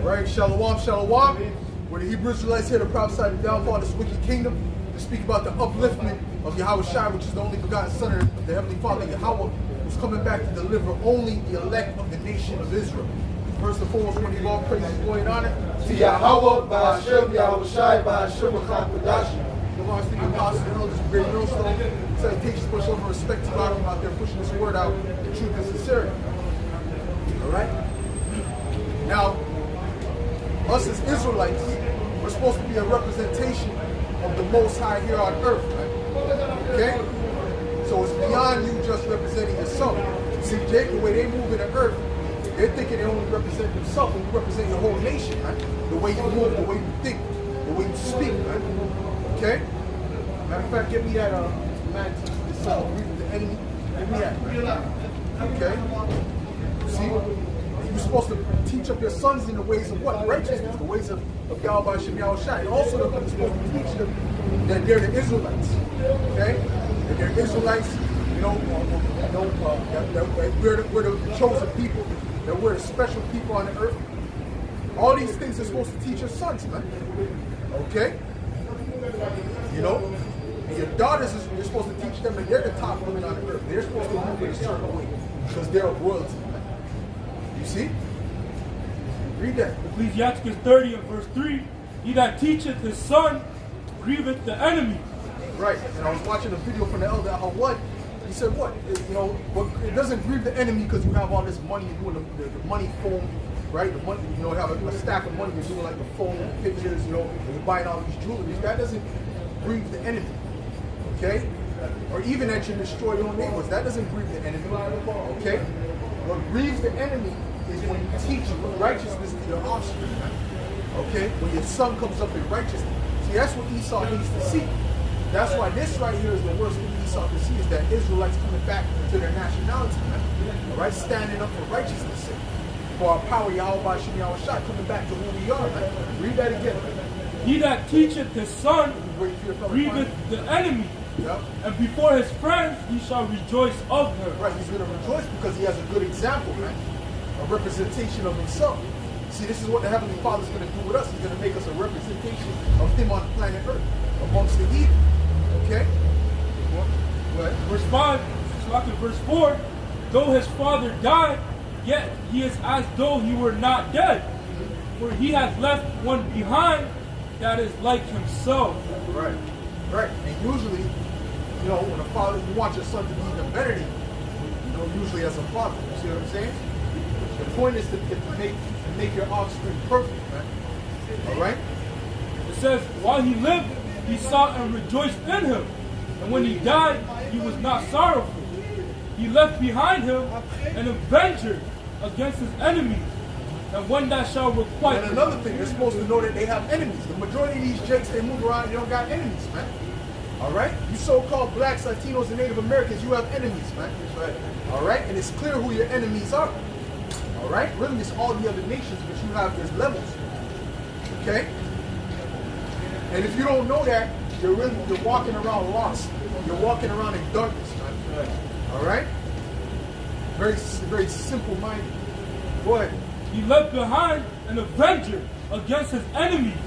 Right? Shalom, shalom. Where the Hebrew Israelites here to prophesy the downfall of this wicked kingdom, to speak about the upliftment of Yahweh Shai, which is the only begotten Son of the Heavenly Father, Yahweh, who's coming back to deliver only the elect of the nation of Israel. First and foremost, when you all praises, glory, and honor to Yahweh, by Hashem, Yahweh Shai, by Hashem, Kodashi. The Lord's the apostles and elders of Great Millstone. Salutations, much over respect to God out there pushing this word out in truth and sincerity. Alright? Now, us as Israelites, we're supposed to be a representation of the Most High here on earth, right? Okay? So it's beyond you just representing yourself. See, Jake, the way they move in the earth, they're thinking they only represent themselves, and you represent your whole nation, right? The way you move, the way you think, the way you speak, right? Okay? Matter of fact, give me that man teaching the read the enemy. Give me that, right? Okay? See? You're supposed to teach up your sons in the ways of what? Righteousness, the ways of Yahweh Shem Yahweh Shai. And also you're supposed to teach them that they're the Israelites. Okay? That they're Israelites, that we're the chosen people, that we're the special people on the earth. All these things are supposed to teach your sons, man. Okay? You know? And your daughters, you're supposed to teach them that they're the top women on the earth. They're supposed to move in a certain way because they're of royalty. You see? Read that. Ecclesiastes 30 and verse 3. He that teacheth his son grieveth the enemy. Right. And I was watching a video from the elder Hawad. He said, what? It doesn't grieve the enemy because you have all this money, you're doing the money phone, right? The money, you have a stack of money, you're doing like the phone pictures, and you're buying all these jewelry. That doesn't grieve the enemy. Okay? Or even that you destroy your neighbors. That doesn't grieve the enemy. Okay? What grieves the enemy is when you teach righteousness to your offspring. Okay? When your son comes up in righteousness. See, that's what Esau needs to see. That's why this right here is the worst thing Esau can see, is that Israelites coming back to their nationality. Alright? Standing up for righteousness' sake. For our power, Yahweh Shem Yahweh Shai, coming back to who we are. Man. Read that again. He that teacheth his son grieveth the enemy. Yep. And before his friends he shall rejoice of her. Right, he's going to rejoice because he has a good example, man. A representation of himself. See, this is what the Heavenly Father is going to do with us. He's going to make us a representation of him on planet Earth, amongst the heathen. Okay? What? Verse 5, verse 4, though his father died, yet he is as though he were not dead. For he hath left one behind that is like himself. Right. Right. And usually, when a father, you want your son to be even better than you, usually as a father. You see what I'm saying? The point is to make your offspring perfect, man. Alright? It says, while he lived, he sought and rejoiced in him. And when he died, he was not sorrowful. He left behind him an avenger against his enemies, and one that shall requite. And another thing, they're supposed to know that they have enemies. The majority of these jakes, they move around, they don't got enemies, man. Alright? You so-called blacks, Latinos, and Native Americans, you have enemies, man. Alright? And it's clear who your enemies are. Alright? Really, it's all the other nations, but you have there's levels. Okay? And if you don't know that, you're walking around lost. You're walking around in darkness, man. Alright? Very, very simple-minded. Go ahead. He left behind an avenger against his enemies,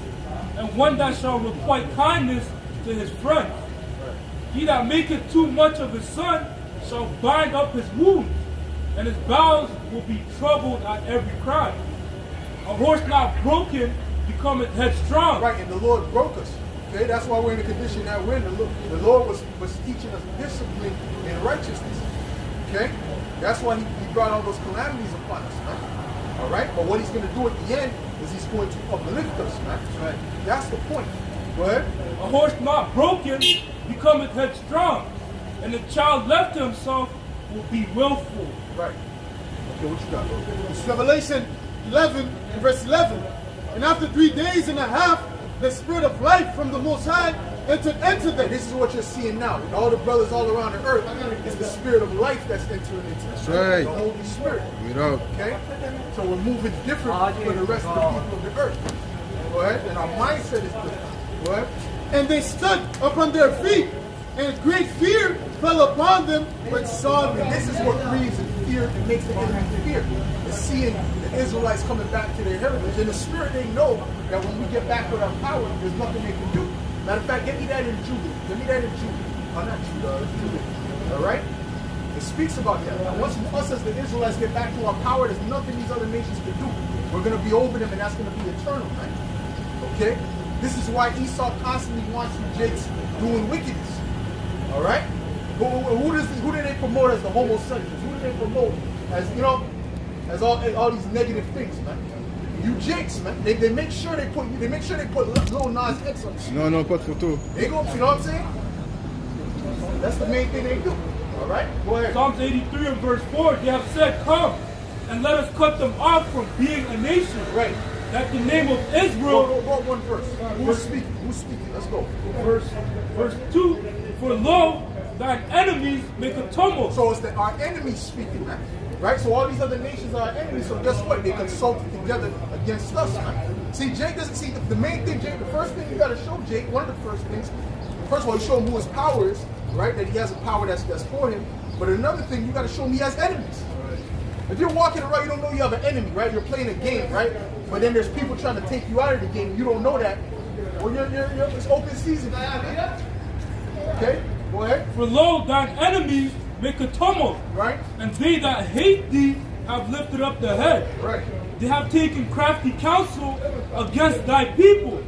and one that shall requite kindness to his friends. He that maketh too much of his son shall bind up his wounds, and his bowels will be troubled at every cry. A horse not broken becometh headstrong. Right, and the Lord broke us. Okay, that's why we're in the condition that we're in. The Lord was teaching us discipline and righteousness. Okay? That's why he brought all those calamities upon us, man. Alright? But what he's going to do at the end is he's going to uplift us, man. Right? That's the point. Go ahead. A horse not broken becometh headstrong, and the child left to himself will be willful. Right. Okay, what you got, bro? It's Revelation 11 and verse 11. And after 3 days and a half, the spirit of life from the Most High entered into them. This is what you're seeing now. And all the brothers all around the earth is the spirit of life that's entering into them. That's right. The Holy Spirit. Okay? So we're moving different from the rest of the people of the earth. Go ahead. And our mindset is different. Go ahead. And they stood upon their feet, and great fear fell upon them when saw them. And this is what grieves and fear and makes the enemy fear. Is seeing the Israelites coming back to their heritage. In the spirit, they know that when we get back with our power, there's nothing they can do. Matter of fact, get me that in Judah. Get me that in Judah. Oh, not Judah, Judah. All right? It speaks about that. And once us as the Israelites get back to our power, there's nothing these other nations can do. We're going to be over them, and that's going to be eternal, right? Okay? This is why Esau constantly wants you Jakes doing wickedness. All right? Who do they promote as the homosexuals? Who do they promote as, you know, as all these negative things, man? You Jakes, man. They make sure they put Lil Nas X on. Non, pas de photo. They go, you know what I'm saying? That's the main thing they do. All right? Go ahead. Psalms 83 and verse 4, they have said, come and let us cut them off from being a nation. Right. That the name of Israel. Go one first. Who's speaking? Who's speaking? Let's go. Verse 2, for lo, thine enemies make a tumult. So it's our enemies speaking, man. Right? So all these other nations are our enemies. So guess what? They consulted together against us, man. See, Jake doesn't see the main thing, Jake. The first thing you got to show Jake, one of the first things, first of all, you show him who his power is, right? That he has a power that's for him. But another thing, you got to show him he has enemies. If you're walking around, you don't know you have an enemy, right? You're playing a game, right? But then there's people trying to take you out of the game. You don't know that. Well, it's open season. Okay? Go ahead. For lo, thine enemies make a tumult. Right? And they that hate thee have lifted up their head. Right. They have taken crafty counsel against thy people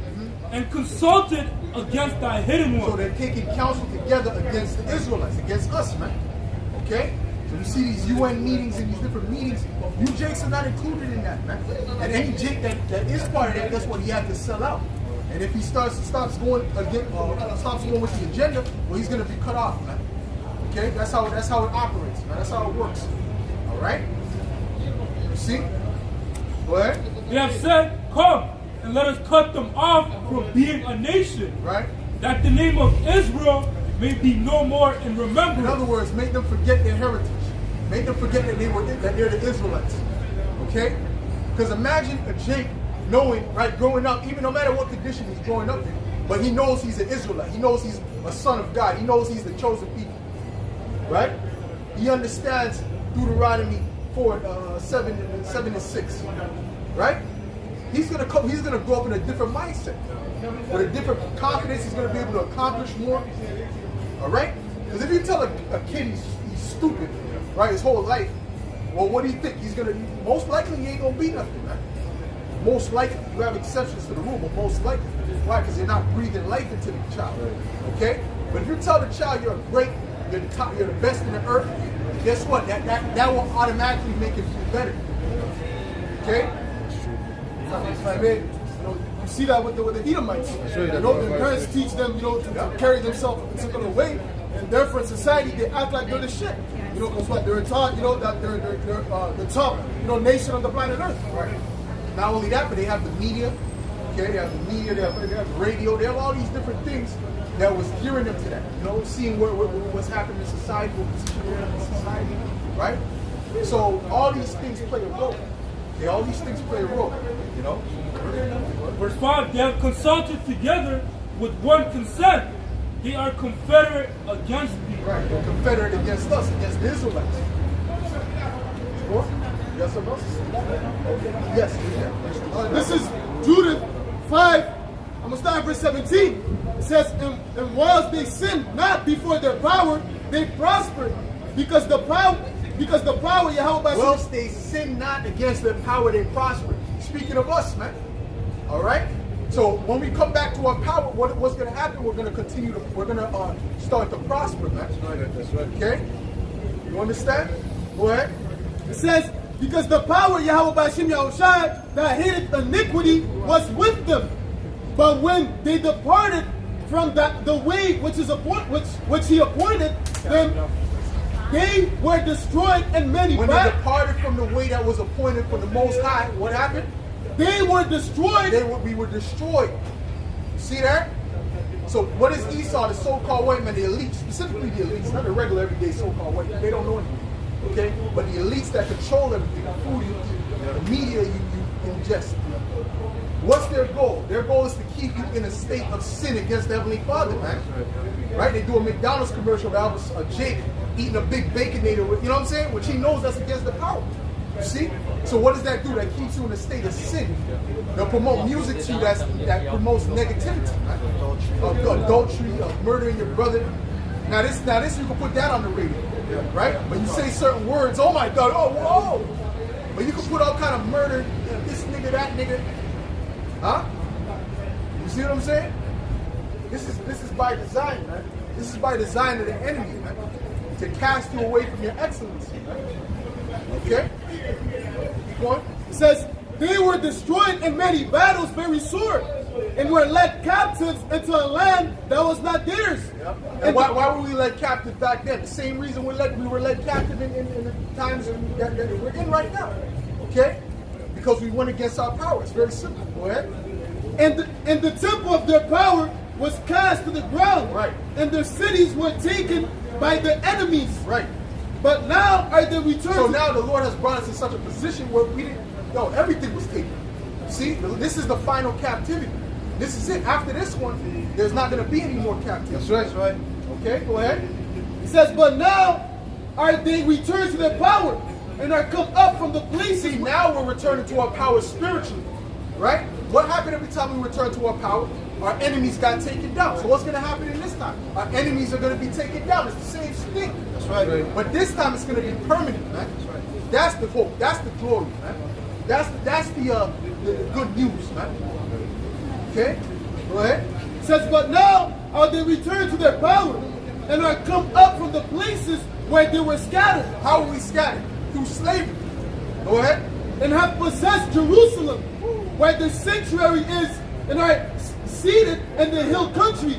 and consulted against thy hidden ones. So they're taking counsel together against the Israelites, against us, man. Okay? So you see these UN meetings and these different meetings. You Jakes are not included in that, man. And any Jake that is part of that, guess what? He had to sell out. And if he stops going with the agenda, well, he's going to be cut off, man. Okay? That's how it operates, man. That's how it works. All right? You see? Go ahead. They have said, come and let us cut them off from being a nation. Right? That the name of Israel may be no more in remembrance. In other words, make them forget their heritage. Make them forget that they're the Israelites. Okay? Because imagine a Jake knowing, right, growing up, even no matter what condition he's growing up in, but he knows he's an Israelite. He knows he's a son of God. He knows he's the chosen people. Right? He understands Deuteronomy 7:6. Right? He's gonna grow up in a different mindset. With a different confidence, he's gonna be able to accomplish more. Alright? Because if you tell a kid he's stupid, right, his whole life, well, what do you think? Most likely he ain't gonna be nothing, man. Most likely. You have exceptions to the rule, but most likely. Why? Because you're not breathing life into the child. Okay? But if you tell the child you're great, you're the top, you're the best in the earth, guess what? That will automatically make him feel better. Okay? I mean, you see that with the Edomites. Their parents teach them, to carry themselves a particular way, and therefore in society they act like they're the shit. Because what they're taught, that they're the top, nation on the planet Earth. Right. Not only that, but they have the media. Okay, they have the media, they have the radio, they have all these different things that was gearing them to that. Seeing what's happening in society, what position they're in society, right? So all these things play a role. Okay, all these things play a role. Verse 5, they have consulted together with one consent. They are confederate against thee. Right, they're confederate against us, against the Israelites. What? Yes or no? Yes. This is Judah 5. I'm going to start at verse 17. It says, and whilst they sinned not before their power, they prospered. Because the power, Yahweh... Whilst they sinned not against their power, they prospered. Speaking of us, man. All right? So when we come back to our power, what's going to happen? We're going to start to prosper, man. That's right. Okay? You understand? Go ahead. It says, because the power Yahweh Bashim Yahushai that hated iniquity was with them. But when they departed from the way which he appointed them, they were destroyed in many. When they departed from the way that was appointed for the Most High, what happened? They were destroyed. We were destroyed. See that? So what is Esau, the so-called white man, the elite, specifically the elites, not the regular everyday so-called white man, they don't know anything. Okay? But the elites that control everything, the food you eat, the media you ingest. What's their goal? Their goal is to keep you in a state of sin against the Heavenly Father, man. Right? They do a McDonald's commercial about a Jake eating a big Baconator with, you know what I'm saying? Which he knows that's against the power. You see? So what does that do? That keeps you in a state of sin. They'll promote music to you that promotes negativity, of adultery, of murdering your brother. Now this you can put that on the radio, right? But you say certain words, oh my God, oh whoa. But you can put all kind of murder, this nigga, that nigga. Huh? You see what I'm saying? This is by design, man. This is by design of the enemy, man. To cast you away from your excellency, man. Okay? Keep going. It says, they were destroyed in many battles very sore, and were led captives into a land that was not theirs. Yep. And why were we led captive back then? The same reason we were led captive in the times that we're in right now. Okay? Because we went against our power. It's very simple. Go ahead. And the temple of their power was cast to the ground. Right. And their cities were taken by the enemies. Right. But now are they returned. So now the Lord has brought us in such a position where everything was taken. See, this is the final captivity. This is it. After this one, there's not going to be any more captivity. That's right. Okay, go ahead. It says, but now are they returned to their power and are come up from the places. See, now we're returning to our power spiritually. Right? What happened every time we return to our power? Our enemies got taken down. So what's going to happen in this time? Our enemies are going to be taken down. It's the same thing. That's right. But this time it's going to be permanent, man. That's right. That's the hope. That's the glory, man. That's the good news, man. Okay? Go ahead. It says, but now are they returned to their power and are come up from the places where they were scattered. How are we scattered? Through slavery. Go ahead. And have possessed Jerusalem, where the sanctuary is, and are seated in the hill country,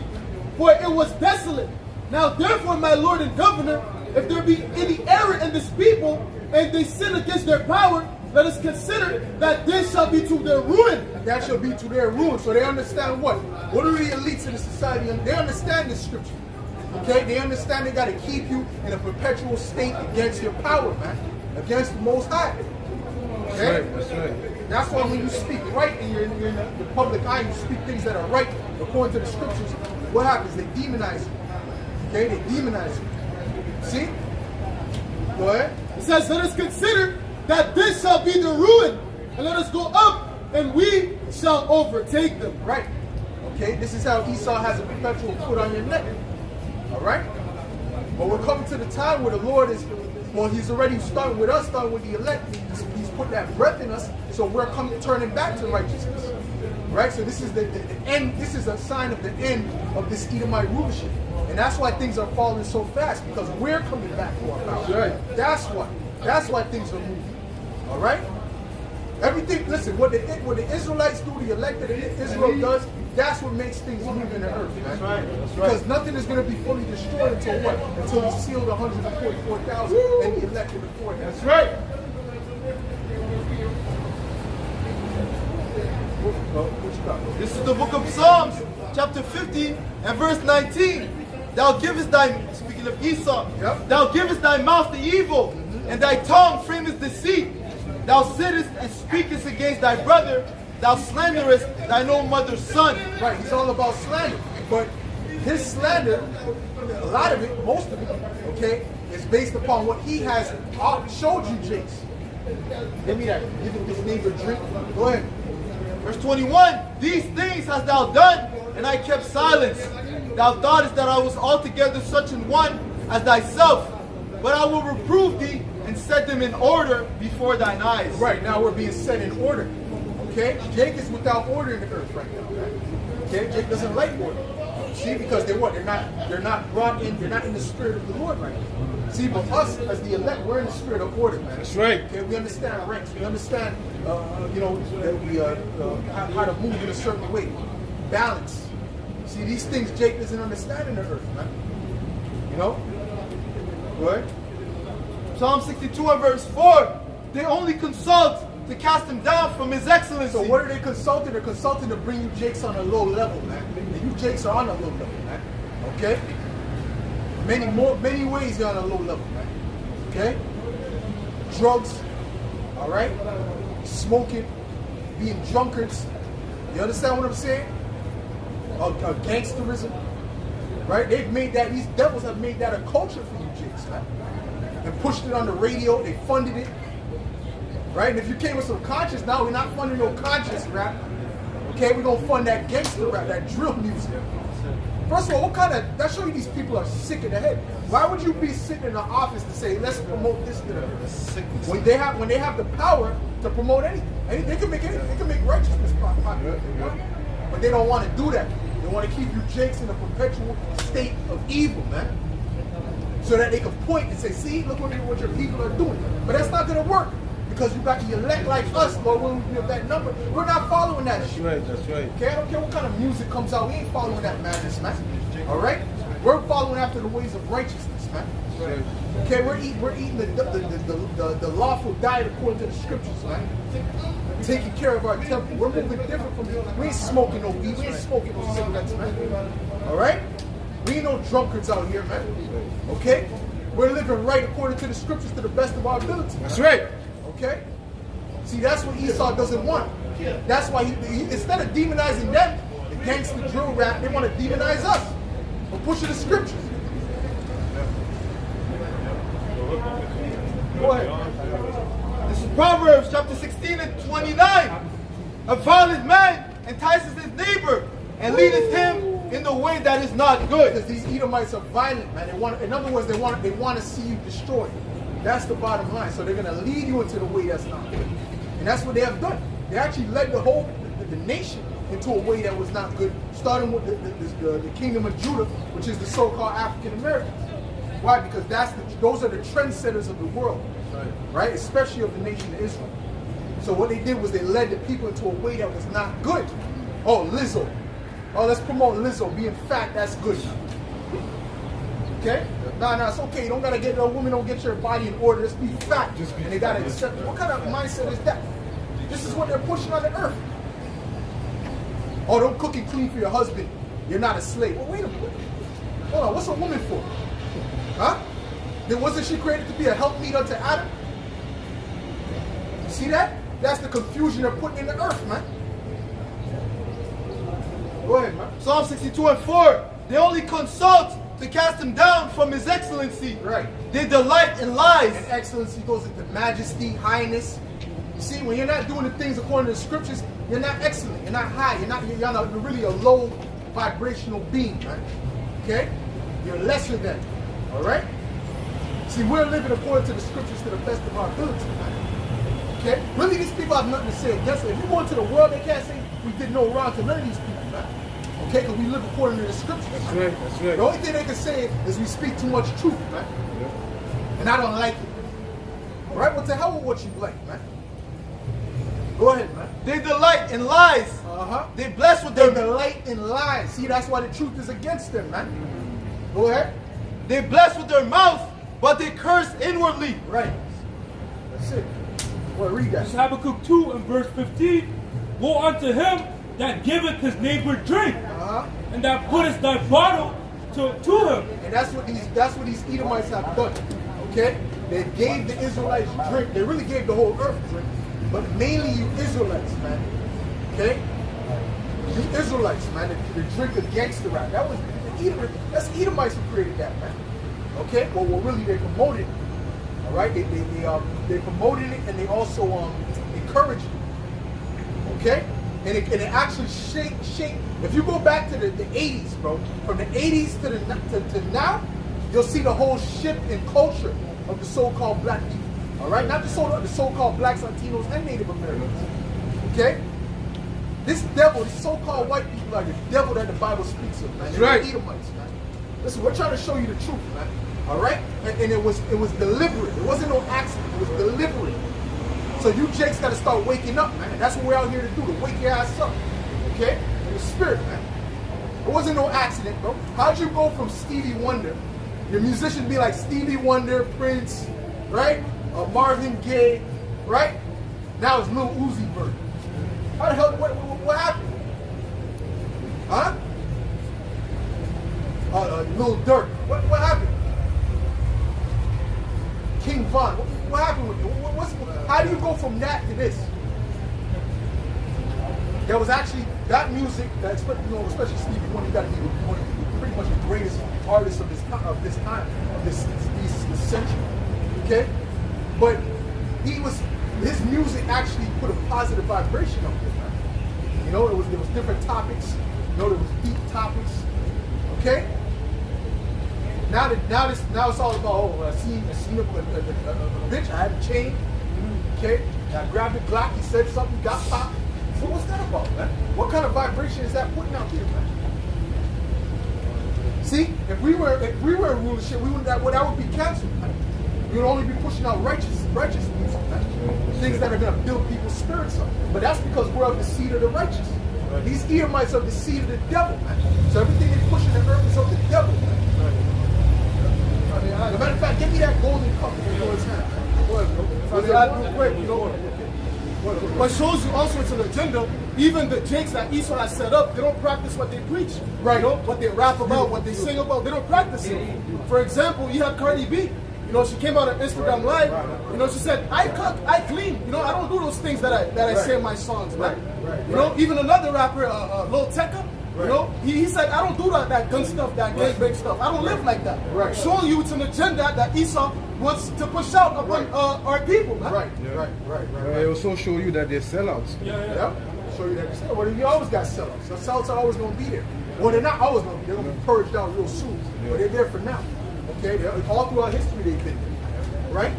for it was desolate. Now therefore, my Lord and Governor, if there be any error in this people, and they sin against their power, let us consider that this shall be to their ruin. That shall be to their ruin. So they understand what? What are the elites in the society? They understand this scripture. Okay? They understand they got to keep you in a perpetual state against your power, man. Against the Most High. Okay? That's right. That's why when you speak right and you're in the public eye, you speak things that are right according to the scriptures, what happens? They demonize you. Okay? They demonize you. See? Go ahead. It says, let us consider that this shall be the ruin, and let us go up, and we shall overtake them. Right. Okay? This is how Esau has a perpetual foot on your neck. All right? But we're coming to the time where the Lord is, well, he's already starting with us, starting with the elect. He's put that breath in us, so we're turning back to righteousness. Right? So this is the end. This is a sign of the end of this Edomite rulership. And that's why things are falling so fast, because we're coming back to our power. Right. That's why. That's why things are moving. All right? Everything, listen, what the Israelites do, the elected Israel does, that's what makes things move in the earth, man. That's right. That's right. Because nothing is going to be fully destroyed until what? Until he sealed 144,000 and the elected before him. That's right. What you got? This is the book of Psalms, chapter 15 and verse 19. Thou givest thy, speaking of Esau, Yep. thou givest thy mouth to evil, and thy tongue framest deceit. Thou sittest and speakest against thy brother, thou slanderest thine own mother's son. Right, he's all about slander. But his slander, a lot of it, most of it, okay, is based upon what he has showed you, Jace. Give me that. Give this neighbor a drink. Go ahead. Verse 21, these things hast thou done, and I kept silence. Thou thoughtest that I was altogether such an one as thyself, but I will reprove thee and set them in order before thine eyes. Right, now we're being set in order. Okay? Jake is without order in the earth right now. Right? Okay? Jake doesn't like order. See, because they're what? They're not brought in, they're not in the spirit of the Lord right now. See, but us as the elect, we're in the spirit of order, man. That's right. Okay, we understand ranks. We understand, how to move in a certain way. Balance. See, these things Jake doesn't understand in the earth, man. You know? Go ahead. Psalm 62 and verse 4, they only consult to cast him down from his excellency. So what are they consulting? They're consulting to bring you Jakes on a low level, man. And you Jakes are on a low level, man. Okay? Many ways you're on a low level, man. Okay? Drugs, all right? Smoking, being drunkards. You understand what I'm saying? Gangsterism, right? These devils have made that a culture for you Jakes, man. And pushed it on the radio, they funded it. Right? And if you came with some conscious, now we're not funding no conscious rap. Okay, we're gonna fund that gangster rap, that drill music. First of all, what kind of, that show you these people are sick in the head. Why would you be sitting in the office to say, let's promote this to them? When they have the power to promote anything. They can make anything, they can make righteousness popular. But they don't want to do that. They want to keep you jakes in a perpetual state of evil, man. So that they can point and say, see, look what your people are doing. But that's not gonna work. Because you got the elect like us, Lord, when we give that number, we're not following that shit. That's right. Okay, I don't care what kind of music comes out, we ain't following that madness, man. All right, we're following after the ways of righteousness, man. Okay, we're eating the lawful diet according to the scriptures, man. Taking care of our temple. We're moving different from you. We ain't smoking no weed. We ain't smoking no cigarettes, man. All right, we ain't no drunkards out here, man. Okay, we're living right according to the scriptures to the best of our ability. That's right. Okay? See, that's what Esau doesn't want. That's why he instead of demonizing them, the gangster drill rap, they want to demonize us for pushing the scriptures. Go ahead. This is Proverbs chapter 16 and 29. A violent man entices his neighbor and leadeth him in the way that is not good. Because these Edomites are violent, man. They want, in other words, they want to see you destroyed. That's the bottom line. So they're going to lead you into the way that's not good. And that's what they have done. They actually led the nation into a way that was not good, starting with the kingdom of Judah, which is the so-called African Americans. Why? Because those are the trendsetters of the world, right? Especially of the nation of Israel. So what they did was they led the people into a way that was not good. Oh, Lizzo. Oh, let's promote Lizzo. Being fat, that's good. Okay? Nah, it's okay. You don't gotta get a woman, don't get your body in order. Just be fat. And they gotta accept it. What kind of mindset is that? This is what they're pushing on the earth. Oh, don't cook and clean for your husband. You're not a slave. Well, wait a minute. Hold on, what's a woman for? Huh? Then wasn't she created to be a helpmeet unto Adam? You see that? That's the confusion they're putting in the earth, man. Go ahead, man. Psalm 62 and 4. They only consult to cast him down from his excellency. Right. They delight in lies. And excellency goes into majesty, highness. You see, when you're not doing the things according to the scriptures, you're not excellent. You're not high. You're really a low vibrational being, right? Okay? You're lesser than. All right? See, we're living according to the scriptures to the best of our ability, man. Okay? Really, these people have nothing to say against it. If you go into the world, they can't say we did no wrong to none of these people, man. Okay, because we live according to the scriptures. That's right, that's right. The only thing they can say is we speak too much truth, man. And I don't like it. All right, what the hell with what you like, man? Go ahead, man. They delight in lies. Uh-huh. They bless with They their delight in lies. See, that's why the truth is against them, man. Go ahead. They bless with their mouth, but they curse inwardly. Right. That's it. Well, read that. This is Habakkuk 2 and verse 15. Woe unto him that giveth his neighbor drink, Uh-huh. and that putteth thy bottle to him. And that's what these Edomites have done. Okay? They gave the Israelites drink. They really gave the whole earth drink. But mainly you Israelites, man. Okay? You Israelites, man. The drink of gangster rap. That was that's Edomites who created that, man. Okay? Well, really they promoted it. All right? They promoted it and they also encouraged it. Okay? And it actually shaped. If you go back to the 80s, bro, from the 80s to now, you'll see the whole shift in culture of the so-called black people. All right? Not the so-called blacks, Latinos, and Native Americans. Okay? This devil, these so-called white people are the devil that the Bible speaks of, man. They're right. Edomites, man. Listen, we're trying to show you the truth, man. All right? And it was deliberate. It wasn't no accident. It was deliberate. So you Jakes got to start waking up, man. And that's what we're out here to do, to wake your ass up. Okay? In the spirit, man. It wasn't no accident, bro. How'd you go from Stevie Wonder, your musician be like Stevie Wonder, Prince, right? Marvin Gaye, right? Now it's Lil Uzi Vert. How the hell, what happened? Huh? Lil Durk. What happened? King Von. What happened with you? How do you go from that to this? There was actually that music, especially Stevie Wonder, you got to be one of pretty much the greatest artists of this time, of this century. Okay? But his music actually put a positive vibration up there, man. You know, there was different topics. You know, there was deep topics. Okay. Now it's all about I seen a bitch. I had a chain. Okay. I grabbed a Glock. He said something. Got popped. So what's that about, man? What kind of vibration is that putting out there, man? See, if we were in rulership, that would be canceled, man. We would only be pushing out righteous music, man. Things that are gonna build people's spirits up. But that's because we're of the seed of the righteous. These Edomites are the seed of the devil, man. So everything they're pushing the earth is of the devil, man. As a matter of fact, give me that golden cup in the Lord's hand. Real quick, you know. But shows you also it's an agenda. Even the jakes that Esau has set up, they don't practice what they preach. Right. You know, what they rap about, what they sing about, they don't practice it. For example, you have Cardi B. You know, she came out on Instagram Live. You know, she said, I cook, I clean. You know, I don't do those things that I say in my songs, man. You know, even another rapper, Lil Tecca, you know, he said, I don't do that gun stuff, that gangbang stuff. I don't live like that. Showing you it's an agenda that Esau wants to push out upon our people, man. Right. It also show you that they're sellouts. Yeah. Show you that. Well, you always got sellouts. The sellouts are always going to be there. Well, they're not always going to be. They're going to be purged out real soon. But they're there for now. Okay? All throughout history, they've been there. Right?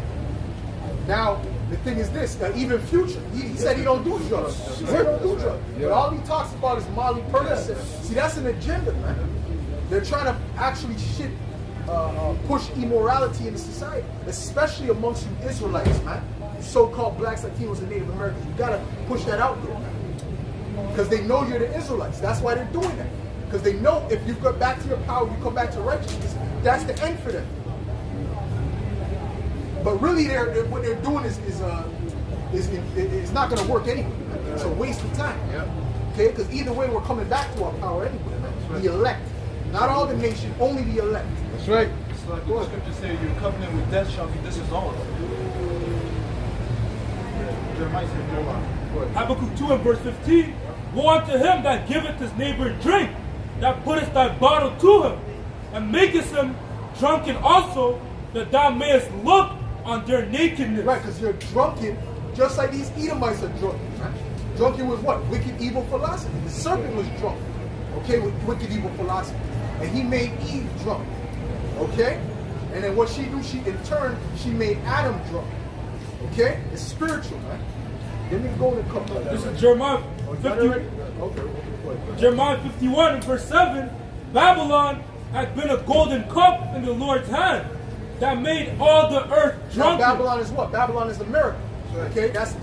Now, the thing is this. Even Future, he said he don't do drugs. He said he don't do drugs. But all he talks about is Molly Percocet. See, that's an agenda, man. They're trying to actually push immorality into society, especially amongst you Israelites, man. You so-called blacks, Latinos, and Native Americans. You gotta push that out there, man. Because they know you're the Israelites. That's why they're doing that. Because they know if you go back to your power, you come back to righteousness, that's the end for them. But really, what they're doing is not gonna work anyway. It's a waste of time. Okay? Because either way, we're coming back to our power anyway, man. The elect. Not all the nation, only the elect. That's right. It's like the scripture says, your covenant with death shall be dissolved. Jeremiah said, Habakkuk 2 and verse 15. Woe unto him that giveth his neighbor drink, that putteth thy bottle to him, and makest him drunken also, that thou mayest look on their nakedness. Right, because you're drunken, just like these Edomites are drunken. Right? Drunken with what? Wicked, evil philosophy. The serpent was drunk, okay, with wicked, evil philosophy. And he made Eve drunk, okay? And then what she do, in turn, she made Adam drunk, okay? It's spiritual, man. Let me go in a couple of This is Jeremiah 50, Jeremiah 51 and verse 7. Babylon had been a golden cup in the Lord's hand that made all the earth drunken. Now, Babylon is what? Babylon is America. Okay, that's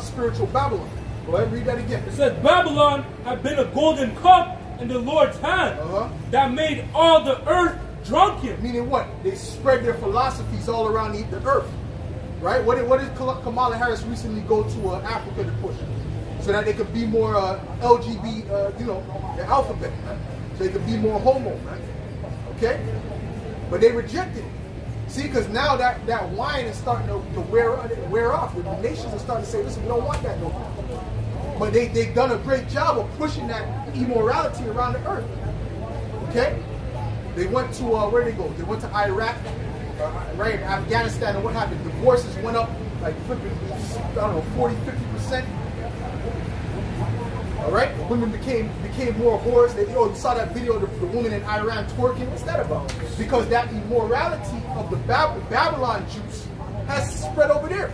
spiritual Babylon. Go ahead and read that again. It says Babylon had been a golden cup in the Lord's hand that made all the earth drunken. Meaning what? They spread their philosophies all around the earth. Right? What did Kamala Harris recently go to Africa to push? So that they could be more LGBT, the alphabet, man. So they could be more homo, man. Okay? But they rejected it. See, because now that wine is starting to wear off. The nations are starting to say, listen, we don't want that no more. But they've done a great job of pushing that immorality around the earth. Okay? They went to, where did they go? They went to Iraq, right, Afghanistan, and what happened? Divorces went up like, 40, 50%. All right? Women became more whores. You saw that video of the woman in Iran twerking. What's that about? Because that immorality of the Babylon juice has spread over there.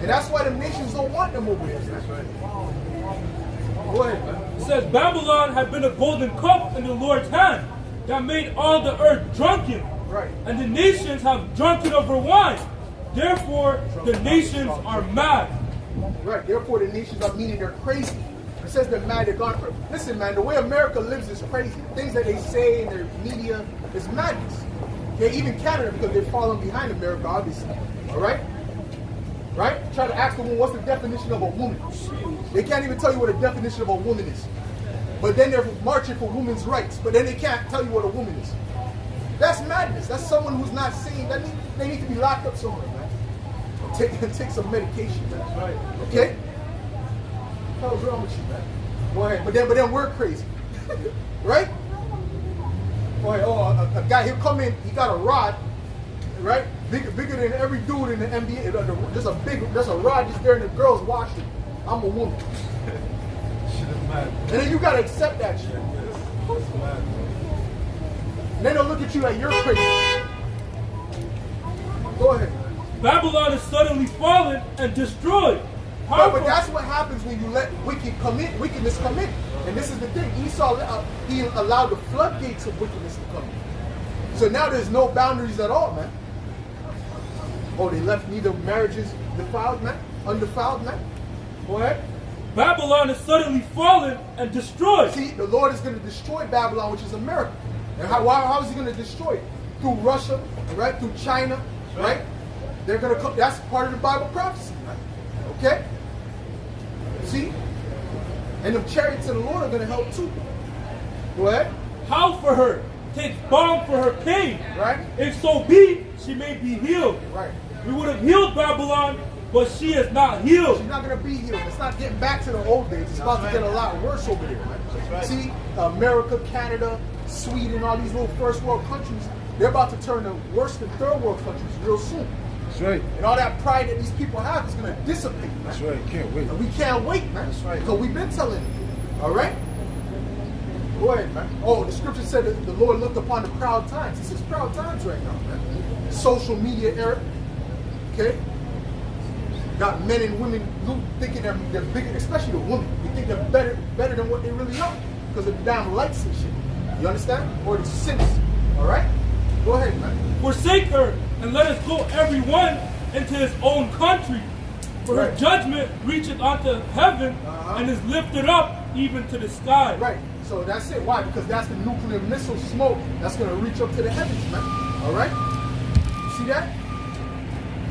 And that's why the nations don't want them over there. That's right. Go ahead, man. It says Babylon had been a golden cup in the Lord's hand that made all the earth drunken. Right. And the nations have drunken of her wine. Therefore, the nations are mad. Right. Therefore, the nations are meaning they're crazy. It says they're mad, they're gone. Listen, man, the way America lives is crazy. The things that they say in their media is madness. Okay, even Canada, because they're falling behind America, obviously. All right? Right? Try to ask the woman, what's the definition of a woman? They can't even tell you what a definition of a woman is. But then they're marching for women's rights. But then they can't tell you what a woman is. That's madness. That's someone who's not sane. They need to be locked up somewhere, man. Take some medication, man. Right. Okay? What the hell's wrong with you, man? Go ahead. But then we're crazy. Right? Boy, a guy, he'll come in, he got a rod, right? bigger than every dude in the NBA. There's a rod just there and the girls watching. I'm a woman. Shit is mad. And then you gotta accept that shit. It's mad. And then they'll look at you like you're crazy. Go ahead. Babylon is suddenly fallen and destroyed. But that's what happens when you let wickedness come in. And this is the thing. Esau, he allowed the floodgates of wickedness to come in. So now there's no boundaries at all, man. Oh, they left neither marriages defiled, man, undefiled, man. Go ahead. Babylon is suddenly fallen and destroyed. See, the Lord is going to destroy Babylon, which is America. And how is he going to destroy it? Through Russia, right? Through China, right? They're going to come. That's part of the Bible prophecy, right? Okay? See? And the chariots of the Lord are going to help too. Go ahead. Howl for her, takes balm for her pain. Right? If so be, she may be healed. Right. We would have healed Babylon, but she is not healed. She's not going to be healed. It's not getting back to the old days. It's about to get a lot worse over there. Right? See, America, Canada, Sweden, all these little first world countries, they're about to turn to worse than third world countries real soon. That's right. And all that pride that these people have is going to dissipate. Man. That's right. Can't wait. And we can't wait, man. That's right. Because we've been telling you. All right? Go ahead, man. Oh, the scripture said that the Lord looked upon the proud times. This is proud times right now, man. Social media era. Okay? Got men and women thinking they're bigger, especially the women. They think they're better than what they really are because of the damn lights and shit. You understand? Or the sins. All right? Go ahead, man. Forsake her and let us go every one into his own country. For her Right. judgment reacheth unto heaven and is lifted up even to the sky. Right. So that's it. Why? Because that's the nuclear missile smoke that's going to reach up to the heavens, man. All right? You see that?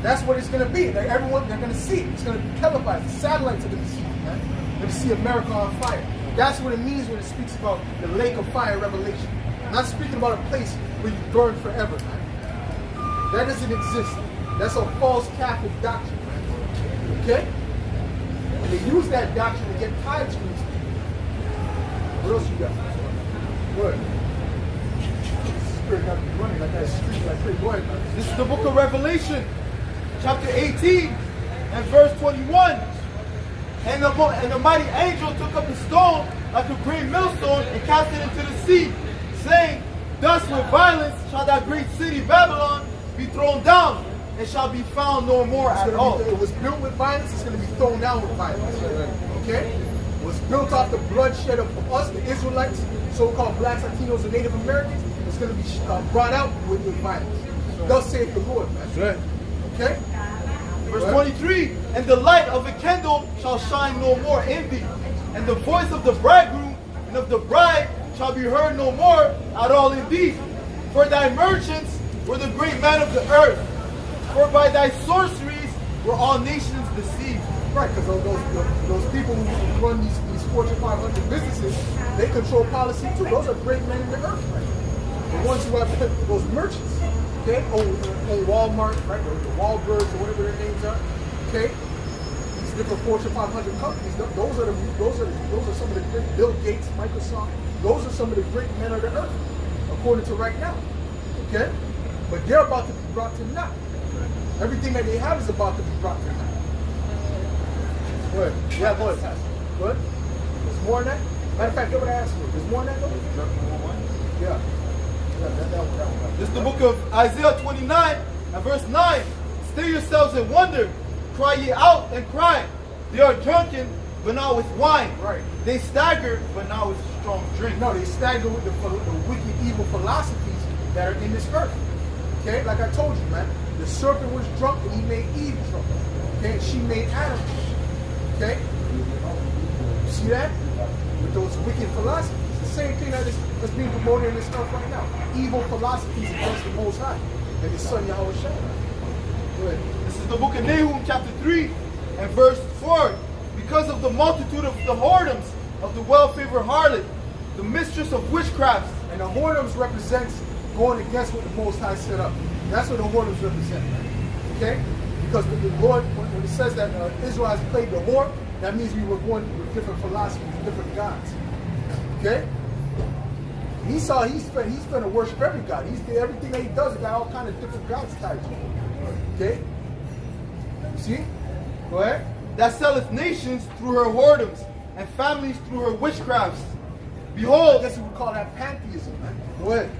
That's what it's going to be. They're going to see it. It's going to be televised. The satellites are going to see it, man. They're going to see America on fire. That's what it means when it speaks about the lake of fire revelation. I'm not speaking about a place where you burn forever, man. That doesn't exist. That's a false Catholic doctrine, man. Okay? And they use that doctrine to get tithes from these people. What else you got? Good. Spirit got me running like that street like crazy. Go ahead, man. This is the book of Revelation, chapter 18 and verse 21. And the mighty angel took up a stone like a great millstone and cast it into the sea, saying, thus with violence shall that great city Babylon be thrown down, and shall be found no more at all. It was built with violence, it's going to be thrown down with violence. Okay? It was built off the bloodshed of us, the Israelites, so-called blacks, Latinos, and Native Americans. It's going to be brought out with violence. Thus saith the Lord, man. That's right. Okay? Verse 23, and the light of a candle shall shine no more in thee, and the voice of the bridegroom and of the bride shall be heard no more at all in thee. For thy merchants were the great men of the earth, for by thy sorceries were all nations deceived. Right, because those people who run these Fortune 500 businesses, they control policy too. Those are great men in the earth, right? The ones who have those merchants, okay? On Walmart, right? The Wahlbergs or whatever their names are, okay? These different Fortune 500 companies. Those are some of the great Bill Gates, Microsoft. Those are some of the great men of the earth, according to right now, okay? But they're about to be brought to naught. Everything that they have is about to be brought to naught. Good. Yeah, boy. Good. There's more than that? Matter of fact, get what I asked for. There's more than that, though? Yeah. That one. This is the book of Isaiah 29 and verse 9. Stay yourselves and wonder. Cry ye out and cry. They are drunken, but not with wine. Right. They stagger, but not with strong drink. No, they stagger with the wicked, evil philosophies that are in this earth. Okay? Like I told you, man. The serpent was drunk and he made Eve drunk. Okay? And she made Adam drunk. Okay? You see that? With those wicked philosophies. The same thing that's being promoted in this stuff right now. Evil philosophies against the Most High. And his son Yahweh Shai. Go ahead. This is the book of Nahum, chapter 3 and verse 4. Because of the multitude of the whoredoms of the well-favored harlot, the mistress of witchcrafts. And the whoredoms represents going against what the Most High set up. That's what the whoredoms represent. Okay? Because the Lord, when it says that Israel has played the whore, that means we were going with different philosophies, different gods. Okay? Esau, he's finna worship every god. Everything that he does, he got all kind of different gods tied to him. Okay? You see? Go ahead. That selleth nations through her whoredoms, and families through her witchcrafts. Behold, I guess you would call that pantheism, man. Go ahead.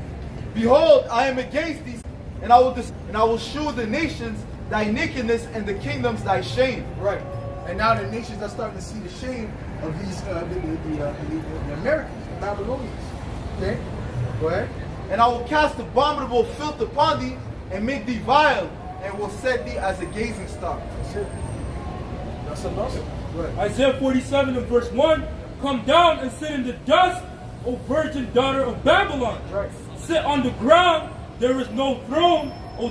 behold, I am against thee, and I will shew the nations thy nakedness, and the kingdoms thy shame. Right. And now the nations are starting to see the shame of these the Americans, the Babylonians. Okay? Go ahead. And I will cast abominable filth upon thee, and make thee vile, and will set thee as a gazing stock. That's it. That's enough. Go ahead. Isaiah 47 and verse 1. Come down and sit in the dust, O virgin daughter of Babylon. Right. Sit on the ground, there is no throne, O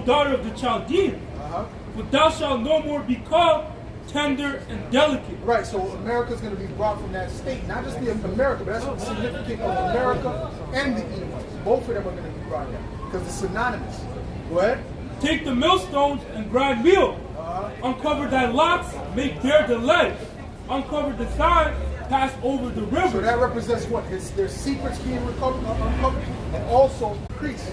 daughter of the Chaldean. Uh-huh. For thou shalt no more be called tender and delicate. Right, so America's going to be brought from that state. Not just the America, but that's what's significant of America and the Edomites. Both of them are going to be brought down because it's synonymous. Go ahead. Take the millstones and grind meal. Uncover thy locks, make bare the leg. Uncover the thigh, pass over the river. So that represents what? Their secrets being uncovered, and also priests.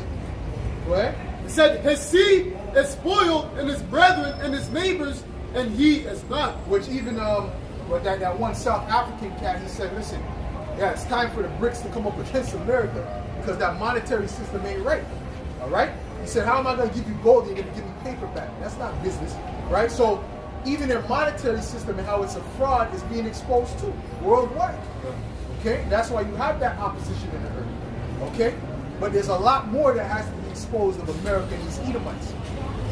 Go ahead. He said, his seed is spoiled, and his brethren and his neighbors, and he is not. Which even what that one South African cat, he said, listen, yeah, it's time for the BRICS to come up against America because that monetary system ain't right. All right? He said, how am I going to give you gold and you're going to give me paper back? That's not business, right? So even their monetary system and how it's a fraud is being exposed too, worldwide. Okay? That's why you have that opposition in the earth. Okay? But there's a lot more that has to be exposed of America and these Edomites.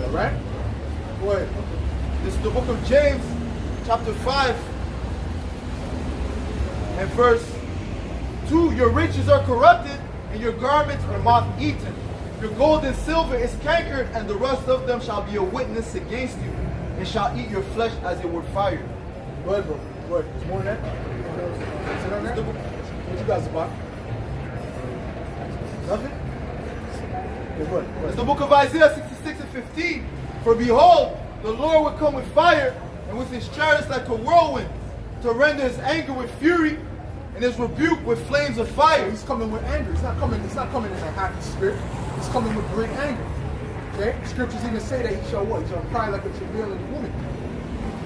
All right? Go ahead. This is the book of James, chapter 5, and verse 2. Your riches are corrupted, and your garments are moth-eaten. Your gold and silver is cankered, and the rust of them shall be a witness against you, and shall eat your flesh as it were fire. Go ahead, bro. Go ahead. There's more than that? Sit on that? What you guys about? Nothing? Okay, go ahead. It's the book of Isaiah 66 and 15. For behold, the Lord will come with fire, and with his chariots like a whirlwind, to render his anger with fury, and his rebuke with flames of So fire. he's coming with anger. It's not coming in a happy spirit. He's coming with great anger. Okay? Scriptures even say that he shall what? He shall cry like a travailing woman.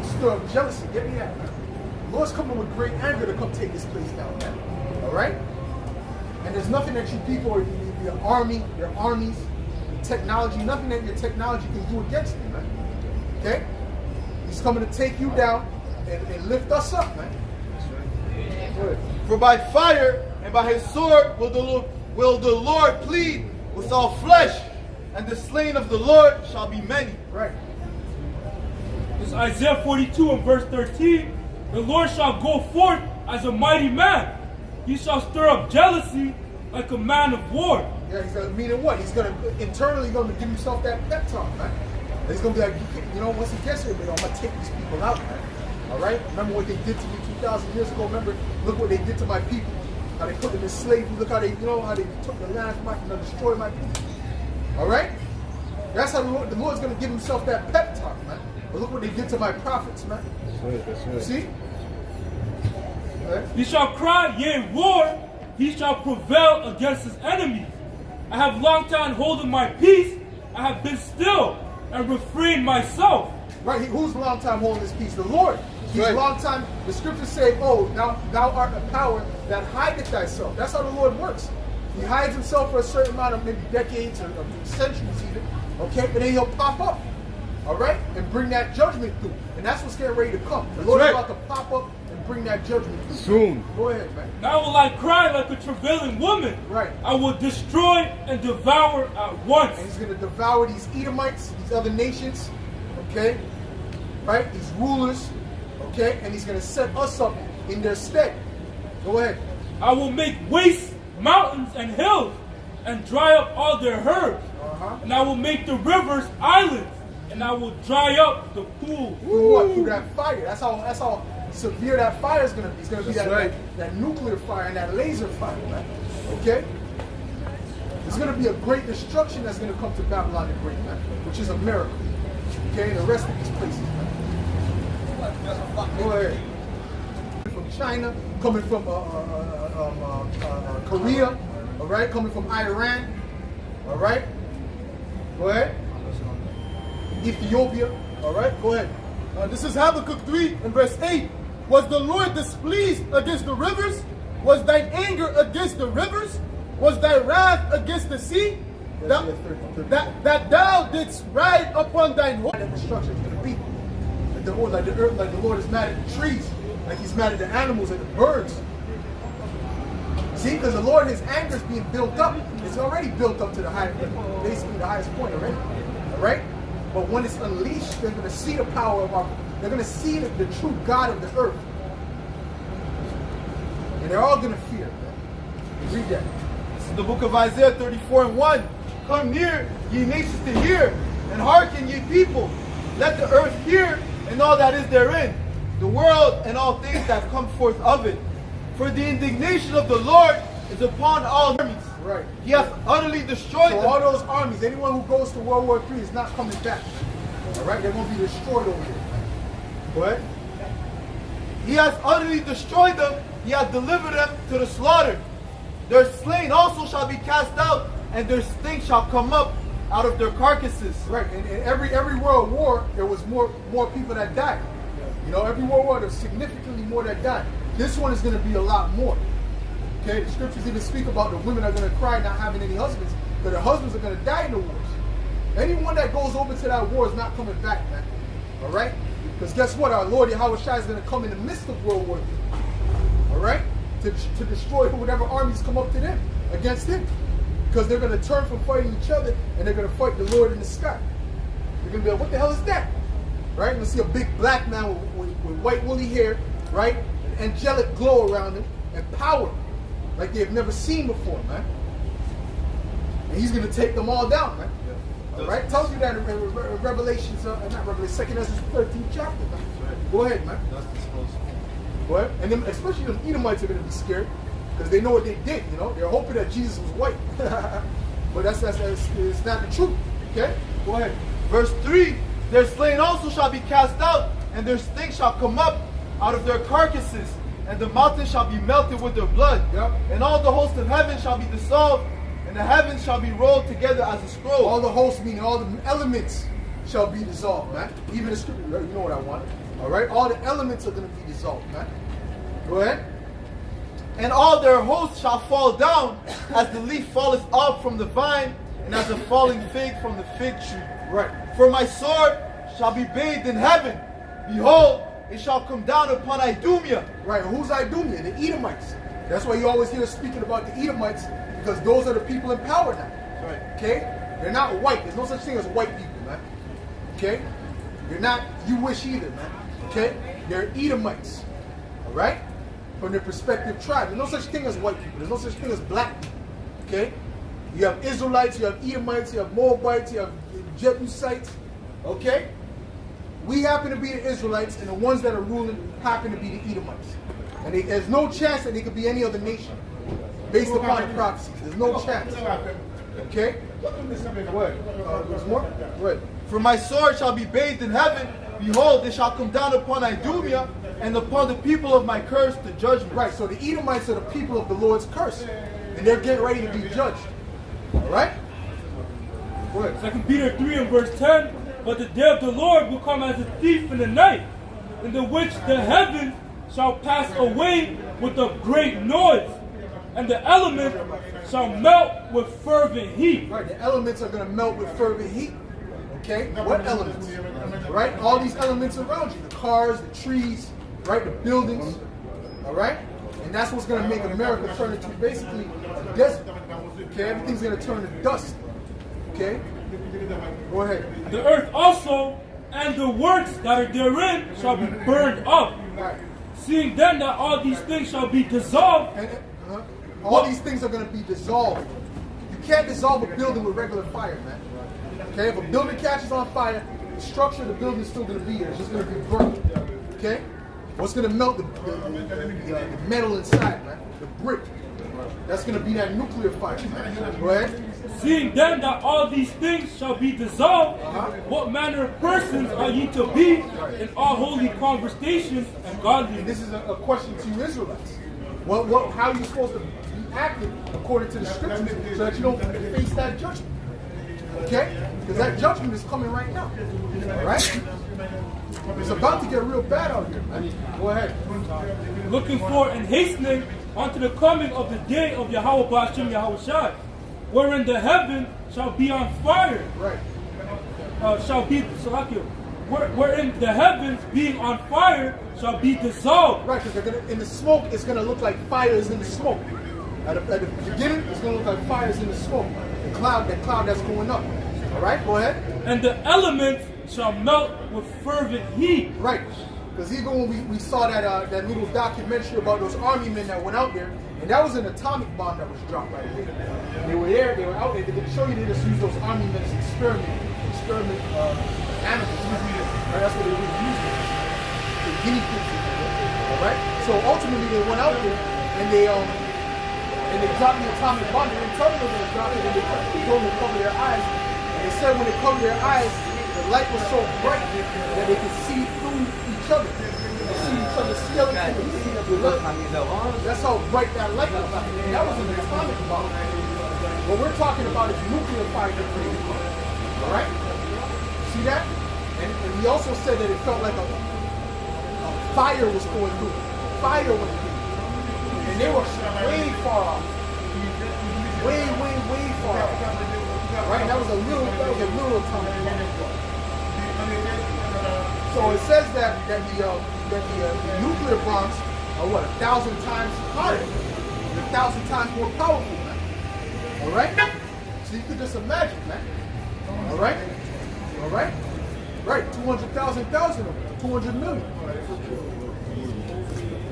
Stir up jealousy. Get me that. The Lord's coming with great anger to come take this place down, man. Alright? And there's nothing that you people or your army, your armies, technology, nothing that your technology can do against me, man. Okay? He's coming to take you down and lift us up, man. Go ahead. For by fire and by his sword will the Lord plead with all flesh, and the slain of the Lord shall be many. Right. This is Isaiah 42 and verse 13. The Lord shall go forth as a mighty man. He shall stir up jealousy like a man of war. Yeah, he's gonna mean what? He's gonna internally gonna give himself that pep talk, man. And he's gonna be like, you know, once he gets here, I'm gonna take these people out, man. All right. Remember what they did to me 2,000 years ago. Remember, look what they did to my people. How they put them in slavery. Look how they, how they took the land from my, destroyed my people. All right. That's how the Lord's gonna give himself that pep talk, man. But look what they did to my prophets, man. That's right. See? Right. He shall cry, yea, roar. He shall prevail against his enemies. I have long time holding my peace. I have been still and refrained myself. Right, who's long time holding his peace? The Lord. He's Right. long time. The scriptures say, oh, thou art a power that hideth thyself. That's how the Lord works. He hides himself for a certain amount of maybe decades or centuries even. Okay, but then he'll pop up. All right, and bring that judgment through. And that's what's getting ready to come. The Lord is right. about to pop up and bring that judgment through. Soon. Go ahead, man. Now will I cry like a travailing woman. Right. I will destroy and devour at once. And he's going to devour these Edomites, these other nations. Okay, right? These rulers. Okay, and he's going to set us up in their stead. Go ahead. I will make waste mountains and hills and dry up all their herbs. And I will make the rivers islands, and I will dry up the pools. Through what? Through that fire. That's how severe that fire is going to be. It's going to be that nuclear fire and that laser fire, man. Okay? There's going to be a great destruction that's going to come to Babylon the Great, man, which is America. Okay? And the rest of these places, man. Go ahead. From China, coming from Korea, all right? Coming from Iran, all right? Go ahead. Ethiopia. All right, go ahead. This is Habakkuk 3 and verse 8. Was the Lord displeased against the rivers? Was thine anger against the rivers? Was thy wrath against the sea? That thou didst ride upon thine horse. That destruction is going to be. Like the earth, like the Lord is mad at the trees, like he's mad at the animals and the birds. See, because the Lord, his anger is being built up. It's already built up to the highest, basically the highest point already. All right? But when it's unleashed, they're going to see the power of they're going to see the true God of the earth. And they're all going to fear. Read that. This is the book of Isaiah 34 and 1. Come near, ye nations, to hear, and hearken, ye people. Let the earth hear, and all that is therein, the world and all things that come forth of it. For the indignation of the Lord is upon all armies. Right. He hath utterly destroyed So them. all those armies, anyone who goes to World War III is not coming back. All right? They're going to be destroyed over here. What? He has utterly destroyed them. He hath delivered them to the slaughter. Their slain also shall be cast out, and their stink shall come up out of their carcasses. Right. And every world war, there was more people that died. You know, every world war, there's significantly more that died. This one is going to be a lot more. Okay? The scriptures even speak about the women are going to cry not having any husbands, but their husbands are going to die in the wars. Anyone that goes over to that war is not coming back, man. All right? Because guess what? Our Lord Yahweh Shai is going to come in the midst of World War III. All right? To destroy whatever armies come up to them, against him. Because they're going to turn from fighting each other and they're going to fight the Lord in the sky. They're going to be like, what the hell is that? Right? You're going to see a big black man with white woolly hair, right? An angelic glow around him and power like they've never seen before, man. And he's going to take them all down, man. All right? Tells you that in Revelations, not Revelation, 2 Ezra 13th chapter. Man. Go ahead, man. What? And then, especially the Edomites are going to be scared because they know what they did. You know, they're hoping that Jesus was white, but that's it's not the truth. Okay, go ahead. Verse 3: Their slain also shall be cast out, and their stink shall come up out of their carcasses, and the mountains shall be melted with their blood. Yep. And all the hosts of heaven shall be dissolved, and the heavens shall be rolled together as a scroll. All the hosts, meaning all the elements, shall be dissolved, man. Even the scripture, you know what I want. All right, all the elements are going to be dissolved, man. Go ahead. And all their hosts shall fall down, as the leaf falleth off from the vine, and as a falling fig from the fig tree. Right. For my sword shall be bathed in heaven. Behold, it shall come down upon Idumea. Right. Who's Idumea? The Edomites. That's why you always hear us speaking about the Edomites, because those are the people in power now. Right. Okay? They're not white. There's no such thing as white people, man. Okay? They're not Jewish either, man. Okay? They're Edomites. All right? From their respective tribes. There's no such thing as white people. There's no such thing as black people. Okay? You have Israelites, you have Edomites, you have Moabites, you have Jebusites. Okay? We happen to be the Israelites, and the ones that are ruling happen to be the Edomites. And there's no chance that they could be any other nation based upon the prophecies. There's no chance. Okay? What? There's more? What? For my sword shall be bathed in heaven. Behold, it shall come down upon Idumea, and upon the people of my curse to judgment. Right, so the Edomites are the people of the Lord's curse. And they're getting ready to be judged. Alright? Go ahead. 2 Peter 3 and verse 10, but the day of the Lord will come as a thief in the night, in the which the heavens shall pass away with a great noise, and the elements shall melt with fervent heat. Right, the elements are going to melt with fervent heat. Okay? What elements? Right? All these elements around you. The cars, the trees, right? The buildings. Alright? And that's what's going to make America turn into basically a desert. Okay? Everything's going to turn to dust. Okay? Go ahead. The earth also and the works that are therein shall be burned up. Right. Seeing then that all these things shall be dissolved, All these things are going to be dissolved. You can't dissolve a building with regular fire, man. Okay? If a building catches on fire, the structure of the building is still going to be there. It's just going to be burnt. Okay? What's going to melt the metal inside, man? The brick. That's going to be that nuclear fire, man. Go ahead. seeing then that all these things shall be dissolved, what manner of persons are ye to be in all holy conversations and godliness? And this is a question to you Israelites. How are you supposed to be acting according to the scriptures so that you don't face that judgment? Okay? Because that judgment is coming right now. All right? It's about to get real bad out here, man. Go ahead. Looking for and hastening unto the coming of the day of Yahweh Ba'ashem Yahushai, wherein the heaven shall be on fire. Right. Wherein the heavens being on fire shall be dissolved. Right, because in the smoke, it's going to look like fire is in the smoke. At the beginning, it's going to look like fire is in the smoke. The cloud that's going up. All right, go ahead. And the elements shall melt with fervent heat. Right, because even when we saw that little documentary about those army men that went out there, and that was an atomic bomb that was dropped right there. They were there, they were out there. They could show you they just used those army men as experiment animals. Right, that's what they were using. The guinea pigs. All right. So ultimately, they went out there and they dropped the atomic bomb. They didn't tell them they were going to drop it, and they told them to cover their eyes. And they said when they covered their eyes, the light was so bright that they could see through each other. They could see each other's skeleton. They could see the blood. That's how bright that light was. And that was an atomic bomb. What we're talking about is nuclear fire. All right. See that? And he also said that it felt like a fire was going through. Fire went through. And they were way far off. Way far off. Right? That was a little time. So it says that the nuclear bombs are 1,000 times hotter. 1,000 times more powerful, man. Alright? So you could just imagine, man. Alright? Alright? Right, 200,000 of them, 200 million.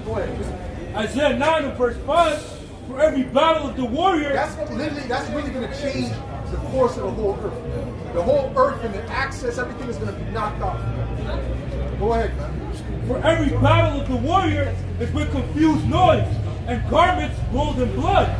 Go ahead. Isaiah 9 and verse 5, for every battle of the warrior. That's really going to change the course of the whole earth. The whole earth and the access, everything is going to be knocked off. Go ahead, man. For every battle of the warrior is with confused noise, and garments rolled in blood.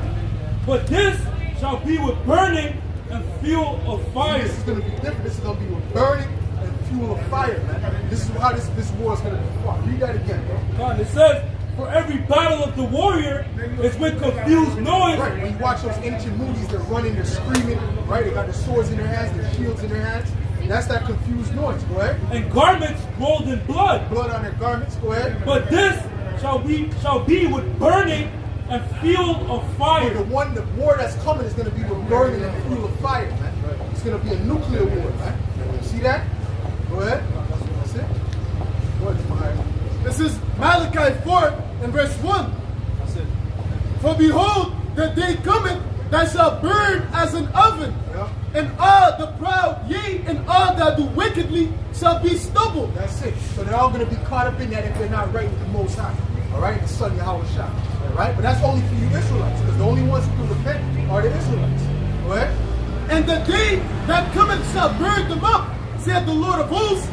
But this shall be with burning and fuel of fire. This is going to be different. This is going to be with burning and fuel of fire, man. This is how this war is going to be fought. Read that again, bro. God, it says, for every battle of the warrior is with confused noise. Right, when you watch those ancient movies, they're running, they're screaming, right? They got their swords in their hands, their shields in their hands. That's that confused noise, go ahead. And garments rolled in blood. Blood on their garments, go ahead. But this shall be with burning and fuel of fire. But the war that's coming is going to be with burning and fuel of fire, man. It's going to be a nuclear war, man. See that? Go ahead. That's it. What's my... This is Malachi 4 and verse 1. That's it. For behold, the day cometh that shall burn as an oven, Yeah. and all the proud, yea, and all that do wickedly shall be stubble. That's it. So they're all going to be caught up in that if they're not right with the Most High. All right? The Son Yahweh Shah. All right? But that's only for you Israelites, because the only ones who can repent are the Israelites. Go ahead. And the day that cometh shall burn them up, saith the Lord of hosts,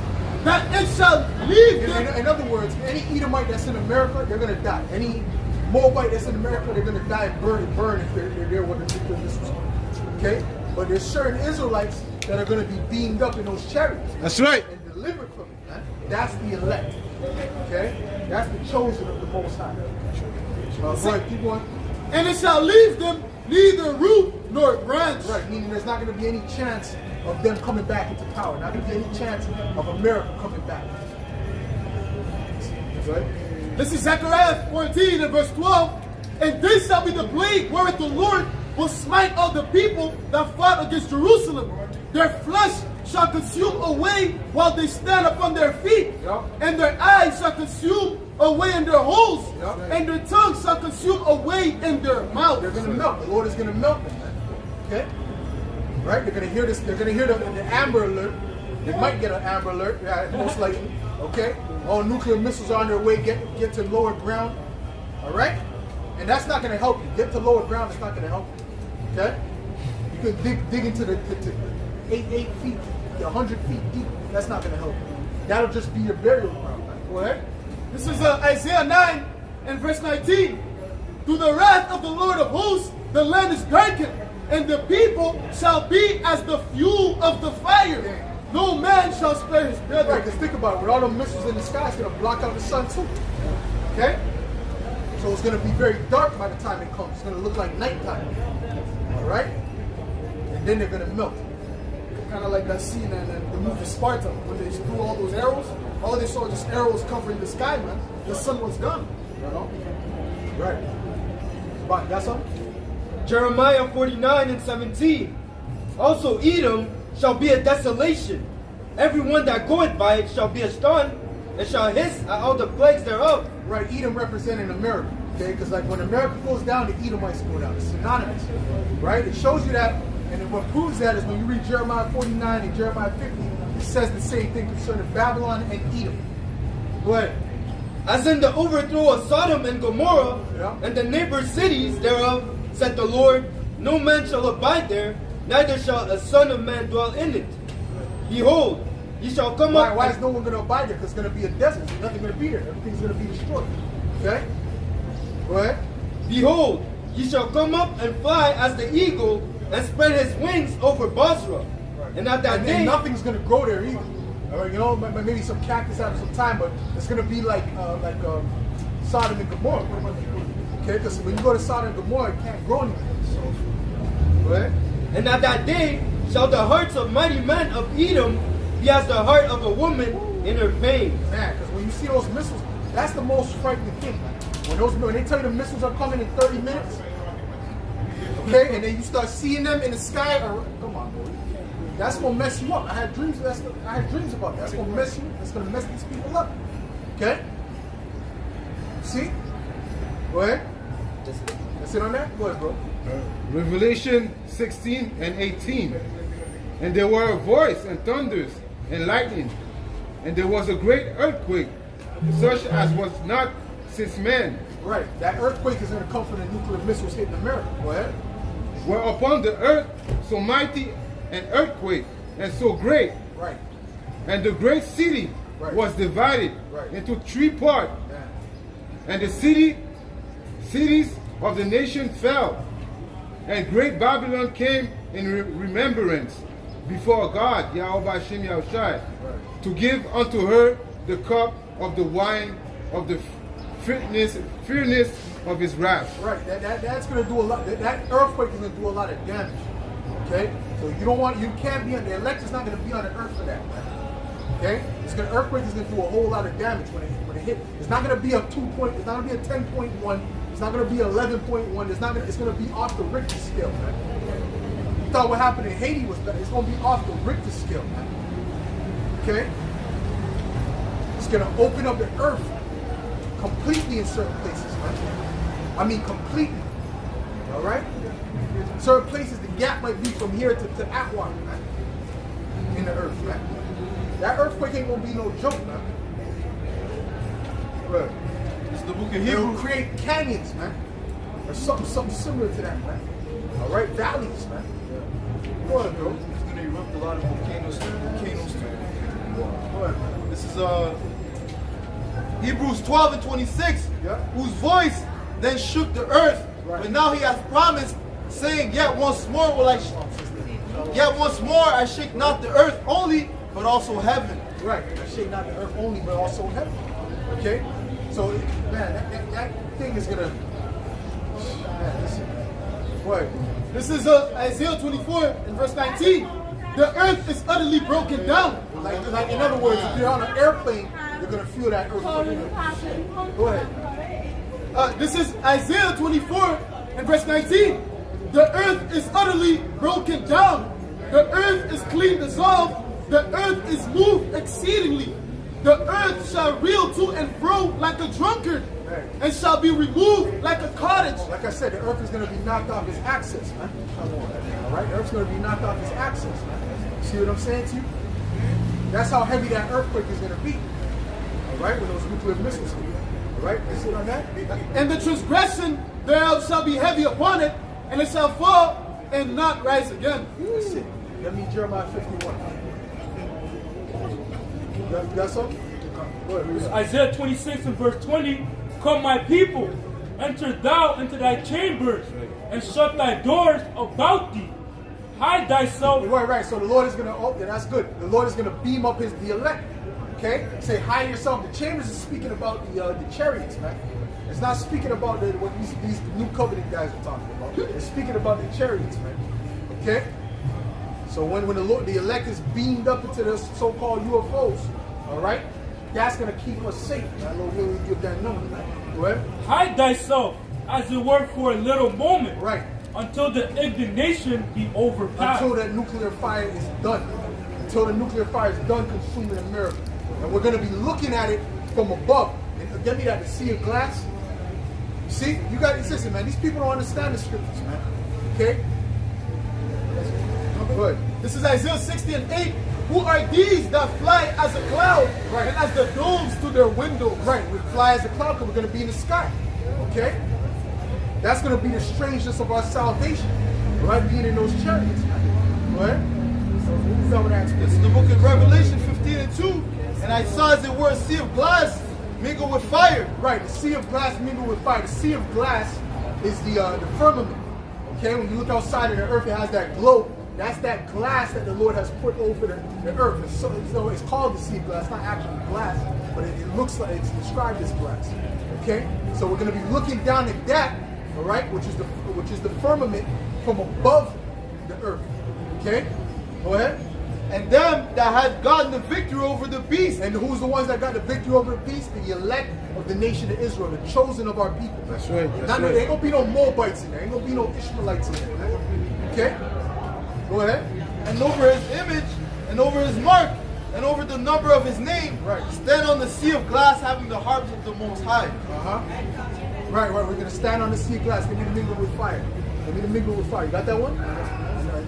that it shall leave them. In other words, any Edomite that's in America, they're going to die. Any Moabite that's in America, they're going to die and burn if they're there when the nuclear missiles come. Okay? But there's certain Israelites that are going to be beamed up in those chariots. That's right. And delivered from it. Man. That's the elect. Okay? That's the chosen of the Most High. Go ahead, keep going. And it shall leave them neither root nor branch. Right, meaning there's not going to be any chance of them coming back into power. Not going to be any chance of America coming back. Right? This is Zechariah 14 and verse 12. And this shall be the plague wherewith the Lord will smite all the people that fought against Jerusalem. Their flesh shall consume away while they stand upon their feet, and their eyes shall consume away in their holes, and their tongue shall consume away in their mouth. They're going to melt. The Lord is going to melt them, man. Okay? Right? They're going to hear this. They're going to hear the Amber Alert. They might get an Amber Alert, most likely. Okay? All nuclear missiles are on their way. Get to lower ground. All right? And that's not going to help you. Get to lower ground. It's not going to help you. Okay? You could dig into the 8 feet, 100 feet deep. That's not going to help you. That'll just be your burial ground. Man. Go ahead. This is Isaiah 9 and verse 19. Through the wrath of the Lord of hosts, the land is darkened, and the people shall be as the fuel of the fire. No man shall spare his brother. Right, because think about it. With all the missiles in the sky, it's going to block out the sun too. Okay? So it's going to be very dark by the time it comes. It's going to look like nighttime. All right? And then they're going to melt. kind of like that scene in the movie Sparta when they threw all those arrows. All they saw just arrows covering the sky, man. The sun was gone. You know? Right. But that's all. Jeremiah 49:17. Also Edom shall be a desolation. Everyone that goeth by it shall be astonished, and shall hiss at all the plagues thereof. Right, Edom representing America. Okay, because like when America goes down, the Edomites go down. It's synonymous. Right? It shows you that, and then what proves that is when you read Jeremiah 49 and Jeremiah 50, it says the same thing concerning Babylon and Edom. Go ahead. As in the overthrow of Sodom and Gomorrah, Yeah. and the neighbor cities thereof, said the Lord, no man shall abide there, neither shall a son of man dwell in it. Behold, ye shall come Why, up. why is no one going to abide there? Because it's going to be a desert. There's nothing going to be there. Everything's going to be destroyed. Okay? Go ahead. Behold, ye shall come up and fly as the eagle, and spread his wings over Basra. And at that And day, then nothing's going to grow there either. All right, you know, maybe some cactus after some time, but it's going to be like Sodom and Gomorrah. Okay, because when you go to Sodom and Gomorrah, it can't grow anything. So, go ahead. and at that day shall the hearts of mighty men of Edom be as the heart of a woman in her pain. Man, because when you see those missiles, that's the most frightening thing. When they tell you the missiles are coming in 30 minutes, okay, and then you start seeing them in the sky, come on, boy. That's gonna mess you up. I had dreams about that. That's gonna mess you. That's gonna mess these people up. Okay? See? Go ahead. That's it on that? Go ahead, bro. Revelation 16:18. And there were a voice and thunders and lightning, and there was a great earthquake, such as was not since man, Right. That earthquake is gonna come from the nuclear missiles hitting America. Go ahead. were upon the earth so mighty an earthquake and so great, Right. and the great city Right. was divided Right. into 3 parts, Yeah. and the cities of the nation fell, and great Babylon came in remembrance before God, Yahweh Hashem Yahushai, to give unto her the cup of the wine of the fierceness of his wrath. Right, that's going to do a lot. That earthquake is going to do a lot of damage. Okay, so you can't be on the electric's not going to be on the earth for that. Okay, earthquake is going to do a whole lot of damage when it hit. It's not going to be a 2 It's not going to be a 10.1. It's not going to be 11.1. It's going to be off the Richter scale, man. You thought what happened in Haiti was bad. It's going to be off the Richter scale, man. Okay, it's going to open up the earth completely in certain places, man. I mean, completely. All right? Certain places, the gap might be from here to Atwater, man. In the earth, man. That earthquake ain't gonna be no joke, man. Right. It's the book of It'll Hebrews. create canyons, man. Or something similar to that, man. All right? Valleys, man. Go ahead, bro. It's going to erupt a lot of volcanoes too. Go ahead, man. This is Hebrews 12:26, Yeah. whose voice then shook the earth, Right. but now he hath promised, saying, yet once more I shake not the earth only, but also heaven. Right. I shake not the earth only, but also heaven. Okay? So, man, that thing is gonna. Man, listen. What? This is Isaiah 24 and verse 19. The earth is utterly broken down. Like in other words, if you're on an airplane, you're gonna feel that earthquake. Go ahead. This is Isaiah 24 and verse 19. The earth is utterly broken down. The earth is clean dissolved. The earth is moved exceedingly. The earth shall reel to and fro like a drunkard, and shall be removed like a cottage. Like I said, the earth is gonna be knocked off its axis, man. All right, the earth's gonna be knocked off its axis, man. See what I'm saying to you? That's how heavy that earthquake is gonna be. All right, when those nuclear missiles hit. All right, you see on that? And the transgression thereof shall be heavy upon it, and it shall fall and not rise again. That's it. That means Jeremiah 51. You got something? Go ahead, read it. Isaiah 26 and verse 20, come my people, enter thou into thy chambers, and shut thy doors about thee. Hide thyself. Right. So the Lord is gonna. Oh, yeah, that's good. The Lord is gonna beam up the elect. Okay. Say hide yourself. The chambers is speaking about the chariots, man. It's not speaking about what these new covenant guys are talking about. It's speaking about the chariots, man. Okay. So when the elect is beamed up into the so-called UFOs, all right, that's gonna keep us safe. Man. Lord will give that number. Right? Hide thyself, as it were, for a little moment. Right. Until the indignation be overpassed. Until that nuclear fire is done. Until the nuclear fire is done consuming America. And we're going to be looking at it from above. And get me that, the sea of glass. See, you guys, listen, man, these people don't understand the scriptures, man. Okay? Good. This is Isaiah 60 and 8. Who are these that fly as a cloud Right. and as the domes to their windows? Right, we fly as a cloud because we're going to be in the sky. Okay? That's going to be the strangeness of our salvation. Right? Being in those chariots. Right? This is the book of Revelation 15 and 2. And I saw as it were a sea of glass mingled with fire. Right, the sea of glass mingled with fire. The sea of glass is the firmament. Okay, when you look outside of the earth, it has that glow. That's that glass that the Lord has put over the earth. It's called the sea of glass. It's not actually glass, but it looks like it's described as glass. Okay, so we're going to be looking down at that, all right, which is the firmament from above the earth. Okay, go ahead. And them that had gotten the victory over the beast. And who's the ones that got the victory over the beast? The elect of the nation of Israel, the chosen of our people. That's right. That's There right. ain't gonna be no Moabites in there. Ain't gonna be no Ishmaelites in there. Okay? Go ahead. And over his image, and over his mark, and over the number of his name, Right. stand on the sea of glass having the harps of the Most High. Right. We're gonna stand on the sea of glass. Give me the mingle with fire. Give me the mingle with fire. You got that one?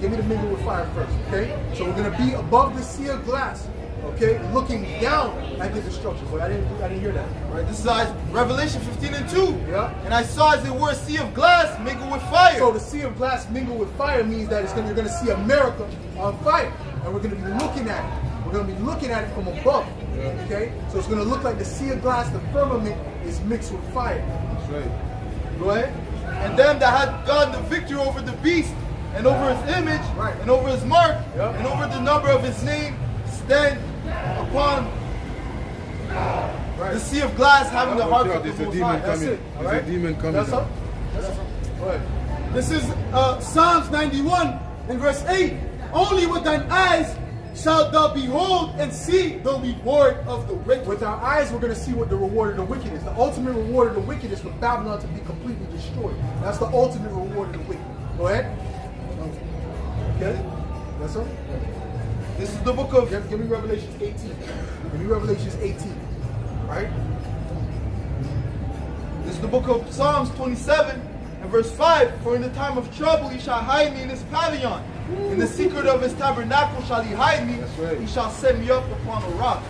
Give me the mingle with fire first. Okay? So we're gonna be above the sea of glass. Okay? Looking down at the destruction. But I didn't hear that. Right, this is Revelation 15 and 2. Yeah. And I saw as it were a sea of glass mingled with fire. So the sea of glass mingled with fire means that you're going to see America on fire. And we're going to be looking at it. We're going to be looking at it from above. Okay? So it's going to look like the sea of glass, the firmament is mixed with fire. That's right. Go ahead. And them that had gotten the victory over the beast, and over his image, Right. and over his mark, Yeah. and over the number of his name, stand upon Right. the sea of glass having the Watch harps out, of there's the a Most demon High. That's coming. it. All There's a right? demon coming That's down. all? That's all. Go ahead. This is Psalms 91 in verse 8. Only with thine eyes shalt thou behold and see the reward of the wicked. With our eyes, we're going to see what the reward of the wicked is. The ultimate reward of the wicked is for Babylon to be completely destroyed. That's the ultimate reward of the wicked. Go ahead. Get it? That's all? This is the book of Give me Revelations 18. Give me Revelations 18. Right? This is the book of Psalms 27 and verse 5. For in the time of trouble he shall hide me in his pavilion. In the secret of his tabernacle shall he hide me. That's right. He shall set me up upon a rock.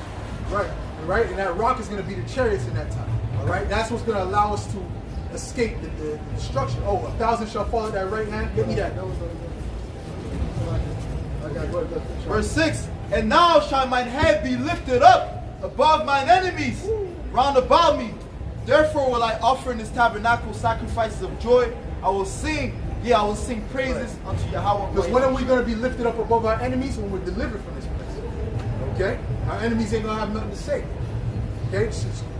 Right. Right? And that rock is going to be the chariots in that time. All right? That's what's going to allow us to escape the destruction. Oh, 1,000 shall fall at thy right hand. Give me that. Verse 6. And now shall mine head be lifted up above mine enemies round about me. Therefore will I offer in this tabernacle sacrifices of joy. I will sing, I will sing praises unto Yahweh. Because when are we going to be lifted up above our enemies? When we're delivered from this place. Okay? Our enemies ain't going to have nothing to say. Okay?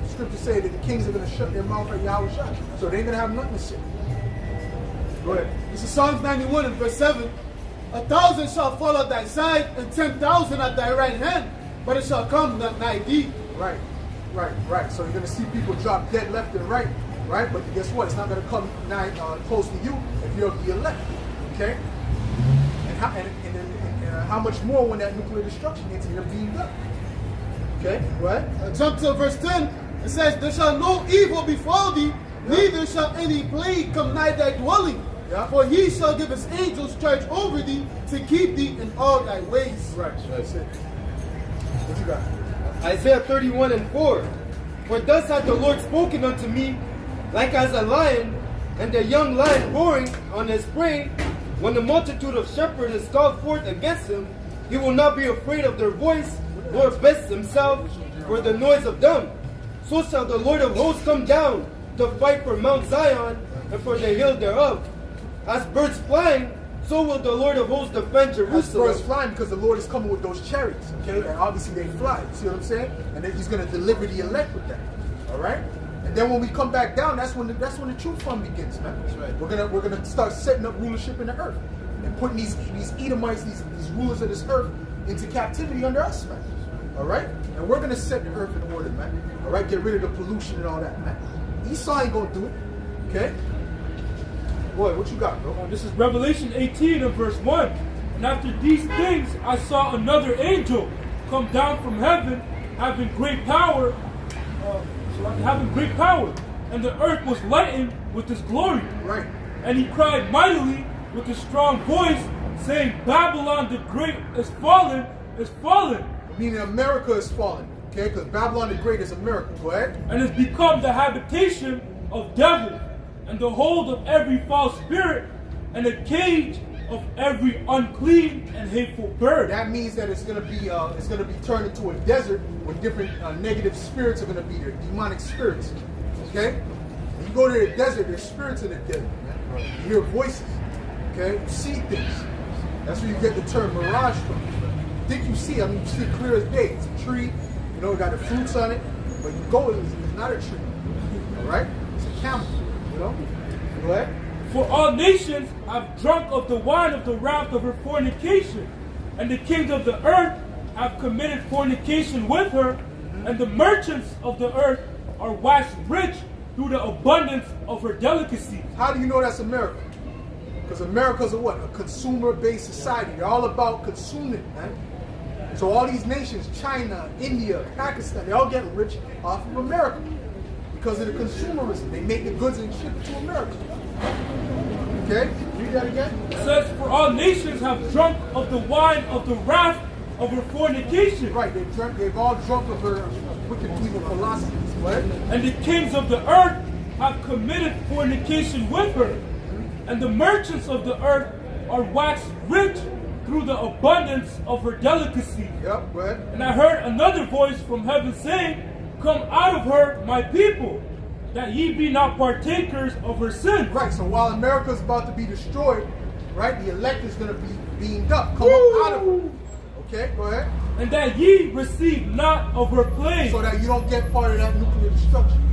Scripture say that the kings are going to shut their mouth at Yahweh shot. So they ain't going to have nothing to say. Go ahead. This is Psalms 91 and verse 7. 1,000 shall fall at thy side, and 10,000 at thy right hand, but it shall come not nigh thee. Right. So you're going to see people drop dead left and right. Right? But guess what? It's not going to come nigh, close to you if you're the elect. Okay? And how much more when that nuclear destruction hits and you're beamed up? Okay? Go ahead. Jump to verse 10. It says, there shall no evil befall thee, neither shall any plague come nigh thy dwelling. Yeah. For he shall give his angels charge over thee to keep thee in all thy ways. Right. That's it. What you got? Isaiah 31 and 4. For thus hath the Lord spoken unto me, like as a lion, and the young lion roaring on his prey, when the multitude of shepherds is called forth against him, he will not be afraid of their voice, nor vest himself for the noise of them. So shall the Lord of hosts come down to fight for Mount Zion and for the hill thereof. As birds flying, so will the Lord of hosts defend As Jerusalem. birds flying because the Lord is coming with those chariots. Okay? And obviously they fly. See what I'm saying? And then he's going to deliver the elect with that. All right? And then when we come back down, that's when the true fun begins, man. That's right. We're gonna start setting up rulership in the earth. and putting these Edomites, these rulers of this earth, into captivity under us, man. All right? And we're going to set the earth in order, man. All right? Get rid of the pollution and all that, man. Esau ain't going to do it. Okay? Boy, what you got, bro? This is Revelation 18 and verse 1. And after these things, I saw another angel come down from heaven, having great power, and the earth was lightened with his glory. Right. And he cried mightily with a strong voice, saying, Babylon the Great is fallen, is fallen. Meaning America is fallen. Okay? Because Babylon the Great is America. Go ahead. And has become the habitation of devils, and the hold of every foul spirit, and a cage of every unclean and hateful bird. That means that it's gonna be turned into a desert where different negative spirits are gonna be there, demonic spirits. Okay? When you go to the desert, there's spirits in the desert, man. You hear voices. Okay? You see things. That's where you get the term mirage from. You think you see, I mean, you see it clear as day. It's a tree, you know, it got the fruits on it, but you go, it's not a tree. Alright? It's a camel, you know? Go ahead. For all nations have drunk of the wine of the wrath of her fornication, and the kings of the earth have committed fornication with her, and the merchants of the earth are waxed rich through the abundance of her delicacies. How do you know that's America? Because America's a what? A consumer-based society. They're all about consuming, man. So all these nations, China, India, Pakistan, they all get rich off of America. Because of the consumerism. They make the goods and ship it to America. Okay? Read that again. It says, for all nations have drunk of the wine of the wrath of her fornication. Right, they've all drunk of her wicked evil philosophies. Right? And the kings of the earth have committed fornication with her. And the merchants of the earth are waxed rich through the abundance of her delicacy. Yep, go ahead. And I heard another voice from heaven saying, Come out of her, my people, that ye be not partakers of her sins. Right, so while America is about to be destroyed, right, the elect is going to be beamed up. Come up out of her. Okay, go ahead. And that ye receive not of her plague. So that you don't get part of that nuclear destruction.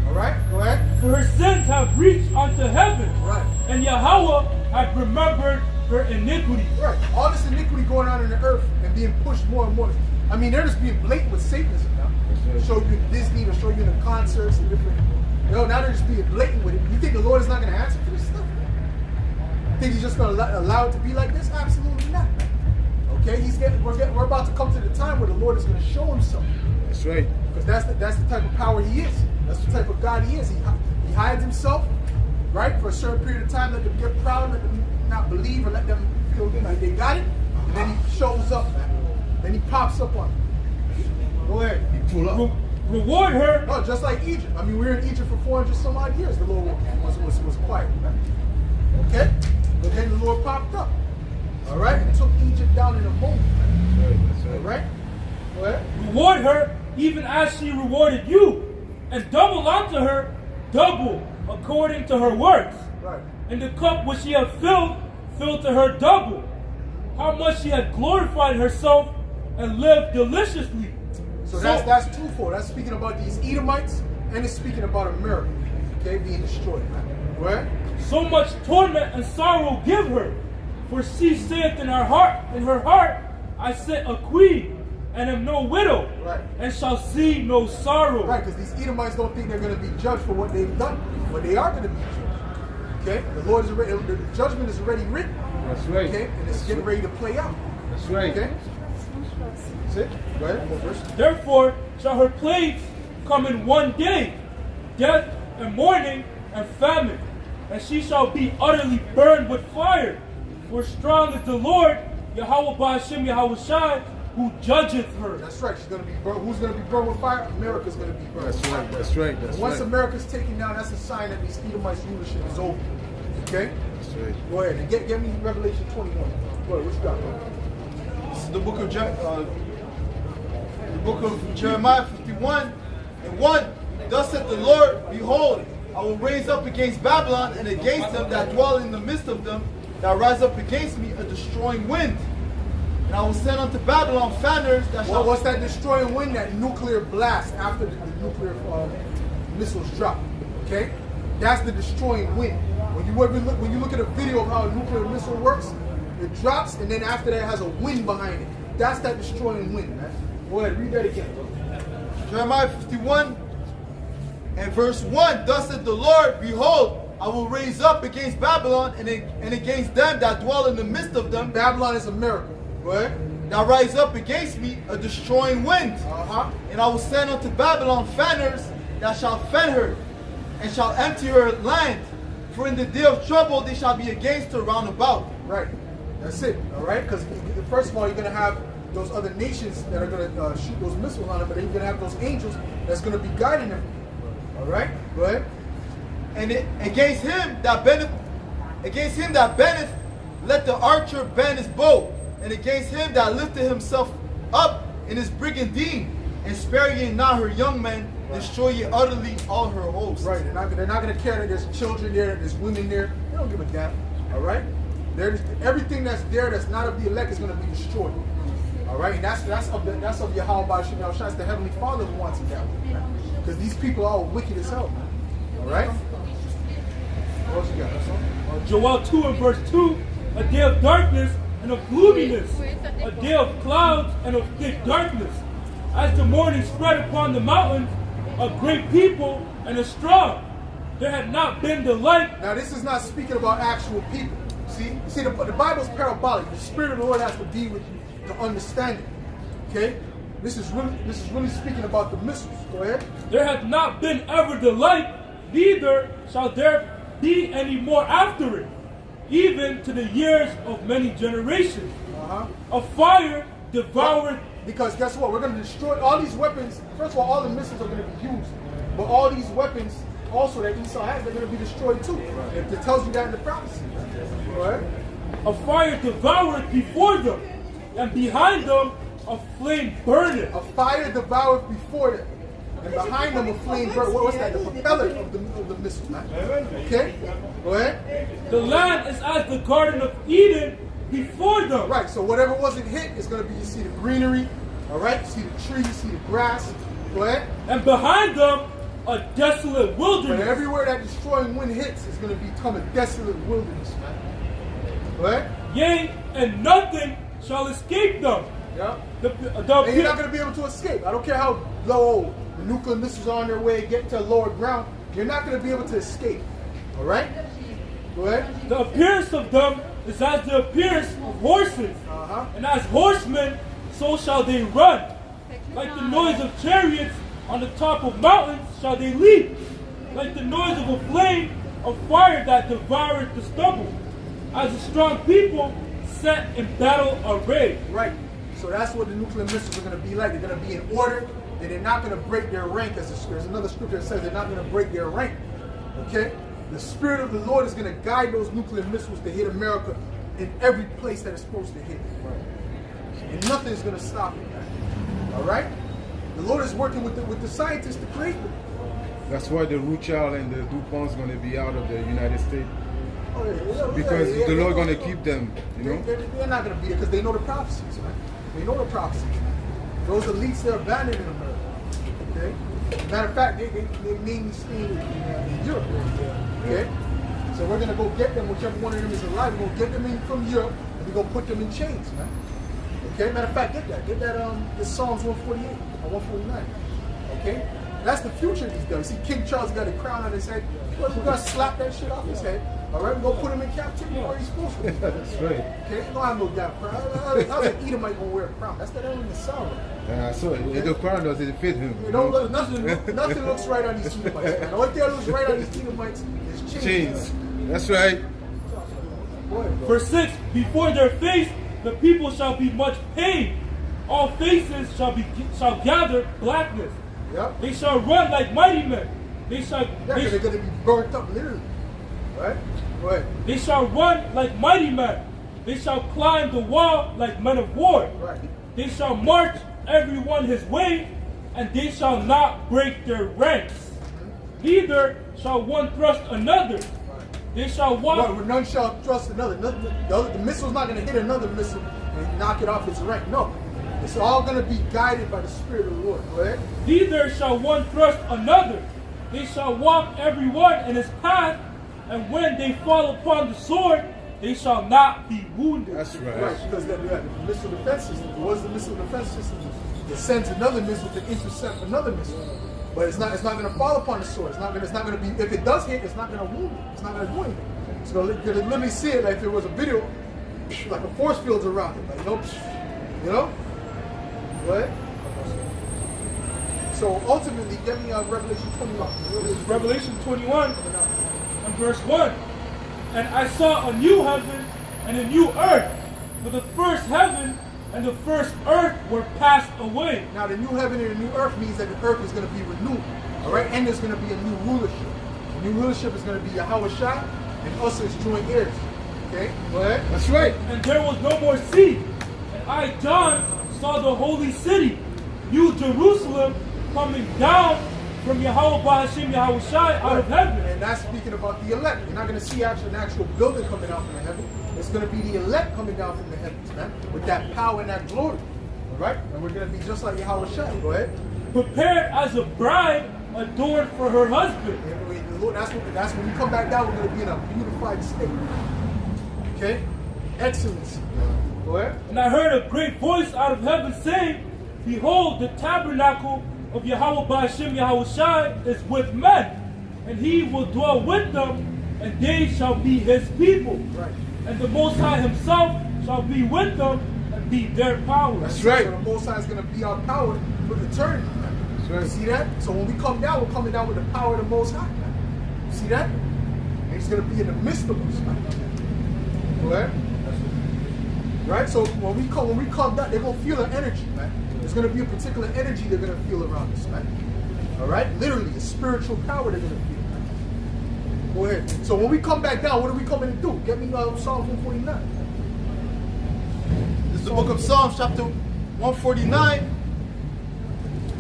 All right, go ahead. For her sins have reached unto heaven. Right. And Yahweh hath remembered her iniquity. Right. All this iniquity going on in the earth and being pushed more and more. I mean, they're just being blatant with Satanism now. Show you in Disney, or show you in the concerts and different. You know, now they're just being blatant with it. You think the Lord is not going to answer for this stuff? You think He's just going to allow it to be like this? Absolutely not. Okay, we're about to come to the time where the Lord is going to show Himself. That's right. Because that's the type of power He is. That's the type of God He is. He hides Himself, right, for a certain period of time. Let them get proud, let them not believe, or let them feel like they got it. And then He shows up, man. Then He pops up on them. Go ahead. He pull up. Reward her. No, just like Egypt. I mean, we were in Egypt for 400 some odd years. The Lord was quiet, man. Okay? But then the Lord popped up. All right? And took Egypt down in a moment. That's right. All right? Go ahead. Reward her even as she rewarded you, and double unto her double according to her works. Right. And the cup which she had filled to her double. How much she had glorified herself and lived deliciously. So that's twofold. That's speaking about these Edomites, and it's speaking about America, okay, being destroyed. Right? So much torment and sorrow give her, for she saith in her heart, I sit a queen, and am no widow, right, and shall see no sorrow. Right, because these Edomites don't think they're going to be judged for what they've done, but they are going to be judged. Okay, the Lord is already, the judgment is already written. That's right. Okay, and it's getting ready to play out. That's right. Okay. That's it. Go ahead. One verse. Therefore shall her plagues come in one day, death and mourning and famine, and she shall be utterly burned with fire. For strong is the Lord, Yahweh Ba'ashem Yahweh Shai, who judgeth her. That's right. She's going to be burned. Who's going to be burned with fire? America's going to be burned. That's right. That's right. That's Once right. America's taken down, that's a sign that these Edomites' rulership is over. Okay. That's right. Go ahead and get me Revelation 21. Go ahead. What you got, bro? This is the book of Jeremiah 51 and 1. Thus saith the Lord, Behold, I will raise up against Babylon and against them that dwell in the midst of them, that rise up against me a destroying wind. And I will send unto Babylon fanners that shall... What's that destroying wind? That nuclear blast after the nuclear missiles drop. Okay? That's the destroying wind. When you look at a video of how a nuclear missile works, it drops and then after that it has a wind behind it. That's that destroying wind, man. Go ahead, read that again. Jeremiah 51 and verse 1. Thus said the Lord, behold, I will raise up against Babylon and against them that dwell in the midst of them. Babylon is America. Go ahead. That rise up against me a destroying wind. And I will send unto Babylon fanners that shall fan her, and shall empty her land. For in the day of trouble they shall be against her round about. Right. That's it. All right. Because first of all, you're going to have those other nations that are going to shoot those missiles on them, but then you're going to have those angels that's going to be guiding them. All right. Go ahead. And against him that bendeth, let the archer bend his bow. And against him that lifted himself up in his brigandine, and spare ye not her young men, destroy ye utterly all her hosts. Right. They're not going to care that there's children there, there's women there. They don't give a damn. All right. Everything that's there that's not of the elect is going to be destroyed. All right. And that's of Yahweh Ba'ashim Yahushua. That's the Heavenly Father who wants it that way. Because these people are all wicked as hell. All right. What else you got? Joel 2 and verse 2, a day of darkness and of gloominess, a day of clouds and of thick darkness. As the morning spread upon the mountains, a great people and a strong. There had not been the like. Now this is not speaking about actual people. See, the Bible's parabolic. The Spirit of the Lord has to be with you to understand it. Okay? This is really speaking about the missiles. Go ahead. There had not been ever the like, neither shall there be any more after it, even to the years of many generations. A fire devoured. Because guess what? We're going to destroy all these weapons. First of all the missiles are going to be used. But all these weapons also that Esau has, they're going to be destroyed too. It tells you that in the prophecy. Go ahead. A fire devoured before them, and behind them a flame burneth. A fire devoured before them, and behind them a flame burned. What's that? The propeller of the missile. Man. Okay? Go ahead. The land is as the Garden of Eden before them. Right, so whatever wasn't hit is going to be, you see the greenery, all right? You see the trees, you see the grass. Go ahead. And behind them a desolate wilderness. But everywhere that destroying wind hits is going to become a desolate wilderness, man. Go ahead. Yea, and nothing shall escape them. Yeah. And you're not going to be able to escape. I don't care how low the nuclear missiles are on their way, get to lower ground. You're not going to be able to escape. All right? Go ahead. The appearance of them is as the appearance of horses. And as horsemen, so shall they run. Like the noise of chariots on the top of mountains shall they leap. Like the noise of a flame of fire that devoureth the stubble. As a strong people set in battle array. Right. So that's what the nuclear missiles are going to be like. They're going to be in order, and they're not going to break their rank. There's another scripture that says they're not going to break their rank. Okay? The Spirit of the Lord is going to guide those nuclear missiles to hit America in every place that it's supposed to hit. Right. And nothing is going to stop it. Right? All right? The Lord is working with the scientists to create them. That's why the Rothschild and the DuPont's going to be out of the United States. Oh, yeah, because the Lord going to keep them, you know? They're not going to be there because they know the prophecies, man. They know the prophecies. Those elites, they're abandoning America. Okay? Matter of fact, they mainly stay in Europe. Okay? So we're going to go get them, whichever one of them is alive. We're going to get them in from Europe, and we're going to put them in chains, man. Okay? Matter of fact, get that. Get that, this Psalms 148 or 149. Okay? That's the future of these guys. See, King Charles got a crown on his head. We're going to slap that shit off his head. All right? We're going to put him in captivity where he's supposed to be. That's right. Okay? You don't have no damn crown. How's an Edomite going to wear a crown? That's not even the sound. So okay? The crown doesn't fit him. You know, look, nothing looks right on these Edomites, man. The only thing that looks right on these Edomites is chains. That's right. Verse 6, before their face the people shall be much pain. All faces shall gather blackness. Yep. They shall run like mighty men. They're going to be burnt up, literally. Right? Go ahead. They shall run like mighty men. They shall climb the wall like men of war. Right. They shall march every one his way, and they shall not break their ranks. Neither shall one thrust another. They shall walk. Well, none shall thrust another. The missile's not going to hit another missile and knock it off its rank. No. It's all going to be guided by the Spirit of the Lord. Go ahead. Neither shall one thrust another. They shall walk every one in his path, and when they fall upon the sword, they shall not be wounded. That's right. Right, because the missile defense system. What is the missile defense system? It sends another missile to intercept another missile. But it's not going to fall upon the sword. It's not going to be. If it does hit, it's not going to wound it. It's not going to do anything. So you could literally see it like if it was a video, like a force field's around it, like you know. What? So ultimately, get me Revelation 21. This is Revelation 21 and verse 1. And I saw a new heaven and a new earth, for the first heaven and the first earth were passed away. Now the new heaven and the new earth means that the earth is going to be renewed. All right, and there's going to be a new rulership. The new rulership is going to be Yahweh Shai and us as joint heirs. Okay, go ahead. That's right. And there was no more sea. And I, John, saw the holy city, New Jerusalem, coming down from Yahweh Bahashim Yahweh Shai out of heaven. And that's speaking about the elect. You're not going to see an actual building coming down from the heaven. It's going to be the elect coming down from the heavens, man, with that power and that glory. All right? And we're going to be just like Yahweh Shai. Go ahead. Prepared as a bride adorned for her husband. And Lord, that's when we come back down, we're going to be in a beautified state. Okay? Excellency. Go ahead. And I heard a great voice out of heaven saying, Behold, the tabernacle of Yahweh Bahashim Yahweh Shai is with men, and he will dwell with them, and they shall be his people. Right. And the Most High himself shall be with them and be their power. That's right. So the Most High is going to be our power for eternity. That's right. You see that? So when we come down, we're coming down with the power of the Most High. Man. You see that? And he's going to be in the midst of us. Man. Go ahead. Right? So when we come down, they're going to feel an energy, man. There's going to be a particular energy they're going to feel around us, man. All right? Literally, a spiritual power they're going to feel. Man. Go ahead. So when we come back down, what are we coming to do? Get me Psalm 149. This is the book of Psalms, chapter 149,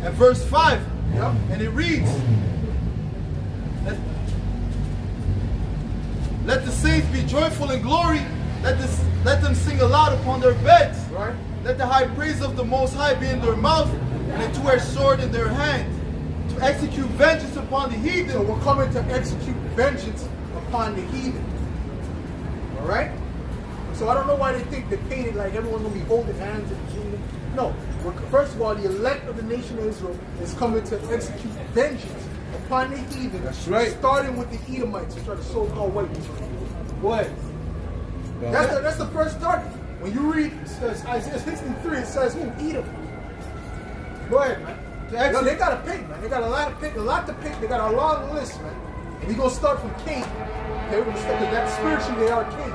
and verse 5. Yep. And it reads, Let the saints be joyful in glory. Let them sing aloud upon their beds. Right? Let the high praise of the Most High be in their mouth, and a two-edged sword in their hand, to execute vengeance upon the heathen. So we're coming to execute vengeance upon the heathen. All right? So I don't know why they think they're painted like everyone's going to be holding hands in the kingdom. No. First of all, the elect of the nation of Israel is coming to execute vengeance upon the heathen. That's right. Starting with the Edomites, which are the so-called white people. Go ahead. That's the first target. When you read Isaiah 63, it says who? Edom. Go ahead, man. They got to pick, man. They got a lot to pick. They got a long list, man. And we're going to start from Cain. Okay, we're going to start with that spiritually they are Cain.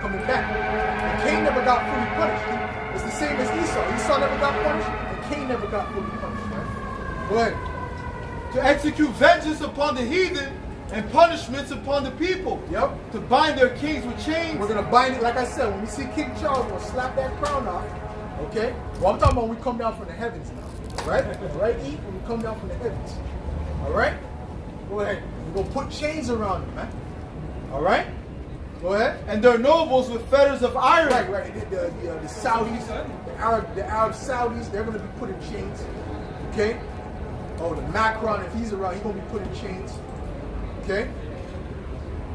Coming back. And Cain never got fully punished. It's the same as Esau. Esau never got punished, and Cain never got fully punished, man. Go ahead. To execute vengeance upon the heathen and punishments upon the people. Yep. To bind their kings with chains. We're going to bind it, like I said, when we see King Charles, we're going to slap that crown off. Okay? Well, I'm talking about when we come down from the heavens now. Right? Right, E? When we come down from the heavens. All right? Go ahead. We're going to put chains around them, man. All right? Go ahead. And their nobles with fetters of iron. Right. The Saudis, the Arab Saudis, they're going to be put in chains. Okay? Oh, the Macron, if he's around, he's going to be put in chains. Okay?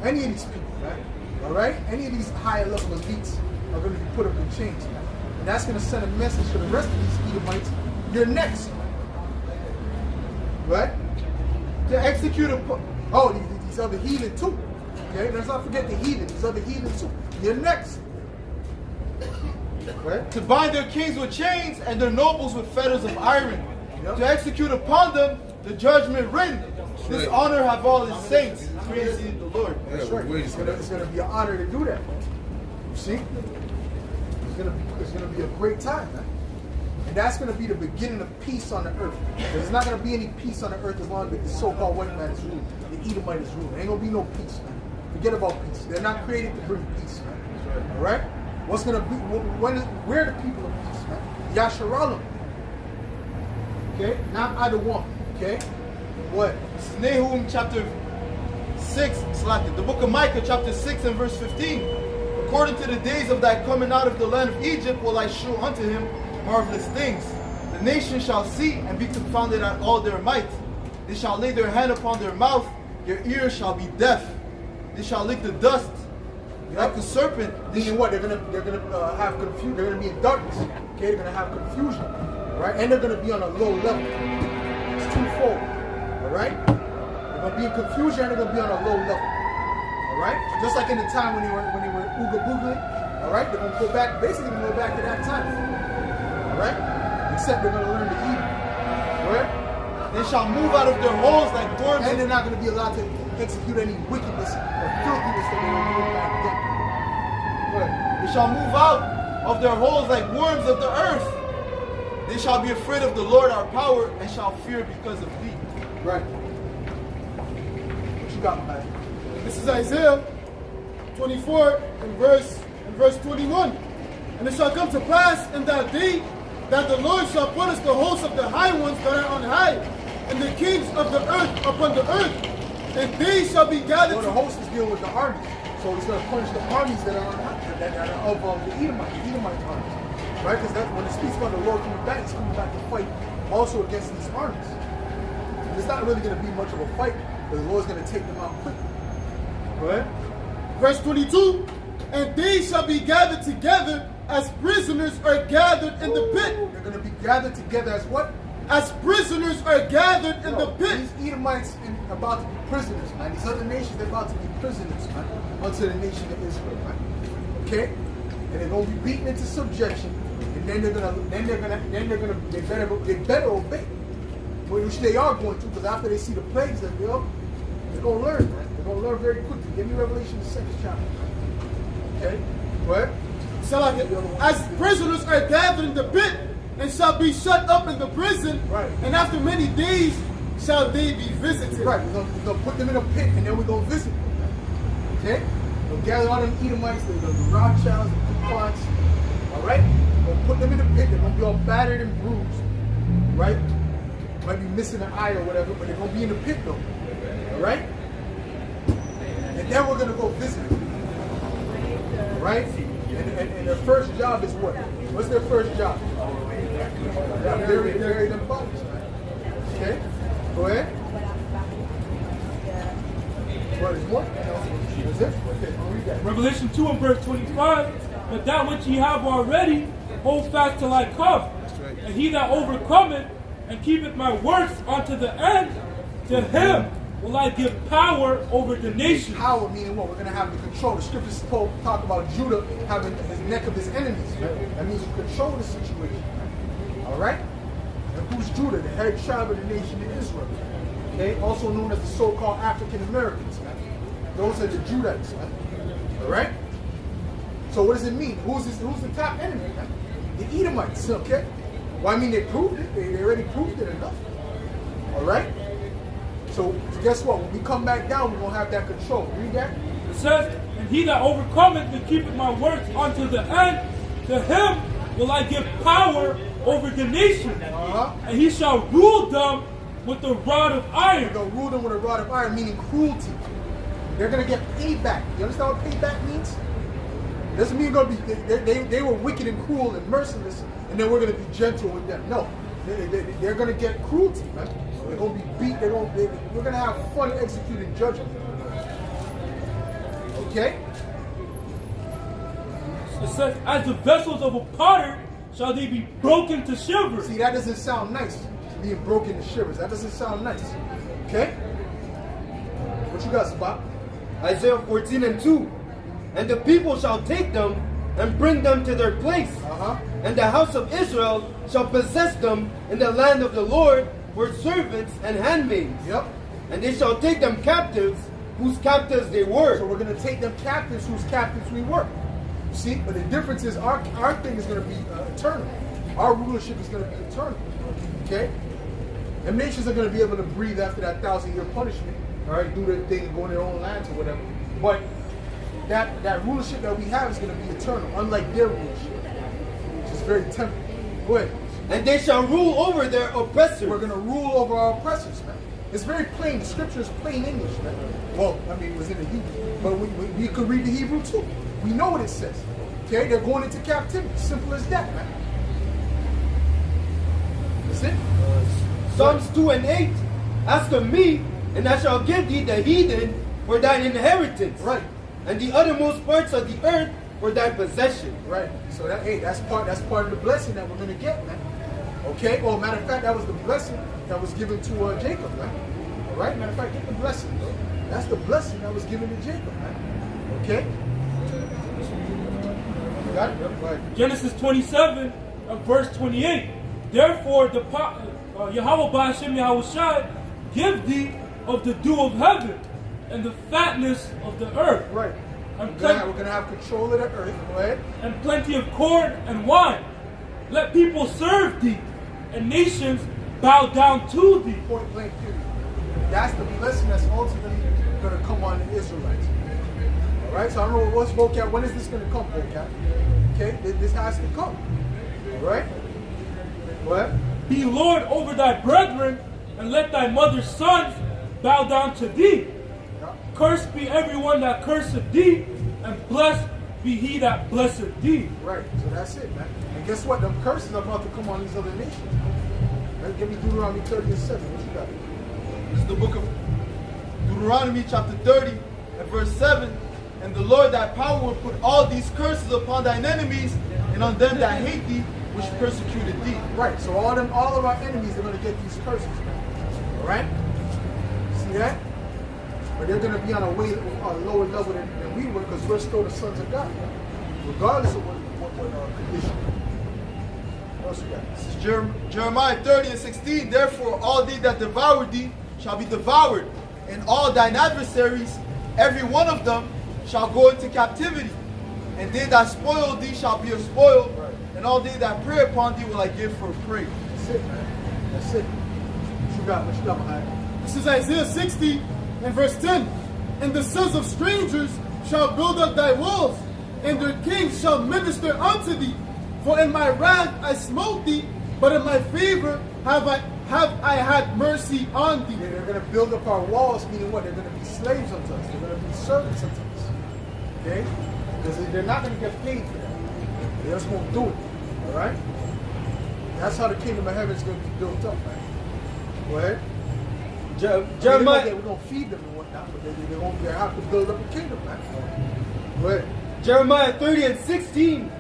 Any of these people, right? All right? Any of these higher level elites are going to be put up in chains. And that's going to send a message to the rest of these Edomites. You're next. Right? To execute these other heathen too. Okay? Let's not forget the heathen. These other heathen too. You're next. Right? To bind their kings with chains and their nobles with fetters of iron. Yep. To execute upon them the judgment written. This honor have all his saints. Praise ye the Lord. That's right. It's going to be an honor to do that. You see? It's going to be a great time, man. And that's going to be the beginning of peace on the earth. There's not going to be any peace on the earth as long as the so-called white man is ruling. The Edomite is ruling. There ain't going to be no peace, man. Forget about peace. They're not created to bring peace, man. All right? What's going to be? We're the people of peace, man. Yasharallah. Okay? Not either one. Okay? What? This is Nahum chapter 6, the book of Micah chapter 6 and verse 15. According to the days of thy coming out of the land of Egypt will I show unto him marvelous things. The nations shall see and be confounded at all their might. They shall lay their hand upon their mouth, their ears shall be deaf. they shall lick the dust. Like the serpent, Meaning what? They're gonna have confusion. They're gonna be in darkness. Okay, they're gonna have confusion, right? And they're gonna be on a low level. It's twofold. All right. They're gonna be in confusion and they're gonna be on a low level. All right. Just like in the time when they were ooga boogling. All right. They're gonna go back. Basically, they're gonna go back to that time. All right. Except they're gonna learn to eat. All right. they shall move out of their holes like worms. And they're not gonna be allowed to execute any wickedness or filthiness that they were doing back then. They shall move out of their holes like worms of the earth. They shall be afraid of the Lord our power and shall fear because of thee. Right. What you got, man? This is Isaiah 24 and verse 21. And it shall come to pass in that day that the Lord shall punish the hosts of the high ones that are on high, and the kings of the earth upon the earth, and they shall be gathered. Well, the host is dealing with the armies, so he's going to punish the armies that are on that are of the Edomite armies, right? Because that when it speaks about the Lord coming back, he's coming back to fight also against these armies. It's not really going to be much of a fight, but the Lord's going to take them out quickly. Right? Verse 22, and they shall be gathered together as prisoners are gathered in the pit. They're going to be gathered together as what? As prisoners are gathered in the pit. These Edomites are about to be prisoners, man. These other nations, they're about to be prisoners, man, unto the nation of Israel, man. Okay? And they're going to be beaten into subjection, and then they better obey, which they are going to, because after they see the plagues that they're going to learn, man. They're going to learn very quickly. Give me Revelation the 2nd chapter. Okay? Go ahead. So like it, as prisoners are gathered in the pit, and shall be shut up in the prison, Right. and after many days shall they be visited. Right, we're gonna put them in a pit and then we're gonna visit them. Okay? We'll gather all them Edomites, the Rothschilds, the DuPonts. Alright? We'll put them in a pit, they're gonna be all battered and bruised. Right? Might be missing an eye or whatever, but they're gonna be in the pit though. Alright? And then we're gonna go visit them. Alright? And their first job is what? What's their first job? Bury them bodies, man. Okay? Go ahead. What is what? That's it? Okay, I'll read that. Revelation 2 and verse 25, but that which ye have already, hold fast till I come. right. And he that overcometh and keepeth my works unto the end, to him will I give power over the nations. Power meaning what? We're going to have the control. The scriptures talk about Judah having the neck of his enemies. Right? That means you control the situation. Alright? And who's Judah? The head tribe of the nation of Israel. Okay? Also known as the so-called African Americans. Man. Those are the Judites. Man. Alright? So what does it mean? Who's the top enemy? Man? The Edomites. Okay? Well, I mean, they proved it. They already proved it enough. Alright? So guess what? When we come back down, we're going to have that control. Read that. It says, and he that overcometh and keepeth my works unto the end, to him will I give power over the nations. And he shall rule them with the rod of iron. They're going to rule them with a rod of iron, meaning cruelty. They're going to get payback. You understand what payback means? It doesn't mean going to be, they were wicked and cruel and merciless, and then we're going to be gentle with them. No. They're going to get cruelty, man. They're going to be beat. We're going to have fun executing judgment. Okay? It says, as the vessels of a potter shall they be broken to shivers. See, that doesn't sound nice. Being broken to shivers. That doesn't sound nice. Okay? What you got, Spot? Isaiah 14 and 2. And the people shall take them and bring them to their place. And the house of Israel shall possess them in the land of the Lord for servants and handmaids. Yep. And they shall take them captives, whose captives they were. So we're going to take them captives whose captives we were. You see? But the difference is our thing is going to be eternal. Our rulership is going to be eternal. Okay? And nations are going to be able to breathe after that 1,000-year punishment. All right? Do their thing and go in their own lands or whatever. But that rulership that we have is going to be eternal, unlike their rulership, which is very temporary. Go ahead. And they shall rule over their oppressors. We're going to rule over our oppressors, man. It's very plain. The scripture is plain English, man. Well, I mean, it was in the Hebrew. But we could read the Hebrew too. We know what it says. Okay? They're going into captivity. Simple as that, man. That's it. Psalms 2 and 8. Ask of me, and I shall give thee the heathen for thine inheritance. Right. And the uttermost parts of the earth for thy possession. Right. So that, hey, that's part of the blessing that we're gonna get, man. Okay. Well, matter of fact, that was the blessing that was given to Jacob, man. All right. Matter of fact, get the blessing, bro. That's the blessing that was given to Jacob, man. Okay. You got it, bro? Go ahead. Genesis 27 and verse 28. Therefore, Yahweh Ba'ashem Yahushai give thee of the dew of heaven and the fatness of the earth. Right. And We're gonna have control of the earth. Go ahead. and plenty of corn and wine. Let people serve thee, and nations bow down to thee. Point blank period. That's the blessing that's ultimately gonna come on the Israelites. All right. So I don't know what's vocab. When is this gonna come, vocab? Okay. This has to come. All right. What? Be Lord over thy brethren, and let thy mother's sons bow down to thee. Yeah. Cursed be everyone that curseth thee, and blessed be he that blesseth thee. Right. So that's it, man. And guess what? Them curses are about to come on these other nations. Right? Give me Deuteronomy 30 and 7. What you got? This is the book of Deuteronomy chapter 30 and verse 7. And the Lord thy power will put all these curses upon thine enemies and on them that hate thee, which persecuted thee. Right. So all of our enemies are going to get these curses, man. All right. See that? But they're going to be on a lower level than we were, because we're still the sons of God, regardless of what condition. What else you got? This is Jeremiah 30 and 16. Therefore, all they that devour thee shall be devoured, and all thine adversaries, every one of them, shall go into captivity. And they that spoil thee shall be a spoil, Right. and all they that prey upon thee will I give for a prey. That's it, man. That's it. What you got? What you got behind it? This is Isaiah 60 and verse 10. And the sons of strangers shall build up thy walls, and their kings shall minister unto thee. For in my wrath I smote thee, but in my favor have I had mercy on thee. They're going to build up our walls, meaning what? They're going to be slaves unto us. They're going to be servants unto us. Okay? Because they're not going to get paid for that. They just won't do it. All right? That's how the kingdom of heaven is going to be built up, man. Go ahead. Jeremiah, We're going to feed them and whatnot, but they're going to have to build up a kingdom, man. Go ahead. Jeremiah 30 and 16.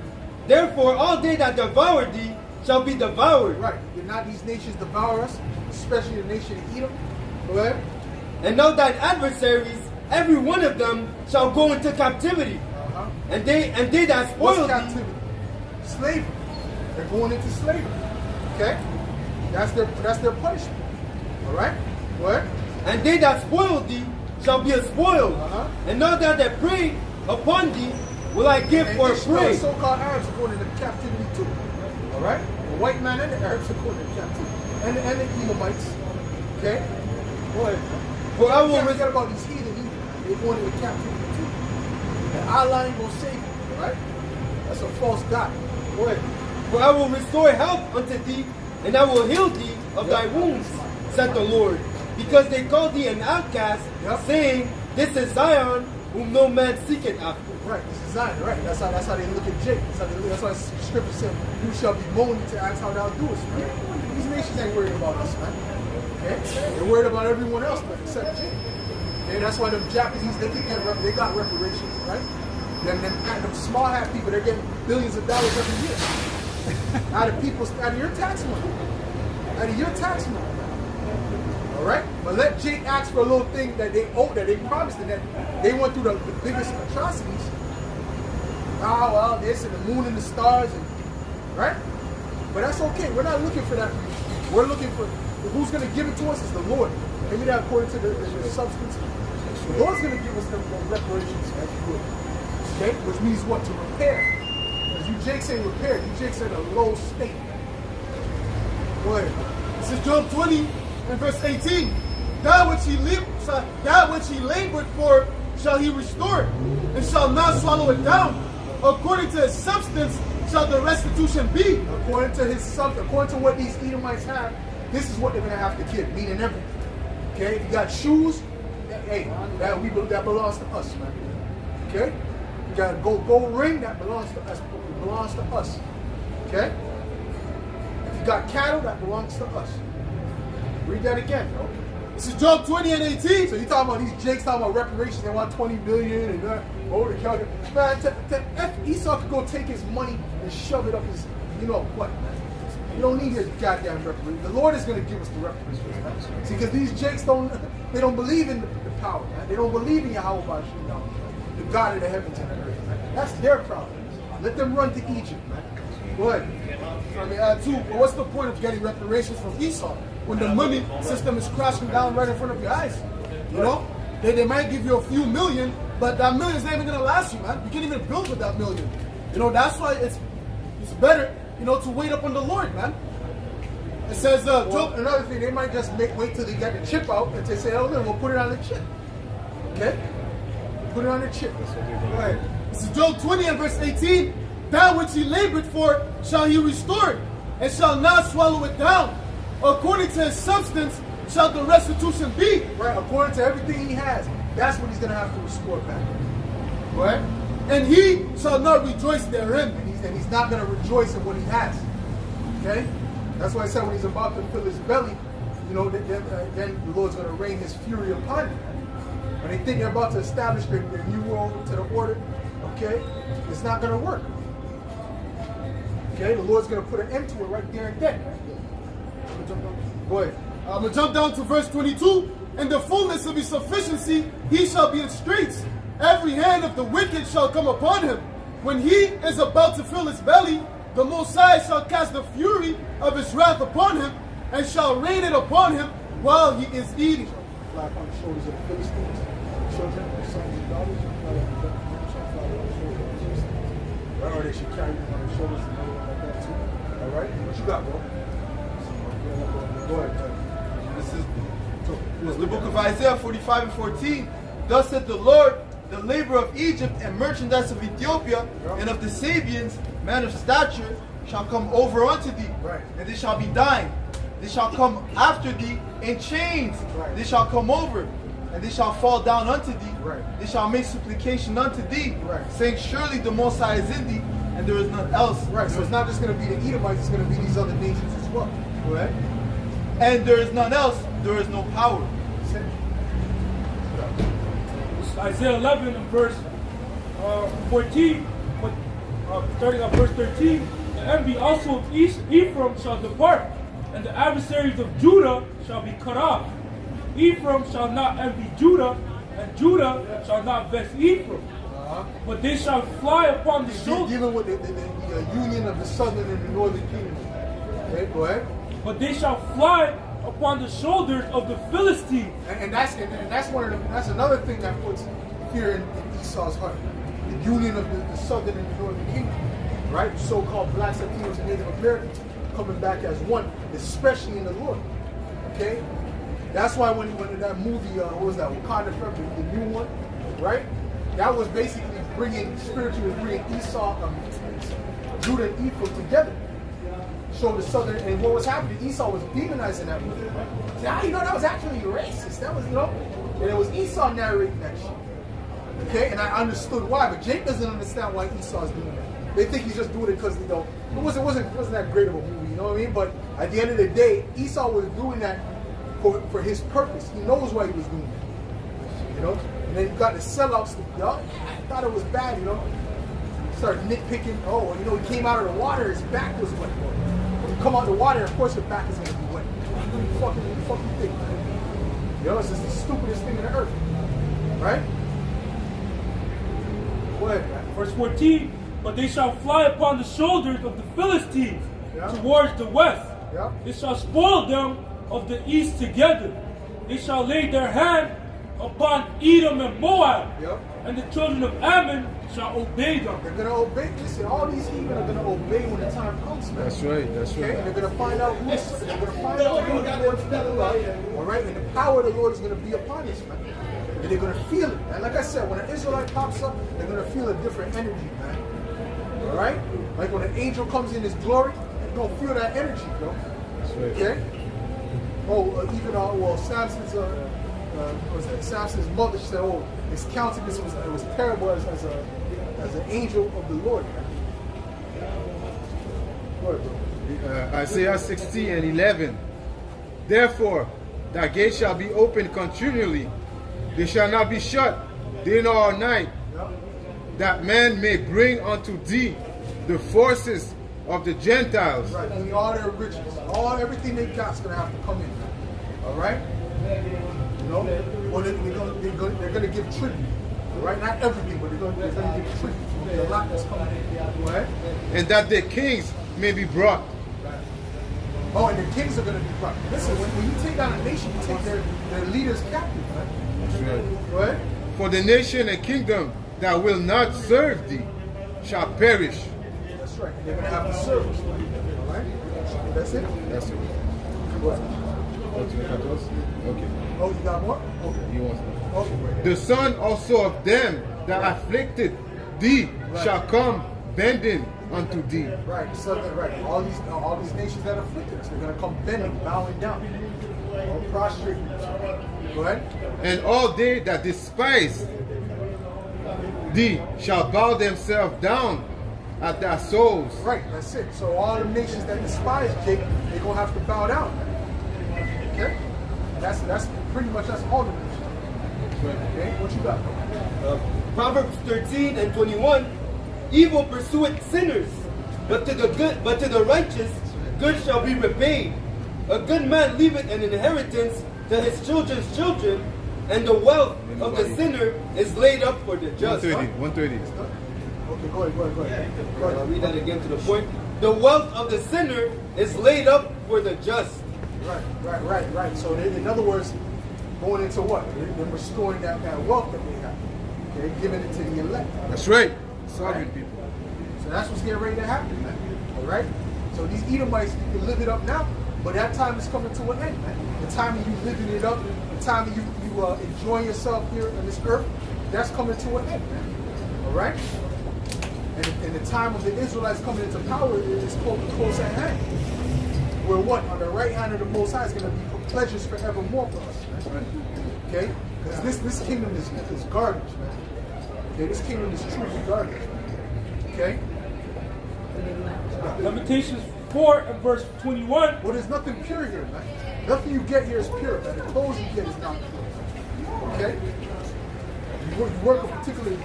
Therefore, all they that devour thee shall be devoured. Right. Did not these nations devour us, especially the nation of Edom? Go ahead. And now thine adversaries, every one of them, shall go into captivity. Uh-huh. And they that What's spoil thee, captivity? Slavery. They're going into slavery. Okay? That's their punishment. All right? What? and they that spoil thee shall be a spoil. Uh-huh. And now that prey upon thee will I give And for a Ishmael, prey. the so-called Arabs are going into captivity too. All right? The white man and the Arabs are going into captivity. And the Edomites. Okay? Go ahead. For I You will can't forget about these heathen either. They're going into captivity too. And Allah ain't going to save you. All right? That's a false god. Go ahead. For I will restore health unto thee, and I will heal thee of thy wounds, said the Lord. Because they called thee an outcast, Yep. saying, This is Zion, whom no man seeketh after. Right, this is Zion, right? That's how they look at Jacob. That's why the scripture said, "You shall be moaning to ask how thou doest." Right? These nations ain't worried about us, man. Okay? They're worried about everyone else, but except Jacob. Okay? That's why them Japanese they got reparations, right? Then them small hat people, they're getting billions of dollars every year out of your tax money, out of your tax money. All right, but let Jake ask for a little thing that they owe, that they promised, and that they went through the biggest atrocities. Oh well, this and the moon and the stars, and right. But that's okay. We're not looking for that. We're looking for who's going to give it to us is the Lord. Maybe that according to the substance. The Lord's going to give us the reparations as He would. Okay, which means what? To repair. As you Jake say repair, you Jake said a low state. Go ahead. This is Job 20 and verse 18. That which he labored for shall he restore, and shall not swallow it down. According to his substance shall the restitution be. According to his substance, according to what these Edomites have, this is what they're gonna have to give, meaning everything. Okay, if you got shoes, that belongs to us, man. Okay, you got a gold ring, that belongs to us. It belongs to us. Okay, if you got cattle, that belongs to us. Read that again, bro. This is Job 20 and 18. So you talking about these jakes talking about reparations? They want 20 billion and that. Oh, the calculator. Man, F Esau could go take his money and shove it up his, you know what, man. You don't need his goddamn reparations. The Lord is going to give us the reparations, man. See, because these jakes don't believe in the power, man. They don't believe in Yahweh Bashim, the God of the heavens and the earth, man. That's their problem. Let them run to Egypt, man. Go ahead. I mean, too, but what's the point of getting reparations from Esau when the money system is crashing down right in front of your eyes? You know? They might give you a few million, but that million's not even going to last you, man. You can't even build with that million. You know, that's why it's better, you know, to wait up on the Lord, man. It says, another thing, they might just wait till they get the chip out and they say, oh, then we'll put it on the chip. Okay? Put it on the chip. Go ahead. This is Job 20 and verse 18. That which he labored for shall he restore, and shall not swallow it down. According to his substance shall the restitution be. Right, according to everything he has, that's what he's going to have to restore back. Right? And he shall not rejoice therein. And he's not going to rejoice in what he has. Okay? That's why I said when he's about to fill his belly, you know, then the Lord's going to rain his fury upon him. When they think they're about to establish their new world to the order, okay, it's not going to work. Okay, the Lord's going to put an end to it right there and then. Go ahead. I'm going to jump down to verse 22. In the fullness of his sufficiency, he shall be in straits. Every hand of the wicked shall come upon him. When he is about to fill his belly, the Most High shall cast the fury of his wrath upon him, and shall rain it upon him while he is eating. Fly upon the shoulders of the Philistines, children, their sons and daughters, shall fly on the shoulders of the Philistines. Or they should carry them on their shoulders and everything like that too. All right? What you got, bro? Go ahead. This is the book of Isaiah 45 and 14. Thus said the Lord, the labor of Egypt and merchandise of Ethiopia and of the Sabians, men of stature, shall come over unto thee, and they shall be thine. They shall come after thee in chains. They shall come over, and they shall fall down unto thee. They shall make supplication unto thee, saying, surely the Most High is in thee, and there is none else. Right, so it's not just going to be the Edomites, it's going to be these other nations as well. Right? And there is none else, there is no power. Isaiah 11 and verse 14, starting at verse 13, the envy also of Ephraim shall depart, and the adversaries of Judah shall be cut off. Ephraim shall not envy Judah, and Judah shall not vex Ephraim. But they shall fly upon the shoulders. Dealing with the union of the southern and the northern kingdom. Okay, go ahead. But they shall fly upon the shoulders of the Philistines. And that's another thing that puts fear in Esau's heart. The union of the southern and the northern kingdom. Right? So-called blacks, Latinos, and Native Americans coming back as one, especially in the Lord. Okay? That's why when that movie, what was that, Wakanda Forever, the new one, right? That was basically bringing Esau, Judah and Ephraim together. Show the southern, and what was happening, Esau was demonizing that movie. Now, you know, that was actually racist. That was, you know, and it was Esau narrating that shit. Okay, and I understood why, but Jake doesn't understand why Esau's doing that. They think he's just doing it because, you know, it wasn't that great of a movie, you know what I mean? But at the end of the day, Esau was doing that for his purpose. He knows why he was doing it. You know? And then you got the sellouts, I thought it was bad, you know? Started nitpicking, oh, you know, he came out of the water, his back was wet. When you come out of the water, of course your back is gonna be wet. What do you fucking think, man? You know, it's just the stupidest thing on the earth. Right? Go ahead, man. Verse 14, but they shall fly upon the shoulders of the Philistines towards the west. They shall spoil them of the east together. They shall lay their hand upon Edom and Moab, and the children of Ammon shall obey them. They're going to obey. Listen, all these heathen are going to obey when the time comes, man. That's right, that's right. And they're going to find out who the Lord's people are. All right? And the power of the Lord is going to be upon us, man. And they're going to feel it. And like I said, when an Israelite pops up, they're going to feel a different energy, man. All right? Like when an angel comes in his glory, they're going to feel that energy, bro. That's right. Okay? Oh, Samson's Samson's mother, she said, oh, his countenance was terrible as an angel of the Lord. Go ahead, bro. Isaiah 16 and 11. Therefore, thy gate shall be open continually. They shall not be shut day nor night, that man may bring unto thee the forces of the Gentiles. Right, meaning all their riches, everything they got's gonna have to come in. All right, you know, well they're gonna give tribute. All right, not everything, but they're gonna give tribute. There's a lot that's coming in. All right, And that the kings may be brought. oh, and the kings are gonna be brought. Listen, when you take down a nation, you take their leaders captive. Right? Right? For the nation and kingdom that will not serve thee shall perish. That's right. They're gonna have to serve us. All right, that's it. That's it. What? Okay. Oh, you got more? Okay. You want Okay. the son also of them that afflicted thee shall come bending unto thee. Right, so right. All these nations that afflicted us, they're gonna come bending, bowing down, all prostrate. Go ahead. And all they that despise thee shall bow themselves down at thy souls. Right, that's it. So all the nations that despise Jake, they're gonna have to bow down. Okay? That's pretty much all the nations. Okay, what you got? Proverbs 13 and 21. Evil pursueth sinners, but to the righteous good shall be repaid. A good man leaveth an inheritance to his children's children, and the wealth of the sinner is laid up for the just. 130. Okay, go ahead. I'll read that again to the point. The wealth of the sinner is laid up for the just. Right. So in other words, going into what? They're restoring that wealth that they have. Okay, giving it to the elect. That's right. Sovereign people. So that's what's getting ready to happen, man. All right? So these Edomites, you can live it up now, but that time is coming to an end, man. The time of you living it up, the time of you enjoying yourself here on this earth, that's coming to an end, man. All right? And the time of the Israelites coming into power is close at hand. Where what? On the right hand of the Most High is going to be pleasures forevermore for us, man. Okay? Because this kingdom is garbage, man. Okay? This kingdom is truly garbage. Okay? Lamentations 4 and verse 21. Well, there's nothing pure here, man. Nothing you get here is pure, man. The clothes you get is not pure. Okay? You work particularly,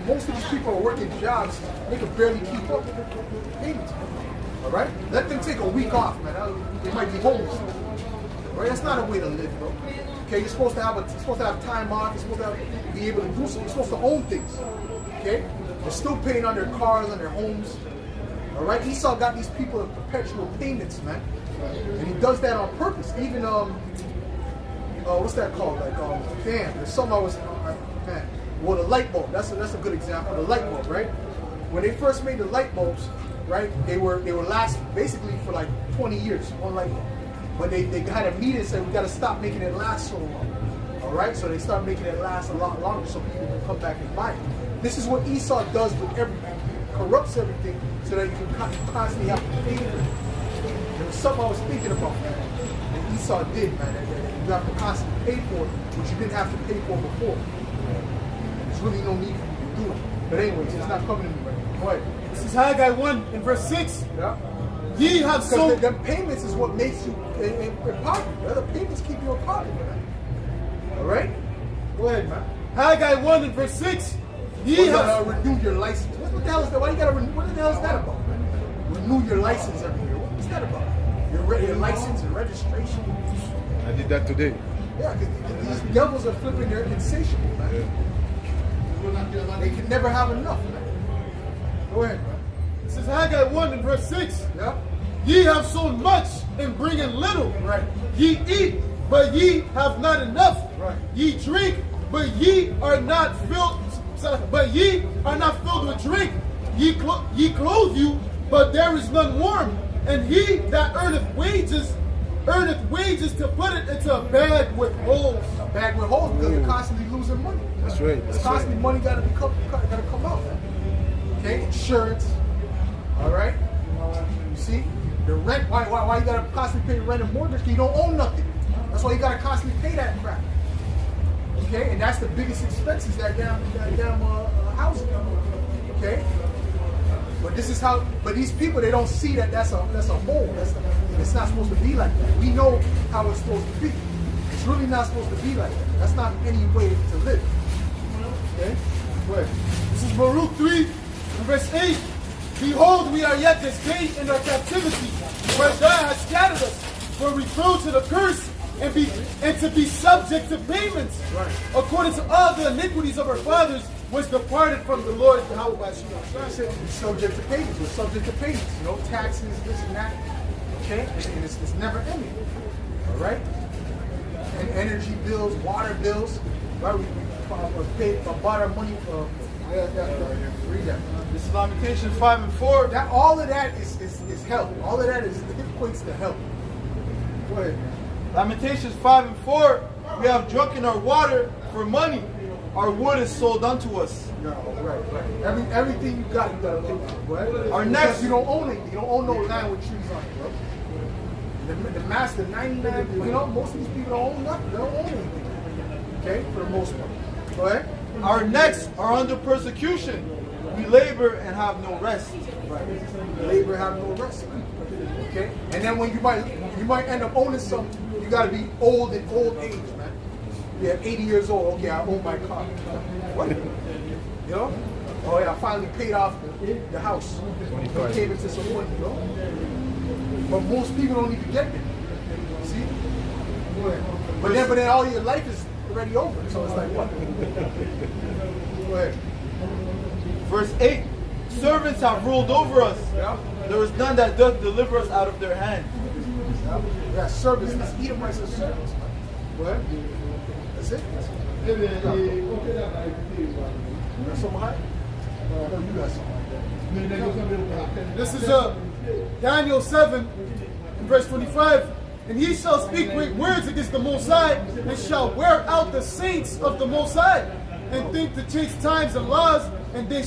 most of these people are working jobs, they can barely keep up with the payments. All right? Let them take a week off, man. They might be homeless. Right? That's not a way to live, bro. Okay? You're supposed to have time off. You're supposed to be able to do something. You're supposed to own things. Okay? They're still paying on their cars, on their homes. All right? Esau got these people in perpetual payments, man. And he does that on purpose. Even, what's that called? Like, there's something well, the light bulb. That's a good example. The light bulb, right? When they first made the light bulbs, right? They were last basically for like 20 years, one light bulb. But they had a meeting and said we got to stop making it last so long. All right? So they started making it last a lot longer so people can come back and buy it. This is what Esau does with everything. He corrupts everything so that you can constantly have to pay for it. There was something I was thinking about, man, that Esau did, man. That you have to constantly pay for it, which you didn't have to pay for before. There's really no need for you to do it. But anyways, it's not coming to me right now. Go ahead. This is Haggai 1 and verse 6. Yeah. Ye have Because sown. the payments is what makes you in poverty. The payments keep you in poverty, man. All right? Go ahead, man. Haggai 1 and verse 6. Ye have. Renew your license. What the hell is that? Why you gotta renew? What the hell is that about, man? Renew your license every year. What's that about? Your license and registration. I did that today. Yeah, because these devils are flipping. They're insatiable, man. They can never have enough, man. Go ahead, man. This is Haggai 1 and verse 6. Yeah. Ye have sown much and bring in little. Right. Ye eat, but ye have not enough. Right. Ye drink, but ye are not filled. But ye are not filled with drink. Ye clothe you, but there is none warm. And he that earneth wages to put it into a bag with holes. A bag with holes because you're constantly losing money. That's right. It's constantly money gotta come out, man. Okay, insurance. All right. You see the rent. Why you gotta constantly pay rent and mortgage? Because you don't own nothing. That's why you gotta constantly pay that crap. Okay, and that's the biggest expenses that damn housing. Okay. But this is how. But these people, they don't see that that's a hole. It's not supposed to be like that. We know how it's supposed to be. It's really not supposed to be like that. That's not any way to live. Okay? Go ahead. This is Baruch 3, and verse 8. Behold, we are yet this day in our captivity, where God has scattered us for reproach and a curse, and to be subject to payments, Right. according to all the iniquities of our fathers, which departed from the Lord Yahweh by Shema. I said we're subject to payments. We're subject to payments. You know, taxes, this and that. Okay? And it's never ending. All right? And energy bills, water bills. Right? We bought our money. Read that. This is Lamentations 5 and 4. That all of that is help. All of that equates to help. Go ahead. Lamentations 5 and 4. We have drunken our water for money. Our wood is sold unto us. No, right. Everything you got to pay for. Right? Our next, you don't own it. You don't own no land with trees on it, bro. The master 99. You know, most of these people don't own nothing. They don't own anything. Okay, for the most part. Go ahead. our necks are under persecution. We labor and have no rest. Right. Labor have no rest. Okay? And then when you might end up owning something, you gotta be old in old age, man. Yeah, 80 years old, okay, I own my car. What? You know? Oh yeah, I finally paid off the house. I came into some money, you know? But most people don't even get there. See? But then all your life is already over. So it's like what? Go ahead. Verse 8, servants have ruled over us. Yeah. There is none that doth deliver us out of their hand. Yeah, servants. Let's eat them as servants. Go ahead. That's it. That's so high. No, you got something. This is Daniel 7, and verse 25. And he shall speak great words against the Most High, and shall wear out the saints of the Most High, and think to change times and laws, and they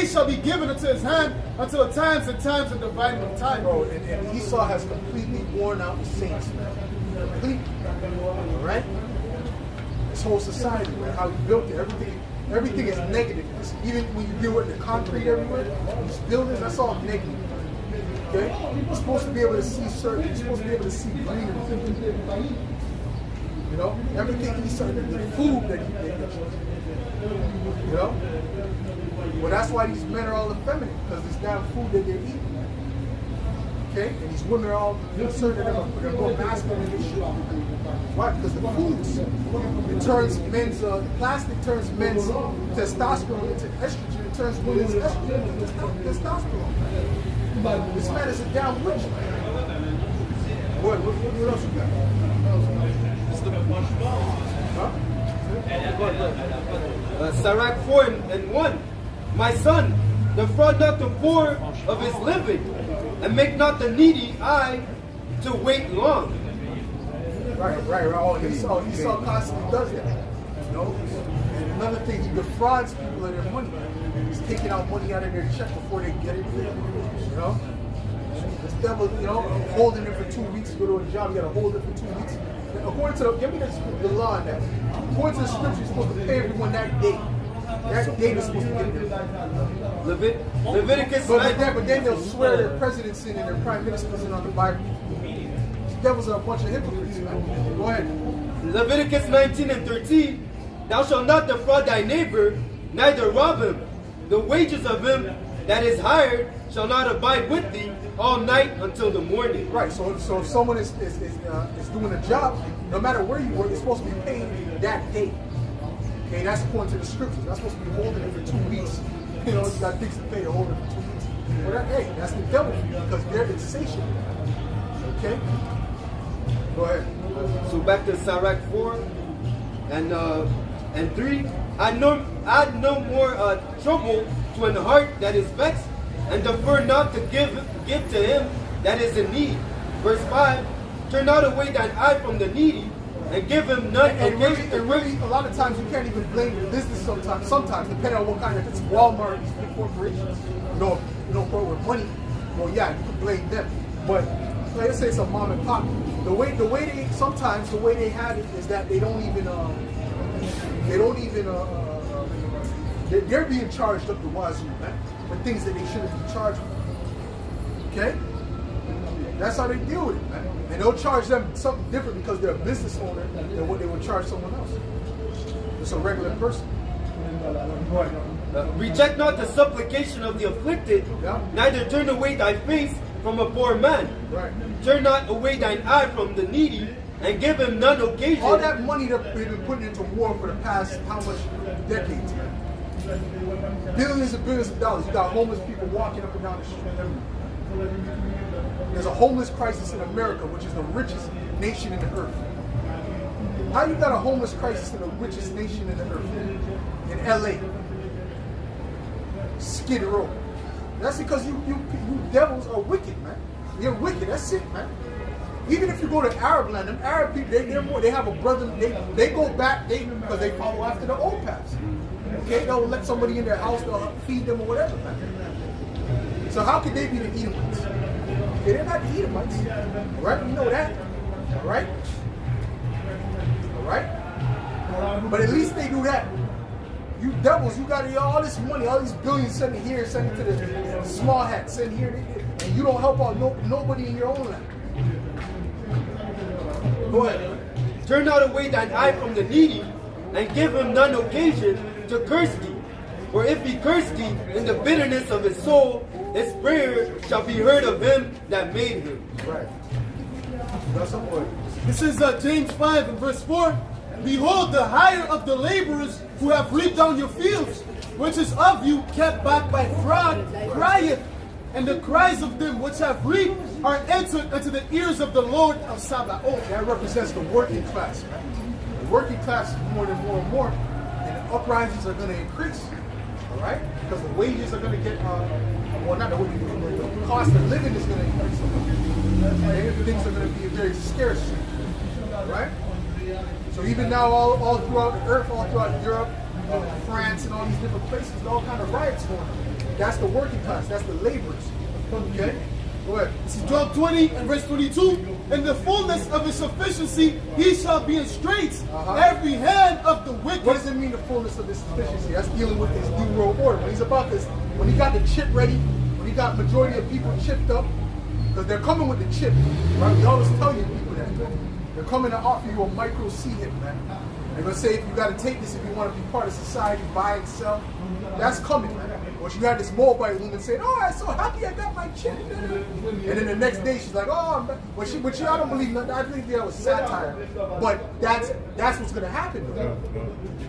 shall be given into his hand until times and dividing of time. Bro, and Esau has completely worn out the saints, man. Completely. Alright? This whole society, man, how he built it, everything is negative. Even when you deal with the concrete everywhere, these buildings, that's all negative. Okay? You're supposed to be able to see certain, you're supposed to be able to see greenery. You know? Everything he said, the food that he did. You know? Well, that's why these men are all effeminate, because this damn food that they're eating. Okay? And these women are all certain they're more masculine than shit. Why? Because the foods, it turns men's, the plastic turns men's testosterone into estrogen, it turns women's estrogen into testosterone. This man is a damn witch. What else you got? Sirach 4 and 1. My son, defraud not the poor of his living, and make not the needy to wait long. Right. Oh, Esau constantly does that. You know? And another thing, he defrauds people of their money. He's taking out money out of their check before they get it. You know? This devil, you know, holding it for 2 weeks to go to a job, you gotta hold it for 2 weeks. According to give me the law on that. According to the scripture, you're supposed to pay everyone that day. That day is supposed to get there. Leviticus. But then they'll swear their president's in and their prime minister's in on the Bible. The devils are a bunch of hypocrites, man. Go ahead. Leviticus 19 and 13. Thou shalt not defraud thy neighbor, neither rob him. The wages of him that is hired shall not abide with thee all night until the morning. Right. So if someone is doing a job, no matter where you work, you're supposed to be paid that day. Okay, that's according to the scriptures. That's supposed to be holding it for 2 weeks. You know, you got things to pay to hold it for 2 weeks. Well, hey, that's the devil for you because they're insatiable. Okay? Go ahead. So back to Sirach 4 and 3. Add no more trouble to an heart that is vexed, and defer not to give to him that is in need. Verse 5. Turn not away thine eye from the needy, and give him none occasion to really, a lot of times you can't even blame the business sometimes, depending on what kind, if it's Walmart, these big corporations, you know, with money, well, yeah, you can blame them. But let's say it's a mom and pop. The way they have it is that they're being charged up the wazoo, man, for things that they shouldn't be charged for. Okay? That's how they deal with it, man. And they'll charge them something different because they're a business owner than what they would charge someone else. It's a regular person. Reject not the supplication of the afflicted, Yeah. neither turn away thy face from a poor man. Right. Turn not away thine eye from the needy, and give him none occasion. All that money that they've been putting into war for the past how much decades, man? Billions and billions of dollars. You got homeless people walking up and down the street. There's a homeless crisis in America, which is the richest nation in the earth. How you got a homeless crisis in the richest nation in the earth? In LA. Skid Row. That's because you devils are wicked, man. You're wicked. That's it, man. Even if you go to Arab land, them Arab people, they have a brother. They go back because they follow after the old paths. Okay, they'll let somebody in their house, they'll feed them or whatever, man. So how could they be the Edomites? Okay, they're not the Edomites. All right, we know that. All right, all right. But at least they do that. You devils, you got all this money, all these billions sending here, sending to the small hats, sending here, and you don't help out nobody in your own land. Go ahead. Turn not away thine eye from the needy, and give him none occasion to curse thee. For if he curse thee in the bitterness of his soul, his prayer shall be heard of him that made him. Right. That's some word. This is James 5 and verse 4. Behold, the hire of the laborers who have reaped down your fields, which is of you kept back by fraud, crieth, and the cries of them which have reaped are entered into the ears of the Lord of Sabaoth. That represents the working class, man. The working class is more and more and more, and the uprisings are going to increase. All right? Because the wages are going to get, well, not the wages, the cost of living is going to increase. And things are going to be very scarce. All right? So even now, all throughout the earth, all throughout Europe, France, and all these different places, all kind of riots going on. That's the working class. That's the laborers. Okay? Go ahead. This is Job 20 and verse 22. In the fullness of his sufficiency, he shall be in straits. Every hand of the wicked. What does it mean, the fullness of his sufficiency? That's dealing with his new world order. When he's about this, when he got the chip ready, when he got majority of people chipped up, because they're coming with the chip. Right? We always tell you people that. They're coming to offer you a micro C-hit, man. They're going to say, if you got to take this, if you want to be part of society, buy and sell. That's coming, man. But you had this Moabite woman saying, oh, I'm so happy I got my chip. And then the next day, she's like, oh, but I don't believe nothing. I think that was satire. But that's what's going to happen, though.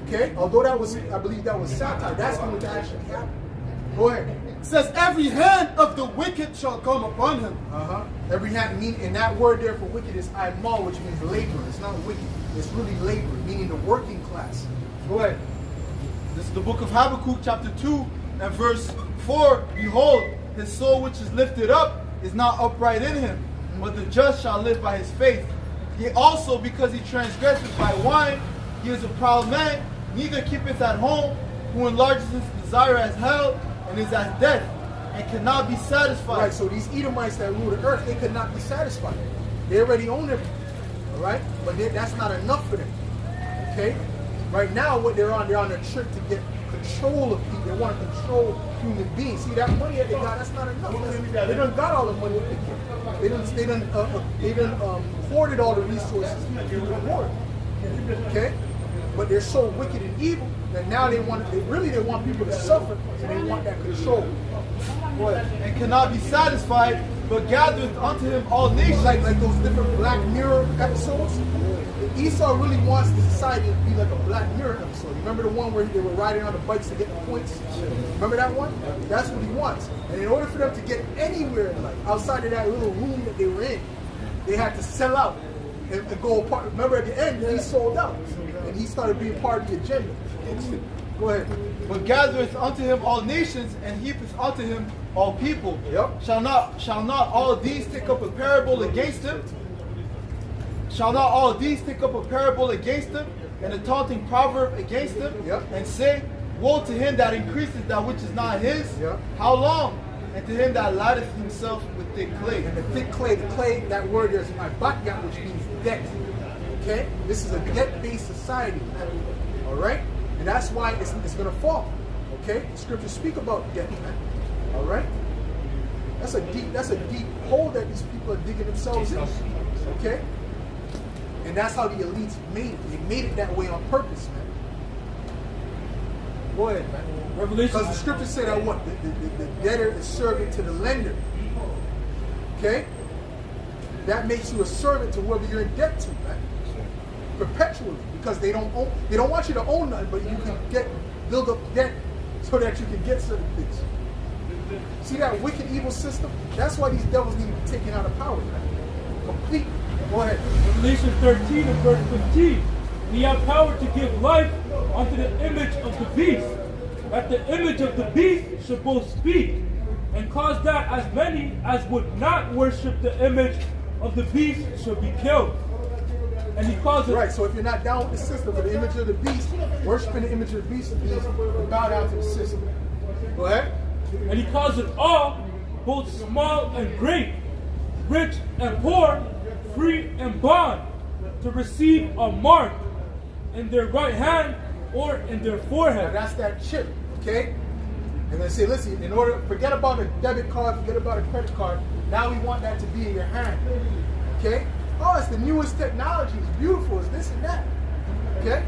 Okay? Although I believe that was satire, that's going to actually happen. Go ahead. It says, every hand of the wicked shall come upon him. Every hand, and that word there for wicked is aimal, which means labor. It's not wicked. It's really labor, meaning the working class. Go ahead. This is the book of Habakkuk, chapter 2, and verse 4. Behold, his soul which is lifted up is not upright in him, but the just shall live by his faith. He also, because he transgresseth by wine, he is a proud man, neither keepeth at home, who enlarges his desire as hell, and is as death, and cannot be satisfied. Right, so these Edomites that rule the earth, they could not be satisfied. They already own everything. All right? But that's not enough for them. Okay? Right now, what they're on a trick to get control of people. They want to control human beings. See, that money that they got, that's not enough. They done got all the money that they get. They done hoarded all the resources they hoard. Okay? But they're so wicked and evil that now they want people to suffer, and they want that control. And cannot be satisfied, but gathereth unto him all nations. Like those different Black Mirror episodes. Esau really wants the society to be like a Black Mirror episode. You remember the one where they were riding on the bikes to get the points? Remember that one? That's what he wants. And in order for them to get anywhere in life, outside of that little room that they were in, they had to sell out and go apart. Remember at the end, he sold out. And he started being part of the agenda. Go ahead. But gathereth unto him all nations, and heapeth unto him all people. Yep. Shall not all these take up a parable against him? Shall not all these take up a parable against him, and a taunting proverb against him, and say, woe to him that increaseth that which is not his? How long? And to him that lighteth himself with thick clay. And the thick clay, that word there's my batya, which means debt. Okay? This is a debt-based society. All right? And that's why it's going to fall. Okay? The scriptures speak about debt, man. All right? That's a deep hole that these people are digging themselves in. Okay? And that's how the elites made it. They made it that way on purpose, man. Go ahead, man. Revelation. Because the scriptures say that what? The debtor is servant to the lender. Okay? That makes you a servant to whoever you're in debt to, man. Perpetually. Because they don't want you to own nothing, but you can build up debt so that you can get certain things. See that wicked evil system? That's why these devils need to be taken out of power, man. Completely. Go ahead. Revelation 13 and verse 15. And he had power to give life unto the image of the beast, that the image of the beast should both speak, and cause that as many as would not worship the image of the beast should be killed. And he caused it. Right, so if you're not down with the system, with the image of the beast, worshiping the image of the beast means bow down to the system. Go ahead. And he caused it all, both small and great, rich and poor, free and bond, to receive a mark in their right hand or in their Now forehead. that's that chip, okay? And they say, listen, forget about a debit card, forget about a credit card. Now we want that to be in your hand, okay? Oh, it's the newest technology. It's beautiful. It's this and that, okay?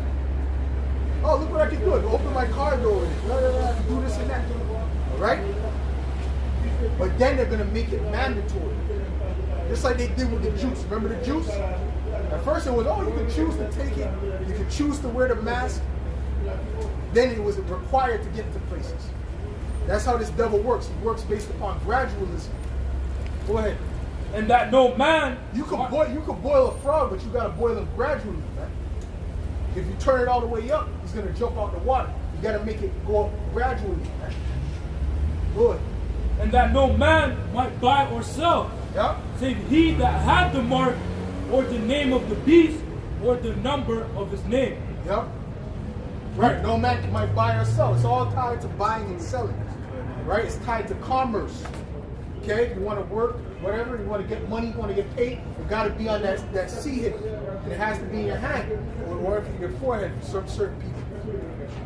Oh, look what I can do. I can open my car door with it. I can do this and that, all right? But then they're going to make it mandatory. Just like they did with the juice. Remember the juice? At first it was, oh, you can choose to take it. You can choose to wear the mask. Then it was required to get into places. That's how this devil works. He works based upon gradualism. Go ahead. And that no man. You can boil a frog, but you gotta boil him gradually, man. If you turn it all the way up, he's gonna jump out the water. You gotta make it go up gradually, man. Good. And that no man might buy or sell, Yeah? save he that had the mark, or the name of the beast, or the number of his name. Yeah? Right. No man might buy or sell. It's all tied to buying and selling. Right? It's tied to commerce. Okay? If you want to work, whatever, you want to get money, you want to get paid, you got to be on that C hit. And it has to be in your hand. Or if you your forehead for certain people.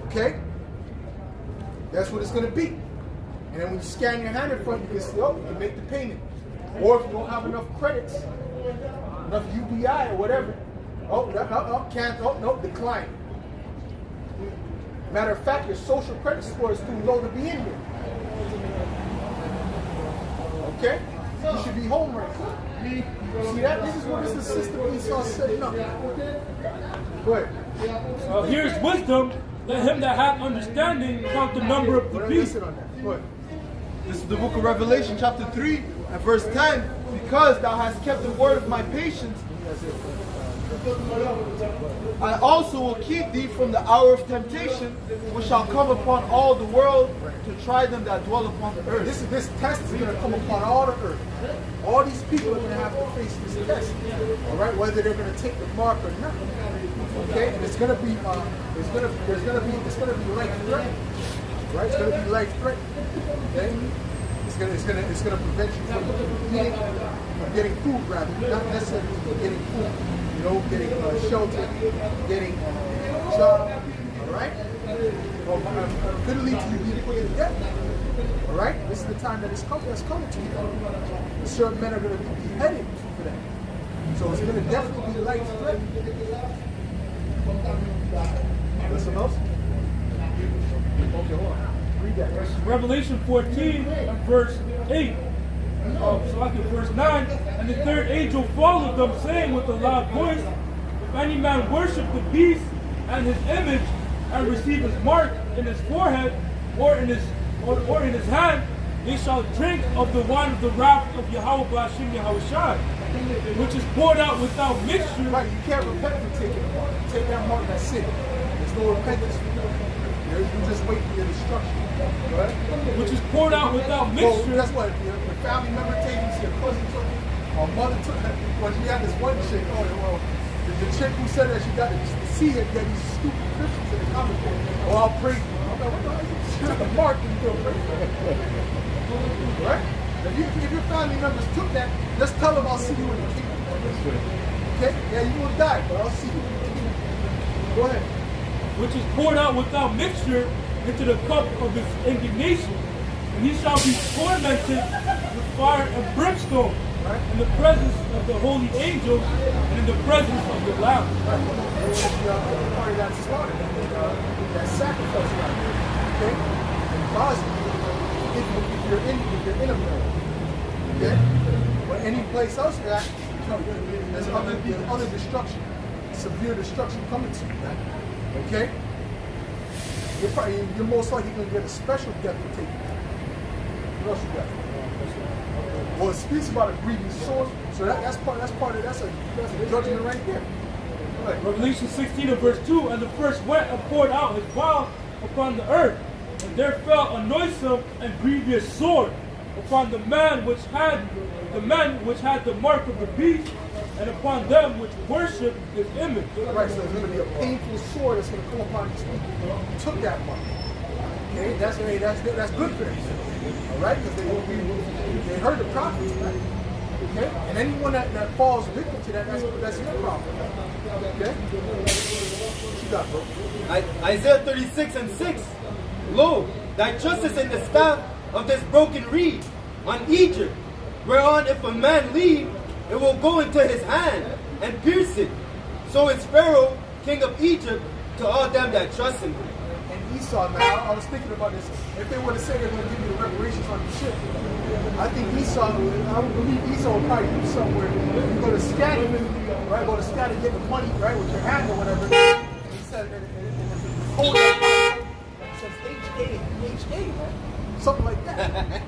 Okay? That's what it's going to be. And then when you scan your hand in front, you can see, oh, you can make the payment. Or if you don't have enough credits, enough UBI or whatever, decline. Matter of fact, your social credit score is too low to be in here. Okay? You should be home right now. See that? This is the system Esau's setting up. Go ahead. Here's wisdom. Let him that hath understanding count the number of the beast. Listen on that. Go ahead. This is the book of Revelation, chapter 3, and verse 10. Because thou hast kept the word of my patience, I also will keep thee from the hour of temptation, which shall come upon all the world to try them that dwell upon the earth. This test is going to come upon all the earth. All these people are going to have to face this test. All right, whether they're going to take the mark or not. Okay, and it's going to be life threatening. Right, it's going to be life threatening. Okay, it's going to prevent you from eating, from getting food rather, not necessarily from getting food. You know, getting shelter, getting a job, all right? Could lead to you being put in debt. All right? This is the time that's coming to you. Certain men are going to be beheaded for that. So it's going to definitely be life threatening. Listen else? Okay, hold on. Read that. Revelation 14 and verse 8. So like in verse 9, and the third angel followed them, saying with a loud voice, if any man worship the beast and his image, and receive his mark in his forehead or in his hand, they shall drink of the wine of the wrath of Yahweh Bashim Yahushai, which is poured out without mixture. Right, you can't repent for taking the mark. Take that mark, that's sin. There's no repentance for that. You just wait for your destruction. Right? Which is poured out without Well, mixture. that's what your family member takes, your cousin took it, or mother took it. When we had this one chick, the chick who said that she got to see it, that these stupid Christians in the commentary. Oh, I'll pray for you. I'm like, what the hell? You took a mark and you're going to pray for you. Right? If your family members took that, just tell them I'll see you in the kingdom. Okay? Yeah, you will die, but I'll see you in the kingdom. Go ahead. Which is poured out without mixture into the cup of his indignation. And he shall be tormented with fire and brimstone in the presence of the holy angels and in the presence of the Lamb. Part of that slaughter, that sacrifice right there. Okay? And Bosnia, if you're in America, okay? But any place else that there's other destruction, severe destruction coming to you, right? Okay? You're most likely going to get a special death for taking that. What else you got? Well, it speaks about a grievous sword, so that's a judgment right there. Right. Revelation 16 and verse 2, and the first went and poured out his vial upon the earth, and there fell a noisome and grievous sword upon the man which had the mark of the beast, and upon them which worship his image. Right, so there's going to be a painful sword that's going to come upon these people who took that mark. Okay, that's good for them. All right, because they heard the prophets, right? Okay, and anyone that falls victim to that, that's your problem. Okay, what you got, bro? Isaiah 36 and 6. Lo, thy trust is in the staff of this broken reed on Egypt, whereon if a man leave, it will go into his hand and pierce it. So is Pharaoh, king of Egypt, to all them that trust in him. And Esau, man, I was thinking about this. If they were to say they're going to give you the reparations on the ship, I think I would believe Esau would probably do somewhere. You go to scatter, right? Go to scatter, get the money, right, with your hand or whatever. And he said, and the code that says H-A, man. Something like that.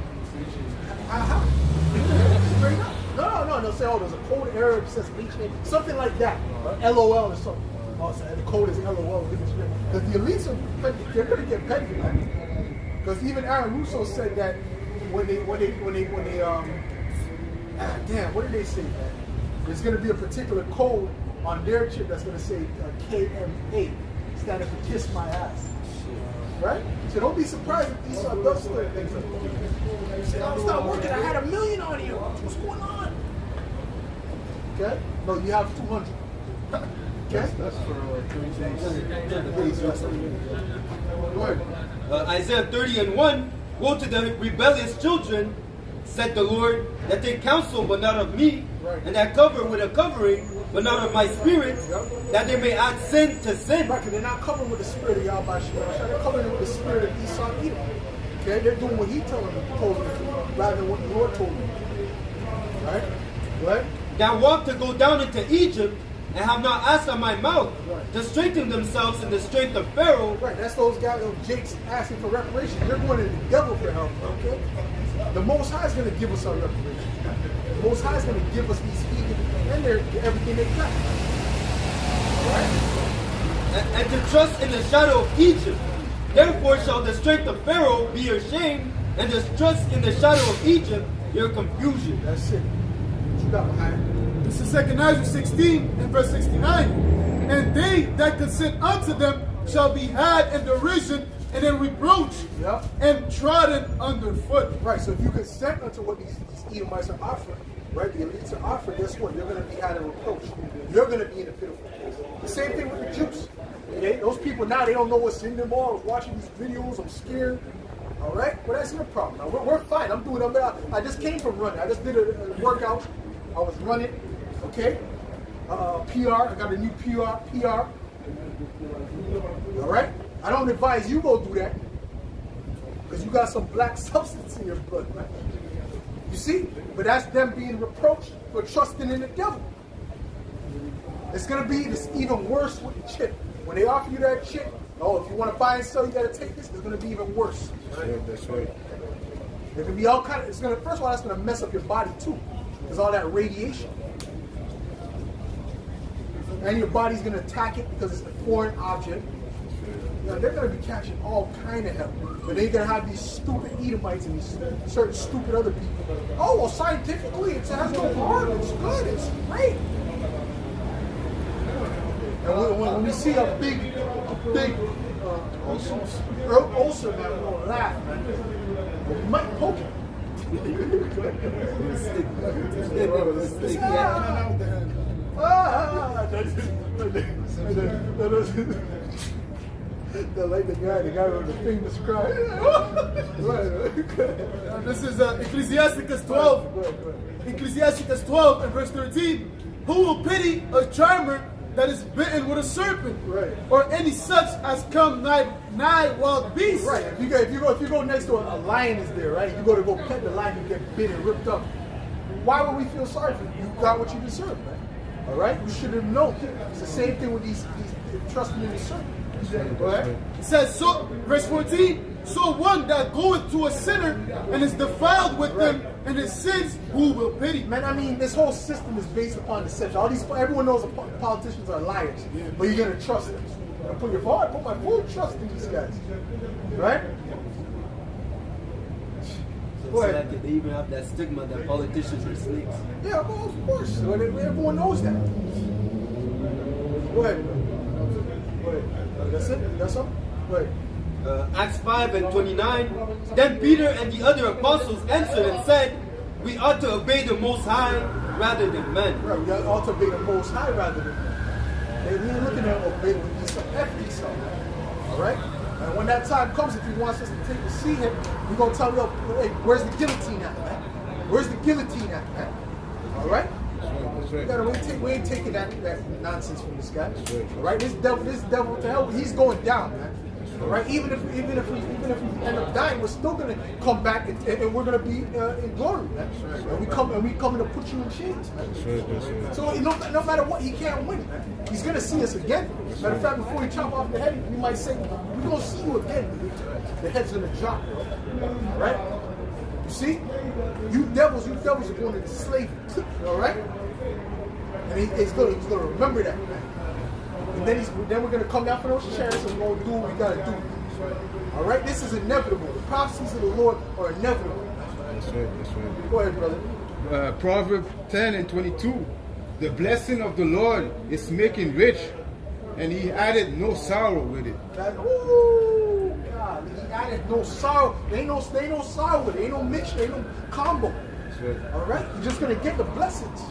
Straight up. No. Say, oh, there's a code error that says H-A, something like that. Or LOL or something. Oh, so the code is LOL. Because the elites they're going to get petty, man. Because even Aaron Russo said that when they what did they say? There's going to be a particular code on their chip that's going to say KMA, standing for kiss my ass. Right? So don't be surprised if Esau does certain things like that. You say, oh, stop working, I had $1 million on you. What's going on? Okay? No, you have 200. Okay? That's for 3 days. Isaiah 30 and 1. Woe to the rebellious children, said the Lord, that they counsel but not of me, and that cover with a covering but not of my spirit, that they may add sin to sin. Right, because they're not covering with the spirit of Yahweh Shemel. They're covering with the spirit of Esau and Edom. Okay, they're doing what he told them to do, rather than what the Lord told them. Right? Right? That walk to go down into Egypt, and have not asked on my mouth, to strengthen themselves in the strength of Pharaoh. Right, that's those guys, those jakes asking for reparations. They're going to the devil for help, okay? The Most High is going to give us our reparations. The Most High is going to give us these heathen and everything they got. Right? And to trust in the shadow of Egypt. Therefore shall the strength of Pharaoh be your shame, and the trust in the shadow of Egypt your confusion. That's it. What you got behind it? This is 2 Ezra 16 and verse 69. And they that consent unto them shall be had in derision and in reproach, and trodden underfoot. Right, so if you consent unto what these Edomites are offering, right, the elites are offering, guess what? You're going to be had in reproach. You're going to be in a pitiful place. The same thing with the Jews. Okay? Those people now, they don't know what's in them all. I was watching these videos, I'm scared. All right? Well, that's your problem. Now, we're fine. I just came from running. I just did a workout. I was running. Okay? PR. I got a new PR. All right? I don't advise you go do that. Because you got some black substance in your blood, man. You see? But that's them being reproached for trusting in the devil. It's going to be even worse with the chip. When they offer you that chip, oh, if you want to buy and sell, you got to take this. It's going to be even worse. Yeah, that's right. There can be all kind of. First of all, that's going to mess up your body too, because all that radiation, and your body's going to attack it because it's a foreign object. Now, they're going to be catching all kind of hell, but they're going to have these stupid Edomites and these certain stupid other people. Oh, well, scientifically, it has no harm. It's good. It's great. And when we see a big ulcer, man, we're going to laugh, man. We might poke him. Like the guy with the famous cry. This is Ecclesiasticus 12. Go ahead. Ecclesiasticus 12 and verse 13. Who will pity a charmer that is bitten with a serpent, Right. or any such as come nigh wild beasts? Right. If you go next to a lion is there, right? You go to go pet the lion, you get bit and ripped up. Why would we feel sorry for you? You got what you deserve, man. All right. You should have known. It's the same thing with these trusting in the serpent. Go ahead. It says, so, verse 14, so one that goeth to a sinner and is defiled with them and his sins, who will pity? Man, I mean, this whole system is based upon deception. Everyone knows politicians are liars, but you're gonna trust them. I put my full trust in these guys, right? So like they even have that stigma that politicians are snakes. Yeah, well, of course. Everyone knows that. Go ahead. That's it? You got something? Go ahead. Acts 5 and 29. Then Peter and the other apostles answered and said, we ought to obey the Most High rather than men. Right, we ought to obey the Most High rather than men. We ain't looking at obey with these some. All right? And when that time comes, if he wants us to take to see him, we're going to tell him, hey, where's the guillotine at, man? Where's the guillotine at, man? All right? We ain't taking that nonsense from this guy. All right? This devil to hell, he's going down, man. All right? Even if we end up dying, we're still going to come back and we're going to be in glory, man. And we coming to put you in chains, man. So no matter what, he can't win, man. He's going to see us again. Matter of fact, before he chop off the head, we might say, we're going to see you again. The head's going to drop, all right? You see? You devils are going into slavery, all right? And he's going to remember that, man. And then we're going to come down from those chairs and we're going to do what we got to do. All right? This is inevitable. The prophecies of the Lord are inevitable. That's right. Go ahead, brother. Proverbs 10 and 22. The blessing of the Lord is making rich, and he added no sorrow with it. Ooh, God. He added no sorrow. There ain't no sorrow with it. Ain't no mixture. Ain't no combo. Right. All right? You're just going to get the blessings.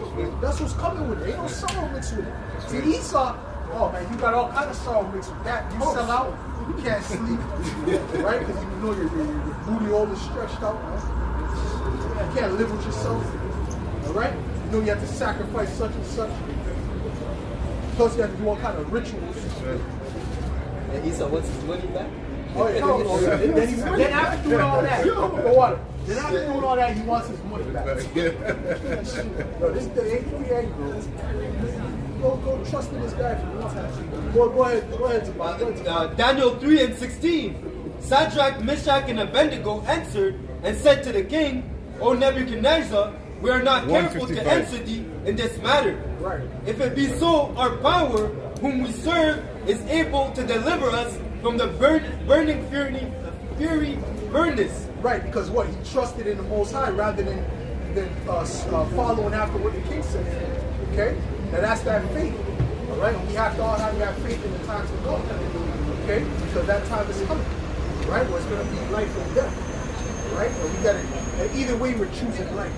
That's what's coming with it. Ain't no sorrow mixed with it. See, Esau, oh man, you got all kind of sorrow mixed with that. You sell out, you can't sleep, right? Because you know your booty all is stretched out. Right? You can't live with yourself, all right? You know you have to sacrifice such and such. Plus you have to do all kind of rituals. Right. And Esau wants his money back? Oh yeah, then after doing all that, then after doing all that, he wants his money back. Yo, this day ain't bro. Go trust in this guy for one time. Go ahead. Daniel 3 and 16. Shadrach, Meshach, and Abednego answered and said to the king, O Nebuchadnezzar, we are not careful to answer thee in this matter. Right. If it be so, our power, whom we serve, is able to deliver us from the burning fury furnace. Right, because what? He trusted in the Most High rather than following after what the king said. Okay? Now that's that faith. All right? And we have to all have faith in the times to come. Okay? Because that time is coming. Right? Where it's going to be life or death. Right? And we got to, either way, we're choosing life.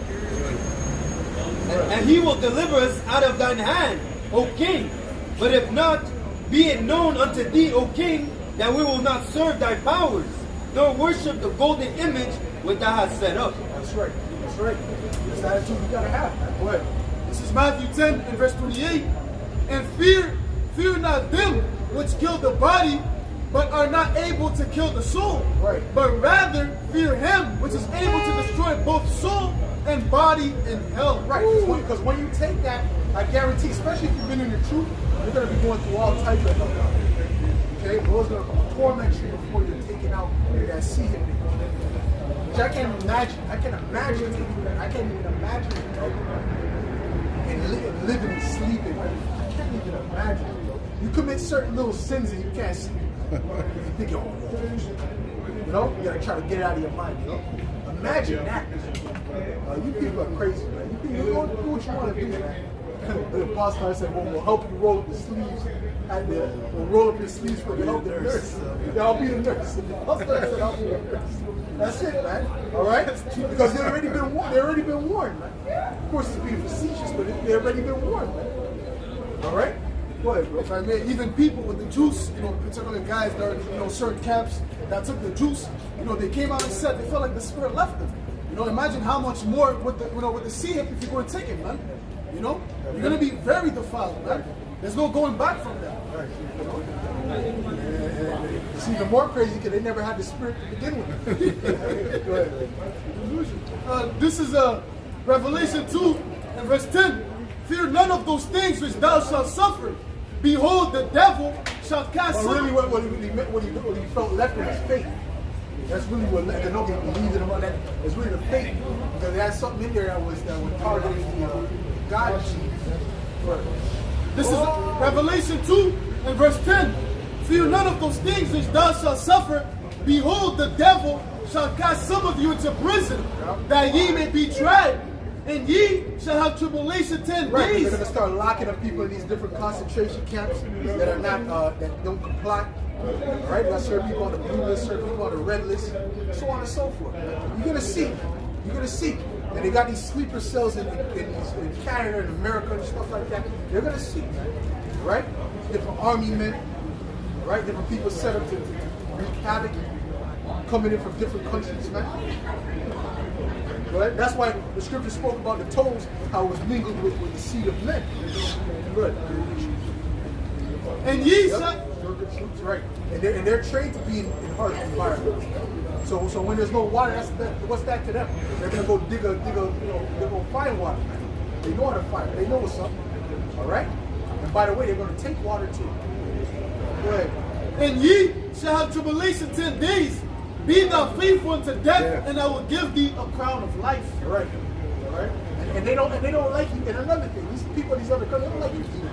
And he will deliver us out of thine hand, O king. But if not, be it known unto thee, O king, that we will not serve thy powers, nor worship the golden image which thou hast set up. That's right. That's right. That's the attitude we got to have. Man. Go ahead. This is Matthew 10 and verse 28. And fear not them which kill the body, but are not able to kill the soul. Right. But rather fear him which is able to destroy both soul and body in hell. Right. Because when you take that, I guarantee, especially if you've been in the truth, you're going to be going through all types of hell. Okay? The Lord's going to torment you before you're taken out into that sea. Which I can't imagine. I can't imagine taking that. I can't even imagine and living and sleeping. I can't even imagine. You commit certain little sins and you can't sleep. You think, you know, you gotta try to get it out of your mind. You know, imagine that. You people are crazy, man. You go do what you want to do, man. The apostle said, "Well, we'll help you roll up the sleeves. We'll roll up your sleeves for the help the nurse. I'll be the nurse." The apostle said, "I'll be the nurse." That's it, man. All right? Because they've already been warned. They've already been warned, man. Of course, it's being facetious, but they've already been warned, man. All right? Go ahead, bro. If I may, even people with the juice, particularly guys that are, certain camps that took the juice, they came out and said they felt like the spirit left them. Imagine how much more with the sea if you go and take it, man. You're gonna be very defiled, man. There's no going back from that. It's even more crazy because they never had the spirit to begin with. Go ahead. This is Revelation 2 and verse 10. Fear none of those things which thou shalt suffer. Behold, the devil shall cast But really, what he meant, what he felt left with his faith. That's really what nobody believed in about that. It's really the faith, because they had something in there that was targeting God. This is Revelation 2 and verse 10. Fear none of those things which thou shalt suffer. Behold, the devil shall cast some of you into prison, that ye may be tried. And ye shall have tribulation 10 Right, days. they're going to start locking up people in these different concentration camps that are not, that don't comply. Right, we got certain people on the blue list, certain people on the red list, so on and so forth. You're going to see. And they got these sleeper cells in Canada and America and stuff like that. They're going to see, right? Different army men, right? Different people set up to wreak havoc, coming in from different countries, man. Right? That's why the scripture spoke about the toes, how it was mingled with the seed of men. Good. And ye shall... Right. And they're trained to be in harsh environments. So when there's no water, what's that to them? They're gonna go dig they're gonna find water. They know how to find it. They know what's up. Alright? And by the way, they're gonna take water too. Go ahead. And ye shall have tribulation 10 days. Be thou faithful unto death, and I will give thee a crown of life. Right. Alright? And they don't like you. And another thing, these people in these other countries, they don't like you to eat.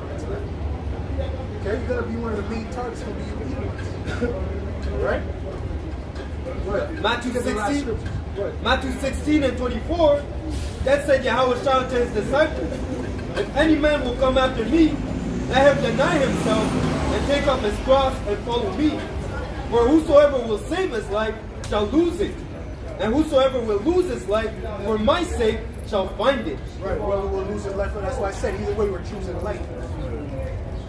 Okay, you're gonna be one of the main targets. Gonna be you eating. Right? Matthew 16 and 24. That said Yahweh shouted to his disciples, if any man will come after me, let him deny himself and take up his cross and follow me. For whosoever will save his life shall lose it, and whosoever will lose his life for my sake shall find it. Right, whoever will lose his life. That's why I said either way we're choosing life.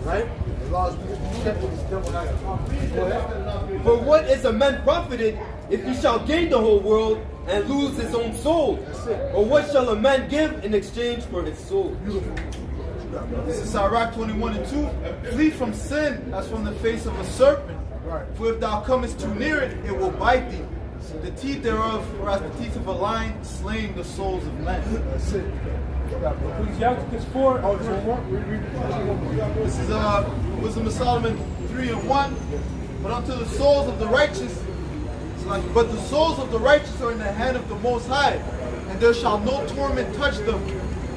Right? As long as we check with this devil, not to talk. Go ahead. For what is a man profited if he shall gain the whole world and lose his own soul? Or what shall a man give in exchange for his soul? This is Sirach 21 and 2. Flee from sin as from the face of a serpent. For if thou comest too near it, it will bite thee. The teeth thereof are as the teeth of a lion, slaying the souls of men. That's it. Ecclesiastes 4. Oh, there's one more? This is Wisdom of Solomon 3 and 1. But unto the souls of the righteous, but the souls of the righteous are in the hand of the Most High, and there shall no torment touch them.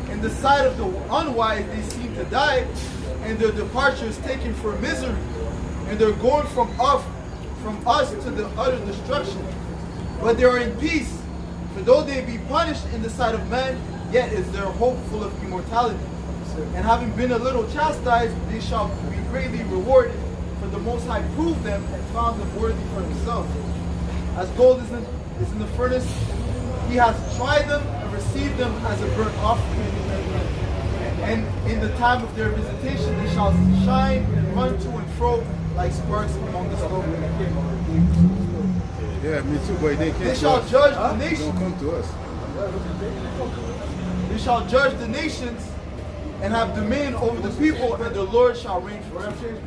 In the sight of the unwise they seem to die, and their departure is taken for misery, and they're going from us to the utter destruction. But they are in peace, for though they be punished in the sight of man, yet is their hope full of immortality. And having been a little chastised, they shall be greatly rewarded, for the Most High proved them and found them worthy for himself. As gold is in the furnace, he has tried them and received them as a burnt offering. And in the time of their visitation, they shall shine and run to and fro like sparks among the smoke. Yeah, me too, but they can't. They shall judge the They nations. don't come to us. They shall judge the nations and have dominion over the people, and the Lord shall reign forever.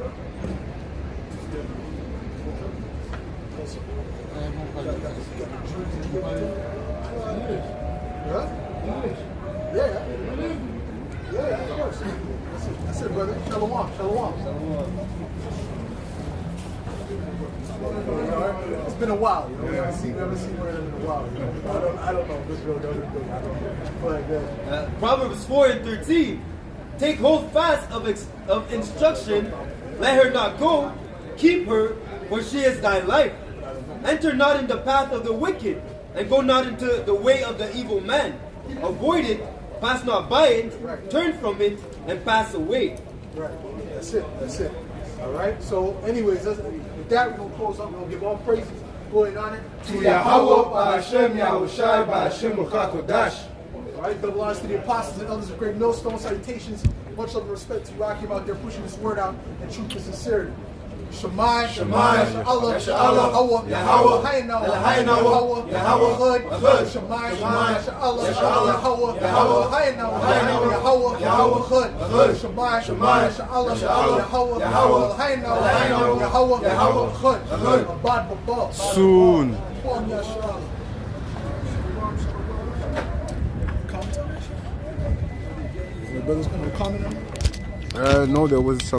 Yeah, of course. That's it, brother. Shalom. It's been a while, you know. We haven't seen one of them in a while. I don't know if this real does it. Proverbs 4 and 13. Take hold fast of instruction, let her not go, keep her, for she is thy life. Enter not in the path of the wicked, and go not into the way of the evil man. Avoid it, pass not by it, turn from it, and pass away. Right. That's it. All right. So, anyways, with that, we're going to close up. We're going to give all praises going on it To Yahweh, Ba'ashem, Yahushai, Ba'ashem, Uchakodash. All right. Double honors to the apostles and elders of Great Millstone. Salutations. Much love and respect to Rakim out there pushing this word out in truth and sincerity. Shemai, Yahweh, Yahweh, Yahweh, Hayna, Yahweh, Yahweh, Yahweh, Shemai, Yahweh, Yahweh, Hayna, Yahweh, Yahweh, Shemai, Yahweh, Hayna, Yahweh, Abad Babah. Soon. Comment on that shit? Brothers, comment on it? No, there was some.